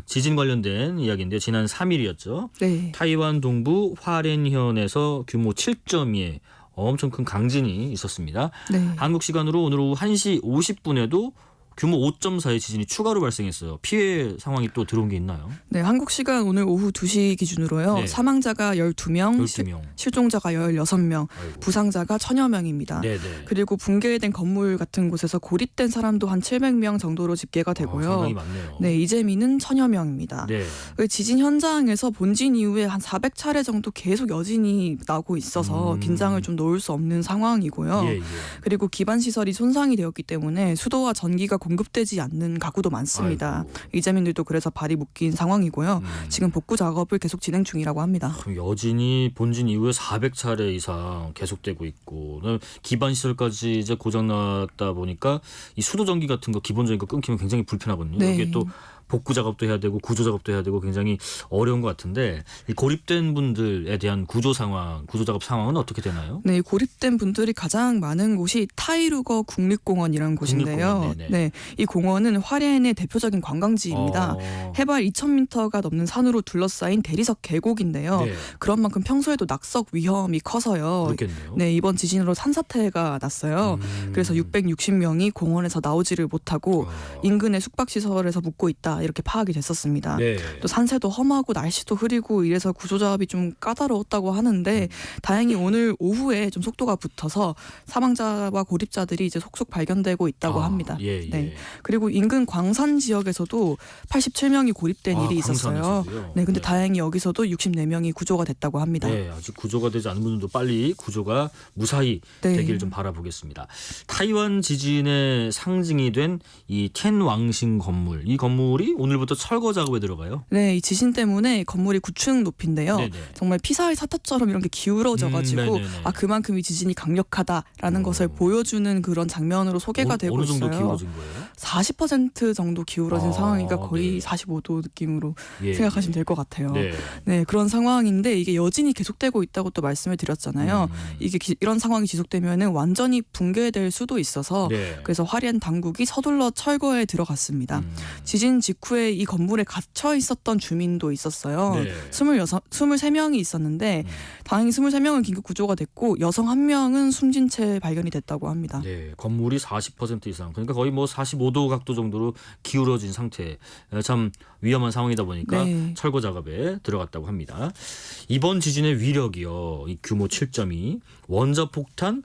지진 관련된 이야기인데요. 지난 3일이었죠. 네. 타이완 동부 화롄현에서 규모 7.2의 엄청 큰 강진이 있었습니다. 네. 한국 시간으로 오늘 오후 1시 50분에도 규모 5.4의 지진이 추가로 발생했어요. 피해 상황이 또 들어온 게 있나요? 네, 한국 시간 오늘 오후 2시 기준으로요. 네. 사망자가 12명, 12명. 실종자가 16명, 아이고. 부상자가 1000여 명입니다. 네네. 그리고 붕괴된 건물 같은 곳에서 고립된 사람도 한 700명 정도로 집계가 되고요. 상당히 많네요. 네, 이재민은 1000여 명입니다. 네. 그 지진 현장에서 본진 이후에 한 400차례 정도 계속 여진이 나고 있어서 긴장을 좀 놓을 수 없는 상황이고요. 예, 예. 그리고 기반 시설이 손상이 되었기 때문에 수도와 전기가 공급되지 않는 가구도 많습니다. 아이고. 이재민들도 그래서 발이 묶인 상황이고요. 지금 복구 작업을 계속 진행 중이라고 합니다. 여진이 본진 이후에 400차례 이상 계속되고 있고 기반 시설까지 이제 고장 났다 보니까 이 수도 전기 같은 거 기본적인 거 끊기면 굉장히 불편하거든요. 네. 이게 또 복구 작업도 해야 되고 구조 작업도 해야 되고 굉장히 어려운 것 같은데 이 고립된 분들에 대한 구조 작업 상황은 어떻게 되나요? 네, 고립된 분들이 가장 많은 곳이 타이루거 국립공원이라는 곳인데요. 국립공원, 네네. 네, 이 공원은 화롄의 대표적인 관광지입니다. 해발 2,000m가 넘는 산으로 둘러싸인 대리석 계곡인데요. 네. 그런 만큼 평소에도 낙석 위험이 커서요. 그렇겠네요. 네, 이번 지진으로 산사태가 났어요. 그래서 660명이 공원에서 나오지를 못하고 인근의 숙박시설에서 묵고 있다 아니다 이렇게 파악이 됐었습니다. 네. 또 산세도 험하고 날씨도 흐리고 이래서 구조작업이 좀 까다로웠다고 하는데 다행히 오늘 오후에 좀 속도가 붙어서 사망자와 고립자들이 이제 속속 발견되고 있다고 합니다. 예. 네. 그리고 인근 광산 지역에서도 87명이 고립된 일이 있었어요. 광산에서도요? 네, 근데 다행히 여기서도 64명이 구조가 됐다고 합니다. 네, 아직 구조가 되지 않은 분들도 빨리 구조가 무사히 네. 되기를 좀 바라보겠습니다. 타이완 지진의 상징이 된 이 텐왕싱 건물, 이 건물이 오늘부터 철거 작업에 들어가요. 네, 이 지진 때문에 건물이 9층 높이인데요. 네네. 정말 피사의 사탑처럼 이런 게 기울어져가지고 네네네. 그만큼 이 지진이 강력하다라는 것을 보여주는 그런 장면으로 소개가 되고 어느 정도 있어요. 기울어진 거예요? 40% 정도 기울어진 상황이니까 거의 네. 45도 느낌으로 예. 생각하시면 될 것 같아요. 네. 네, 그런 상황인데 이게 여진이 계속되고 있다고 또 말씀을 드렸잖아요. 이게 이런 상황이 지속되면은 완전히 붕괴될 수도 있어서 네. 그래서 화리안 당국이 서둘러 철거에 들어갔습니다. 지진 직후에 이 건물에 갇혀 있었던 주민도 있었어요. 네. 23명이 있었는데 다행히 23명은 긴급 구조가 됐고 여성 1명은 숨진 채 발견이 됐다고 합니다. 네, 건물이 40% 이상, 그러니까 거의 뭐 45도 각도 정도로 기울어진 상태, 참 위험한 상황이다 보니까 네. 철거 작업에 들어갔다고 합니다. 이번 지진의 위력이요, 이 규모 7.2, 원자폭탄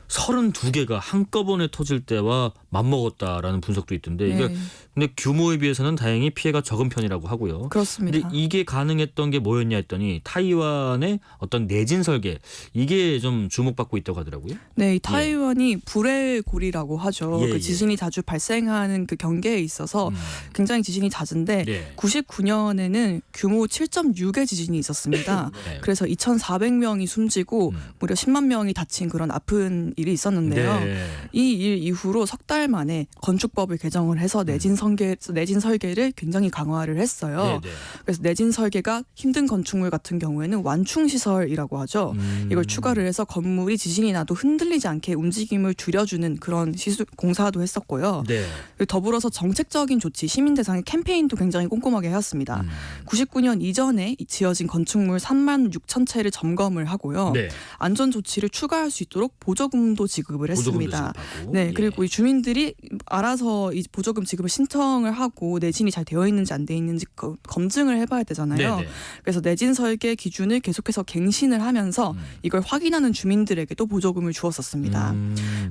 32개가 한꺼번에 터질 때와 맞먹었다라는 분석도 있던데 이게 네. 근데 규모에 비해서는 다행히 피해가 적은 편이라고 하고요. 그렇습니다. 근데 이게 가능했던 게 뭐였냐 했더니 타이완의 어떤 내진 설계, 이게 좀 주목받고 있다고 하더라고요. 네, 이 타이완이 불의 고리라고 하죠. 예, 그 예. 지진이 자주 발생하는 그 경계에 있어서 굉장히 지진이 잦은데 네. 99년에는 규모 7.6의 지진이 있었습니다. 네. 그래서 2,400명이 숨지고 무려 10만 명이 다친 그런 아픈 일이 있었는데요. 네. 이 일 이후로 석 달 만에 건축법을 개정을 해서 내진 설계를 굉장히 강화를 했어요. 네, 네. 그래서 내진 설계가 힘든 건축물 같은 경우에는 완충 시설이라고 하죠. 이걸 추가를 해서 건물이 지진이 나도 흔들리지 않게 움직임을 줄여주는 그런 공사도 했었고요. 네. 그리고 더불어서 정책적인 조치, 시민 대상의 캠페인도 굉장히 꼼꼼하게 해왔습니다. 99년 이전에 지어진 건축물 3만 6천 채를 점검을 하고요. 네. 안전 조치를 추가할 수 있도록 보조금도 지급을 했습니다. 네, 그리고 이 주민들이 알아서 이 보조금 지급을 신청을 하고 내진이 잘 되어 있는지 안 돼 있는지 검증을 해봐야 되잖아요. 네네. 그래서 내진 설계 기준을 계속해서 갱신을 하면서 이걸 확인하는 주민들에게도 보조금을 주었었습니다.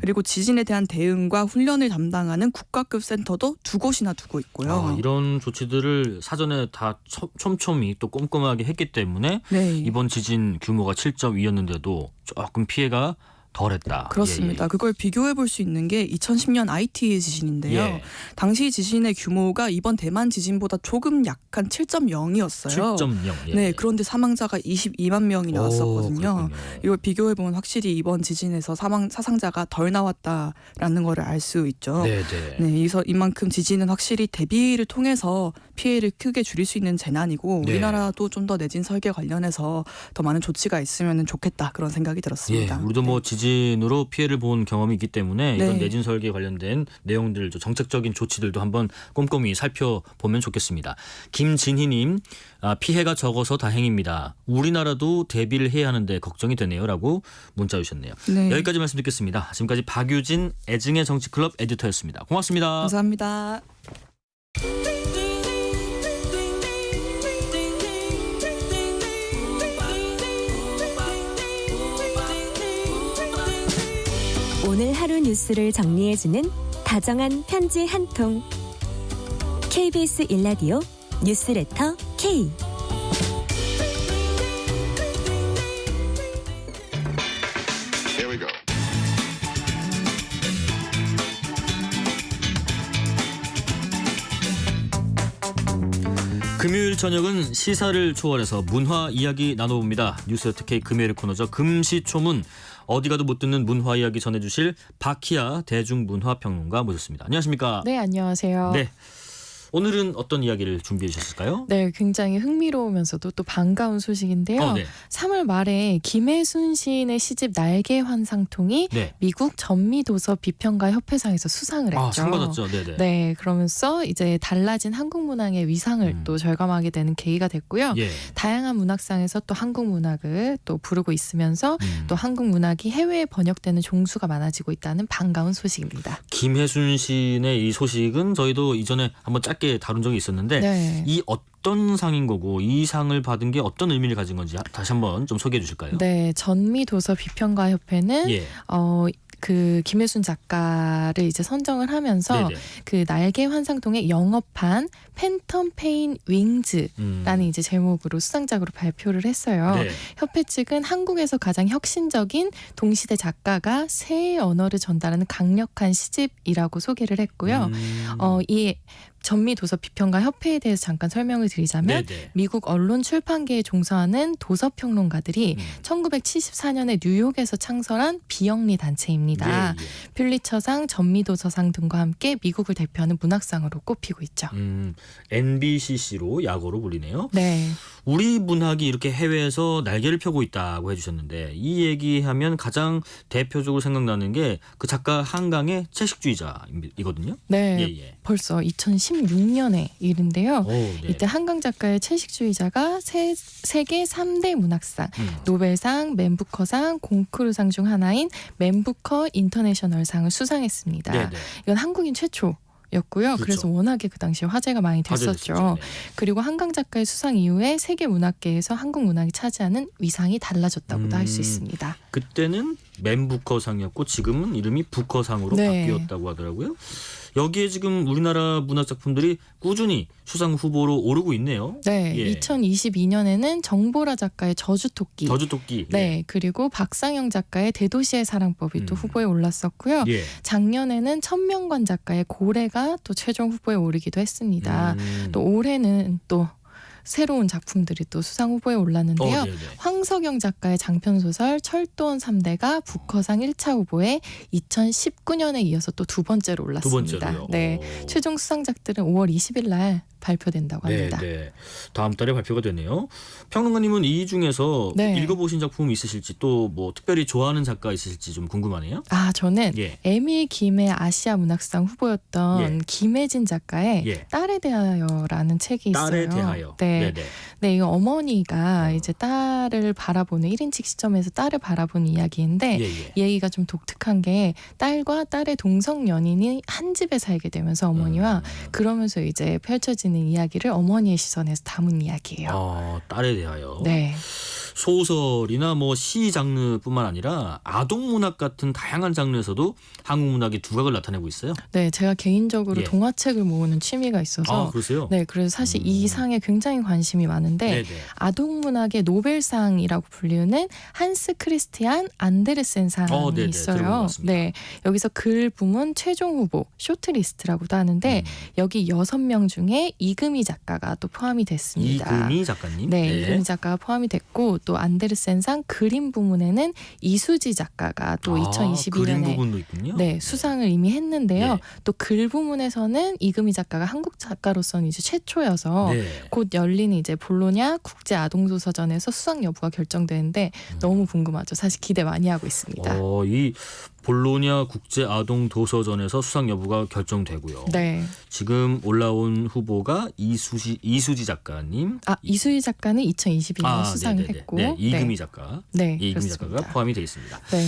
그리고 지진에 대한 대응과 훈련을 담당하는 국가급 센터도 2곳이나 두고 있고요. 이런 조치들을 사전에 다 촘촘히 또 꼼꼼하게 했기 때문에 네. 이번 지진 규모가 7.2였는데도 조금 피해가 덜했다. 그렇습니다. 예, 예. 그걸 비교해 볼 수 있는 게 2010년 IT 지진인데요. 예. 당시 지진의 규모가 이번 대만 지진보다 조금 약한 7.0이었어요. 7.0. 예. 네, 그런데 사망자가 22만 명이 나왔었거든요. 그렇군요. 이걸 비교해 보면 확실히 이번 지진에서 사상자가 덜 나왔다라는 거를 알 수 있죠. 네. 그래서 이만큼 지진은 확실히 대비를 통해서 피해를 크게 줄일 수 있는 재난이고 네. 우리나라도 좀 더 내진 설계 관련해서 더 많은 조치가 있으면 좋겠다 그런 생각이 들었습니다. 예, 우리도 뭐 지진으로 피해를 본 경험이 있기 때문에 이런 네. 내진 설계 관련된 내용들, 정책적인 조치들도 한번 꼼꼼히 살펴보면 좋겠습니다. 김진희님, 피해가 적어서 다행입니다. 우리나라도 대비를 해야 하는데 걱정이 되네요라고 문자 주셨네요. 네. 여기까지 말씀 듣겠습니다. 지금까지 박유진 애증의 정치클럽 에디터였습니다. 고맙습니다. 감사합니다. 오늘 하루 뉴스를 정리해주는 다정한 편지 한 통. KBS 1라디오 뉴스레터 K. 금요일 저녁은 시사를 초월해서 문화 이야기 나눠봅니다. 뉴스레터 K 금요일 코너죠. 금시초문. 어디 가도 못 듣는 문화 이야기 전해주실 박희아 대중문화평론가 모셨습니다. 안녕하십니까? 네, 안녕하세요. 네. 오늘은 어떤 이야기를 준비해 주셨을까요? 네, 굉장히 흥미로우면서도 또 반가운 소식인데요. 네. 3월 말에 김혜순 시인의 시집 날개 환상통이 네. 미국 전미도서 비평가 협회상에서 수상을 했죠. 상 받았죠. 네네. 네, 그러면서 이제 달라진 한국 문학의 위상을 또 절감하게 되는 계기가 됐고요. 예. 다양한 문학상에서 또 한국 문학을 또 부르고 있으면서 또 한국 문학이 해외에 번역되는 종수가 많아지고 있다는 반가운 소식입니다. 김혜순 시인의 이 소식은 저희도 이전에 한번 짧게 짧게 다룬 적이 있었는데 네. 이 어떤 상인 거고 이 상을 받은 게 어떤 의미를 가진 건지 다시 한번 좀 소개해 주실까요? 네, 전미도서 비평가 협회는 예. 그 김혜순 작가를 이제 선정을 하면서 네네. 그 날개 환상통의 영업한 팬텀 페인 윙즈라는 이제 제목으로 수상작으로 발표를 했어요. 네. 협회 측은 한국에서 가장 혁신적인 동시대 작가가 새 언어를 전달하는 강력한 시집이라고 소개를 했고요. 이 전미도서 비평가 협회에 대해서 잠깐 설명을 드리자면 네네. 미국 언론 출판계에 종사하는 도서평론가들이 1974년에 뉴욕에서 창설한 비영리 단체입니다. 예, 예. 퓰리처상, 전미도서상 등과 함께 미국을 대표하는 문학상으로 꼽히고 있죠. NBCC로 약어로 불리네요. 네. 우리 문학이 이렇게 해외에서 날개를 펴고 있다고 해주셨는데 이 얘기하면 가장 대표적으로 생각나는 게 그 작가 한강의 채식주의자이거든요. 네. 예, 예. 벌써 2016년의 일인데요. 오, 네. 이때 한강 작가의 채식주의자가 세계 3대 문학상, 노벨상, 맨부커상, 공크루상 중 하나인 맨부커 인터내셔널상을 수상했습니다. 네네. 이건 한국인 최초. 였고요. 그렇죠. 그래서 워낙에 그 당시에 화제가 많이 됐었죠. 화제됐었죠. 네. 그리고 한강 작가의 수상 이후에 세계 문학계에서 한국 문학이 차지하는 위상이 달라졌다고도 할 수 있습니다. 그때는 맨부커상이었고 지금은 이름이 부커상으로 네. 바뀌었다고 하더라고요. 여기에 지금 우리나라 문학 작품들이 꾸준히 수상 후보로 오르고 있네요. 네, 예. 2022년에는 정보라 작가의 저주토끼. 저주토끼. 네, 그리고 박상영 작가의 대도시의 사랑법이 또 후보에 올랐었고요. 예. 작년에는 천명관 작가의 고래가 또 최종 후보에 오르기도 했습니다. 또 올해는 또 새로운 작품들이 또 수상 후보에 올랐는데요. 네네. 황석영 작가의 장편소설 철도원 3대가 부커상 1차 후보에 2019년에 이어서 또 두 번째로 올랐습니다. 두 번째로요. 네, 최종 수상작들은 5월 20일 날 발표된다고 합니다. 네. 다음 달에 발표가 되네요. 평론가님은 이 중에서 네. 읽어보신 작품 있으실지 또 뭐 특별히 좋아하는 작가 있으실지 좀 궁금하네요. 저는 예. 에밀 김의 아시아 문학상 후보였던 김혜진 작가의 예. 딸에 대하여라는 책이 있어요. 딸에 대하여. 네. 네네. 네, 이거 어머니가 이제 딸을 바라보는 1인칭 시점에서 딸을 바라보는 이야기인데 예, 이 얘기가 좀 독특한 게 딸과 딸의 동성 연인이 한 집에 살게 되면서 어머니와 그러면서 이제 펼쳐지는 이야기를 어머니의 시선에서 담은 이야기예요. 딸에 대하여. 네. 소설이나 뭐 시 장르뿐만 아니라 아동 문학 같은 다양한 장르에서도 한국 문학이 두각을 나타내고 있어요. 네, 제가 개인적으로 예. 동화책을 모으는 취미가 있어서 그러세요? 네, 그래서 사실 이 상에 굉장히 관심이 많은데 네네. 아동 문학의 노벨상이라고 불리는 한스 크리스티안 안데르센상이 네네. 있어요. 들어봤습니다. 네, 여기서 글 부문 최종 후보 쇼트리스트라고도 하는데 여기 6명 중에 이금희 작가가 또 포함이 됐습니다. 이금희 작가님. 네, 이금희 작가가 포함이 됐고 또 안데르센상 그림 부문에는 이수지 작가가 또 그림 2022년에 부분도 있군요. 네, 수상을 이미 했는데요. 또 글 부문에서는 이금희 작가가 한국 작가로서는 이제 최초여서 네. 곧 열리는 이제 볼로냐 국제 아동도서전에서 수상 여부가 결정되는데 너무 궁금하죠. 사실 기대 많이 하고 있습니다. 이 볼로냐 국제 아동 도서전에서 수상 여부가 결정되고요. 네. 지금 올라온 후보가 이수지 작가님. 이수지 작가는 2022년에 수상을 네네네. 했고 네, 이금희 작가. 네, 이금희 그렇습니다. 작가가 포함이 되어 있습니다. 네.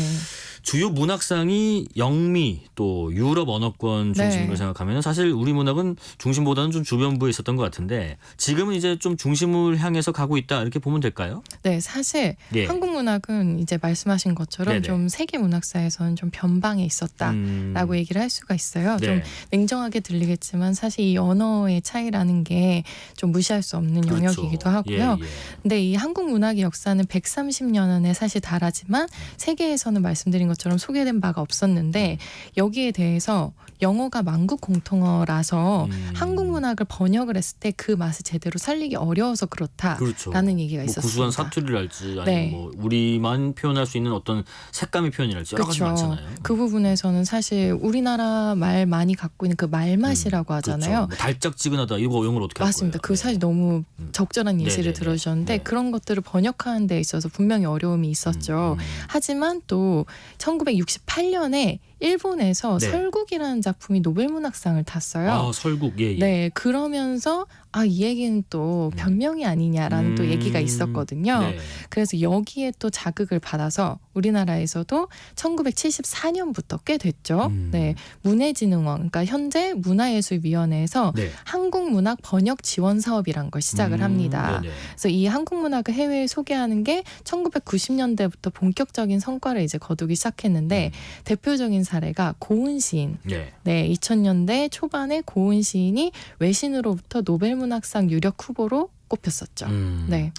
주요 문학상이 영미 또 유럽 언어권 중심으로 네. 생각하면 사실 우리 문학은 중심보다는 좀 주변부에 있었던 것 같은데 지금은 이제 좀 중심을 향해서 가고 있다 이렇게 보면 될까요? 네, 사실 예. 한국 문학은 이제 말씀하신 것처럼 네네. 좀 세계 문학사에서는 좀 변방에 있었다라고 얘기를 할 수가 있어요. 네. 좀 냉정하게 들리겠지만 사실 이 언어의 차이라는 게 좀 무시할 수 없는 그렇죠. 영역이기도 하고요. 예. 근데 이 한국 문학의 역사는 130년에 사실 달하지만 세계에서는 말씀드린 것처럼 소개된 바가 없었는데 여기에 대해서 영어가 만국 공통어라서 한국 문학을 번역을 했을 때 그 맛을 제대로 살리기 어려워서 그렇다라는 그렇죠. 얘기가 뭐 있었습니다. 구수한 사투리랄지 아니면 네. 뭐 우리만 표현할 수 있는 어떤 색감의 표현이랄지 여러 가지 많잖아요. 그 부분에서는 사실 우리나라 말 많이 갖고 있는 그 말맛이라고 하잖아요. 그렇죠. 뭐 달짝지근하다 이거 영어로 어떻게 할 맞습니다. 거예요? 그 사실 너무 적절한 예시를 네네네. 들어주셨는데 그런 것들을 번역하는 데 있어서 분명히 어려움이 있었죠. 하지만 또 1968년에 일본에서 네. 설국이라는 작품이 노벨문학상을 탔어요. 아, 설국. 예, 예. 네, 그러면서 이 얘기는 또 변명이 아니냐라는 또 얘기가 있었거든요. 네. 그래서 여기에 또 자극을 받아서 우리나라에서도 1974년부터 꽤 됐죠. 네, 문해진흥원, 그러니까 현재 문화예술위원회에서 네. 한국문학 번역 지원 사업이란 걸 시작을 합니다. 네네. 그래서 이 한국문학을 해외에 소개하는 게 1990년대부터 본격적인 성과를 이제 거두기 시작했는데 대표적인 사례가 고은 시인. 네. 네, 2000년대 초반에 고은 시인이 외신으로부터 노벨문학상 유력 후보로 꼽혔었죠. 네.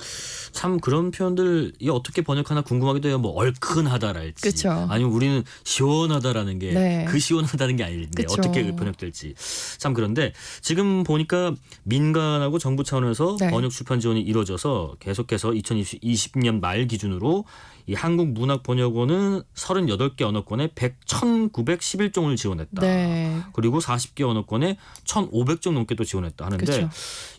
참 그런 표현들 이 어떻게 번역하나 궁금하기도 해요. 뭐 얼큰하다랄지, 그쵸. 아니면 우리는 시원하다라는 게 네. 그 시원하다는 게 아닌데 그쵸. 어떻게 번역될지 참 그런데 지금 보니까 민간하고 정부 차원에서 네. 번역 출판 지원이 이루어져서 계속해서 2020년 말 기준으로 이 한국문학번역원은 38개 언어권에 1,911종을 지원했다. 네. 그리고 40개 언어권에 1,500종 넘게 또 지원했다 하는데 그쵸.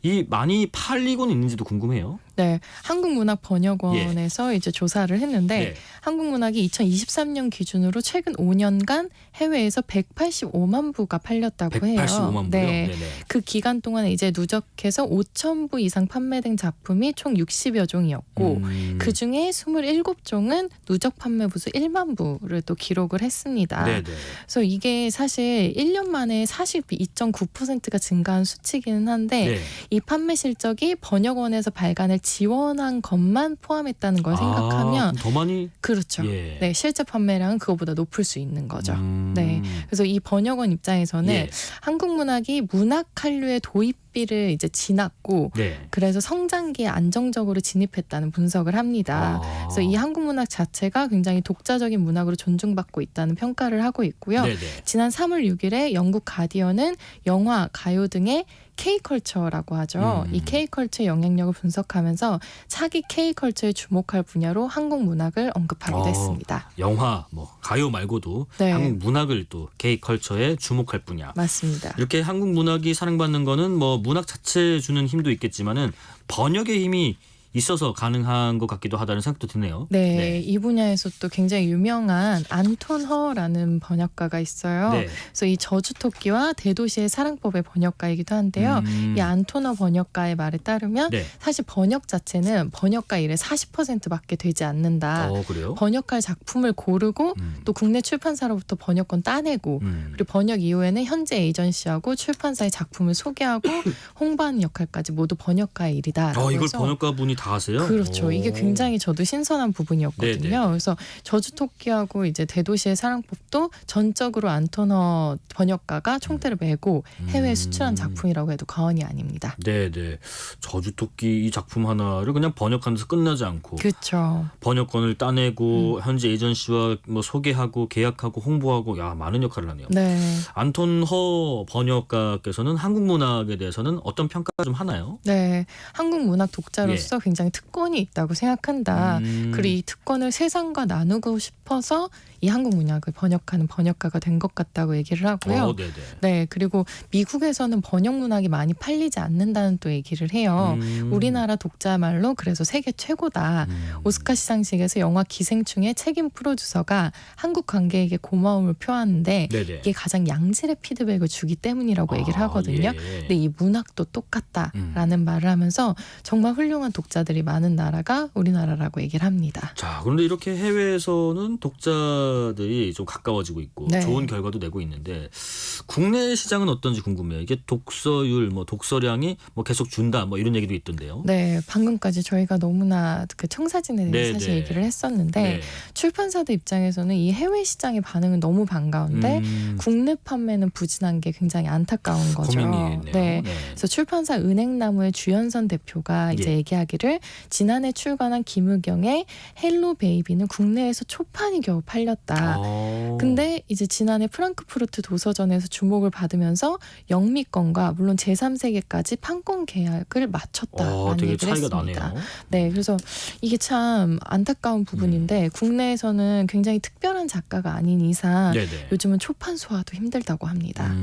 이 많이 팔리고는 있는지도 궁금해요. 네, 한국문학번역원에서 이제 조사를 했는데 네. 한국문학이 2023년 기준으로 최근 5년간 해외에서 185만 부가 팔렸다고 해요. 185만 부요? 네, 네네. 그 기간 동안에 이제 누적해서 5천 부 이상 판매된 작품이 총 60여 종이었고 그 중에 27종은 누적 판매 부수 1만 부를 또 기록을 했습니다. 네네. 그래서 이게 사실 1년 만에 42.9%가 증가한 수치기는 한데 네. 이 판매 실적이 번역원에서 발간을 지원한 것만 포함했다는 걸 생각하면 그럼 더 많이 그렇죠. 예. 네, 실제 판매량은 그거보다 높을 수 있는 거죠. 네, 그래서 이 번역원 입장에서는 예. 한국 문학이 문학 한류의 도입비를 이제 지났고 네. 그래서 성장기에 안정적으로 진입했다는 분석을 합니다. 그래서 이 한국 문학 자체가 굉장히 독자적인 문학으로 존중받고 있다는 평가를 하고 있고요. 네네. 지난 3월 6일에 영국 가디언은 영화, 가요 등의 K컬처라고 하죠. 이 K컬처의 영향력을 분석하면서 차기 K컬처에 주목할 분야로 한국 문학을 언급하기도 했습니다. 영화, 뭐 가요 말고도 네. 한국 문학을 또 K컬처에 주목할 분야. 맞습니다. 이렇게 한국 문학이 사랑받는 거는 뭐 문학 자체에 주는 힘도 있겠지만은 번역의 힘이 있어서 가능한 것 같기도 하다는 생각도 드네요. 네, 이 분야에서 또 굉장히 유명한 안톤 허라는 번역가가 있어요. 네. 그래서 이 저주토끼와 대도시의 사랑법의 번역가이기도 한데요. 이 안톤 허 번역가의 말에 따르면 네. 사실 번역 자체는 번역가 일의 40%밖에 되지 않는다. 그래요? 번역할 작품을 고르고 또 국내 출판사로부터 번역권 따내고 그리고 번역 이후에는 현재 에이전시하고 출판사의 작품을 소개하고 홍보하는 역할까지 모두 번역가의 일이다라고 이걸 해서 번역가분이 다 하세요? 그렇죠. 이게 굉장히 저도 신선한 부분이었거든요. 네네. 그래서 저주토끼하고 이제 대도시의 사랑법도 전적으로 안토너 번역가가 총대를 메고 해외에 수출한 작품이라고 해도 과언이 아닙니다. 네네. 저주토끼 이 작품 하나를 그냥 번역하면서 끝나지 않고 그렇죠. 번역권을 따내고 현재 에이전시와 뭐 소개하고 계약하고 홍보하고 야 많은 역할을 하네요. 네. 안톤 허 번역가께서는 한국 문학에 대해서는 어떤 평가 좀 하나요? 네, 한국 문학 독자로서 굉장히 특권이 있다고 생각한다. 그리고 이 특권을 세상과 나누고 싶어서 이 한국 문학을 번역하는 번역가가 된 것 같다고 얘기를 하고요. 네네. 네, 그리고 미국에서는 번역 문학이 많이 팔리지 않는다는 또 얘기를 해요. 우리나라 독자 말로 그래서 세계 최고다. 오스카 시상식에서 영화 기생충의 책임 프로듀서가 한국 관객에게 고마움을 표하는데 네네. 이게 가장 양질의 피드백을 주기 때문이라고 얘기를 하거든요. 예. 근데 이 문학도 똑같다라는 말을 하면서 정말 훌륭한 독자들이 많은 나라가 우리나라라고 얘기를 합니다. 자, 그런데 이렇게 해외에서는 독자들이 좀 가까워지고 있고 네. 좋은 결과도 내고 있는데 국내 시장은 어떤지 궁금해요. 이게 독서율, 뭐 독서량이 뭐 계속 준다, 뭐 이런 얘기도 있던데요. 네, 방금까지 저희가 너무나 그 청사진에 대해서 네, 사실 네. 얘기를 했었는데 네. 출판사들 입장에서는 이 해외 시장의 반응은 너무 반가운데 국내 판매는 부진한 게 굉장히 안타까운 거죠. 고민이네요. 네. 네. 그래서 출판사 은행나무의 주연선 대표가 이제 예. 얘기하기를 지난해 출간한 김우경의 헬로 베이비는 국내에서 초판이 겨우 팔렸다. 근데 이제 지난해 프랑크푸르트 도서전에서 주목을 받으면서 영미권과 물론 제3세계까지 판권 계약을 마쳤다라는 되게 얘기를 차이가 했습니다. 나네요. 네, 그래서 이게 참 안타까운 부분인데 국내에서는 굉장히 특별한 작가가 아닌 이상 네네. 요즘은 초판 소화도 힘들다고 합니다.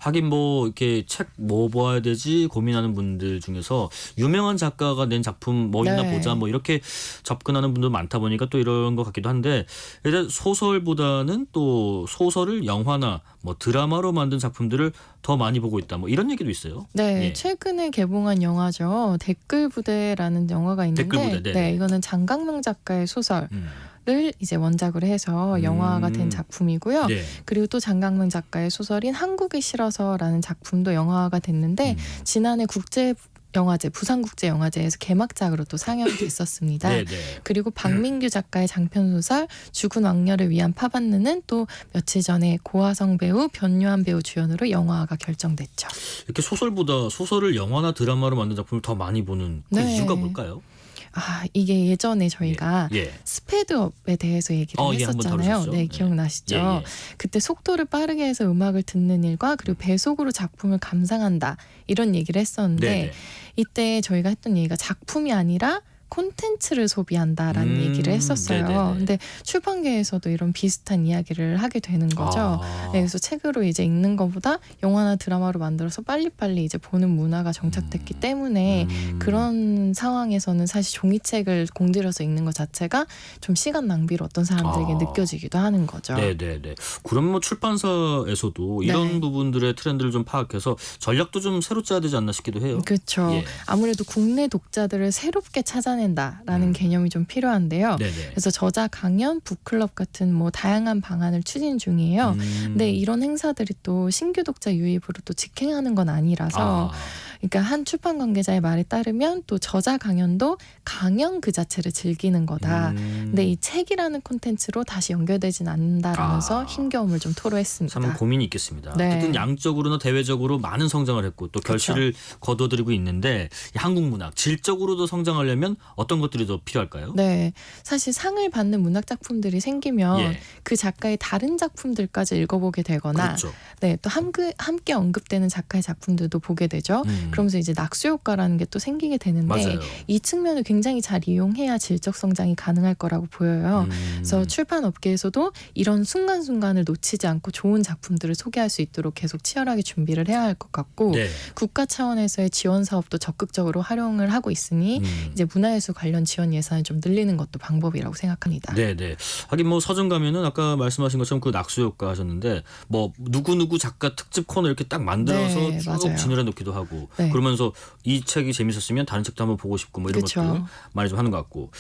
하긴 뭐 이렇게 책 뭐 봐야 되지 고민하는 분들 중에서 유명한 작가가 낸 작품 뭐 있나 네. 보자 뭐 이렇게 접근하는 분도 많다 보니까 또 이런 것 같기도 한데 일단 소설보다는 또 소설을 영화나 뭐 드라마로 만든 작품들을 더 많이 보고 있다. 뭐 이런 얘기도 있어요. 네, 예. 최근에 개봉한 영화죠. 댓글 부대라는 영화가 있는데, 댓글 부대, 네네. 이거는 장강명 작가의 소설을 이제 원작으로 해서 영화가 된 작품이고요. 네. 그리고 또 장강명 작가의 소설인 한국이 싫어서라는 작품도 영화가 됐는데 지난해 국제영화제 부산국제영화제에서 개막작으로 또 상영이 됐었습니다. 네, 네. 그리고 박민규 작가의 장편소설 죽은 왕녀를 위한 파반느는 또 며칠 전에 고화성 배우, 변요한 배우 주연으로 영화가 결정됐죠. 이렇게 소설보다 소설을 영화나 드라마로 만든 작품을 더 많이 보는 그 네. 이유가 뭘까요? 이게 예전에 저희가 예. 스페드업에 대해서 얘기를 예, 한번 했었잖아요. 다루셨죠. 네, 기억나시죠? 예, 예. 그때 속도를 빠르게 해서 음악을 듣는 일과 그리고 배속으로 작품을 감상한다 이런 얘기를 했었는데 네네. 이때 저희가 했던 얘기가 작품이 아니라 콘텐츠를 소비한다라는 얘기를 했었어요. 네네네. 근데 출판계에서도 이런 비슷한 이야기를 하게 되는 거죠. 네, 그래서 책으로 이제 읽는 것보다 영화나 드라마로 만들어서 빨리빨리 이제 보는 문화가 정착됐기 때문에 그런 상황에서는 사실 종이책을 공들여서 읽는 것 자체가 좀 시간 낭비로 어떤 사람들에게 느껴지기도 하는 거죠. 네네네. 그럼 뭐 출판사에서도 이런 네. 부분들의 트렌드를 좀 파악해서 전략도 좀 새로 짜야 되지 않나 싶기도 해요. 그렇죠. 예. 아무래도 국내 독자들을 새롭게 찾아낸다라는 개념이 좀 필요한데요. 네네. 그래서 저자 강연, 북클럽 같은 뭐 다양한 방안을 추진 중이에요. 근데 이런 행사들이 또 신규 독자 유입으로 또 직행하는 건 아니라서 그러니까 한 출판 관계자의 말에 따르면 또 저자 강연도 강연 그 자체를 즐기는 거다. 근데 이 책이라는 콘텐츠로 다시 연결되진 않는다라면서 힘겨움을 좀 토로했습니다. 참 고민이 있겠습니다. 네. 어쨌든 양적으로나 대외적으로 많은 성장을 했고 또 결실을 거둬들이고 있는데 이 한국 문학 질적으로도 성장하려면 어떤 것들이 더 필요할까요? 네, 사실 상을 받는 문학 작품들이 생기면 예. 그 작가의 다른 작품들까지 읽어보게 되거나, 그렇죠. 네, 또 함께 언급되는 작가의 작품들도 보게 되죠. 그러면서 이제 낙수 효과라는 게 또 생기게 되는데 맞아요. 이 측면을 굉장히 잘 이용해야 질적 성장이 가능할 거라고 보여요. 그래서 출판 업계에서도 이런 순간순간을 놓치지 않고 좋은 작품들을 소개할 수 있도록 계속 치열하게 준비를 해야 할 것 같고 네. 국가 차원에서의 지원 사업도 적극적으로 활용을 하고 있으니 이제 문화예술 관련 지원 예산을 좀 늘리는 것도 방법이라고 생각합니다. 네네. 하긴 뭐 서점 가면은 아까 말씀하신 것처럼 그 낙수 효과 하셨는데 뭐 누구 작가 특집 코너 이렇게 딱 만들어서 네, 쭉 맞아요. 진열해 놓기도 하고 네. 그러면서 이 책이 재밌었으면 다른 책도 한번 보고 싶고 뭐 이런 그쵸. 것도 많이 좀 하는 것 같고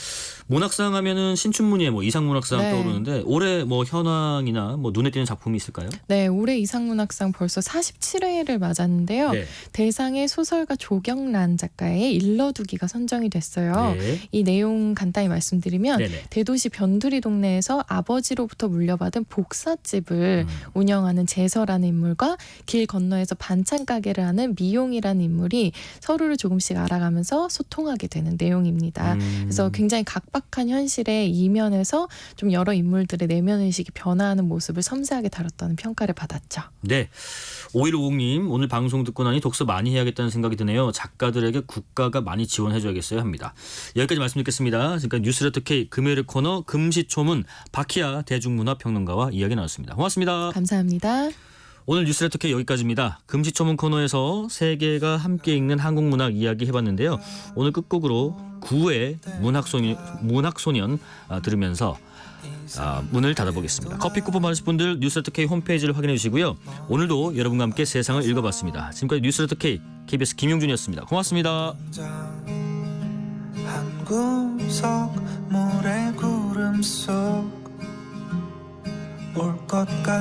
문학상 하면은 신춘문예 뭐 이상문학상 네. 떠오르는데 올해 뭐 현황이나 뭐 눈에 띄는 작품이 있을까요? 네, 올해 이상문학상 벌써 47회를 맞았는데요. 네. 대상의 소설가 조경란 작가의 일러두기가 선정이 됐어요. 네. 이 내용 간단히 말씀드리면 네네. 대도시 변두리 동네에서 아버지로부터 물려받은 복사집을 운영하는 재서라는 인물과 길 건너에서 반찬 가게를 하는 미용이라는 인물이 서로를 조금씩 알아가면서 소통하게 되는 내용입니다. 그래서 굉장히 각박한 현실의 이면에서 좀 여러 인물들의 내면 의식이 변화하는 모습을 섬세하게 다뤘다는 평가를 받았죠. 네. 5150님 오늘 방송 듣고 나니 독서 많이 해야겠다는 생각이 드네요. 작가들에게 국가가 많이 지원해줘야겠어요 합니다. 여기까지 말씀 듣겠습니다. 지금까지 뉴스레터 K 금요일 코너 금시초문 박희아 대중문화평론가와 이야기 나눴습니다. 고맙습니다. 감사합니다. 오늘 뉴스레터 K 여기까지입니다. 금시초문 코너에서 세계가 함께 읽는 한국 문학 이야기 해봤는데요. 오늘 끝곡으로 9회 문학소년 들으면서 문을 닫아보겠습니다. 커피 쿠폰 받으실 분들 뉴스레터 K 홈페이지를 확인해 주시고요. 오늘도 여러분과 함께 세상을 읽어봤습니다. 지금까지 뉴스레터 K KBS 김용준이었습니다. 고맙습니다. 한 구석 모래 구름 속 올 것 같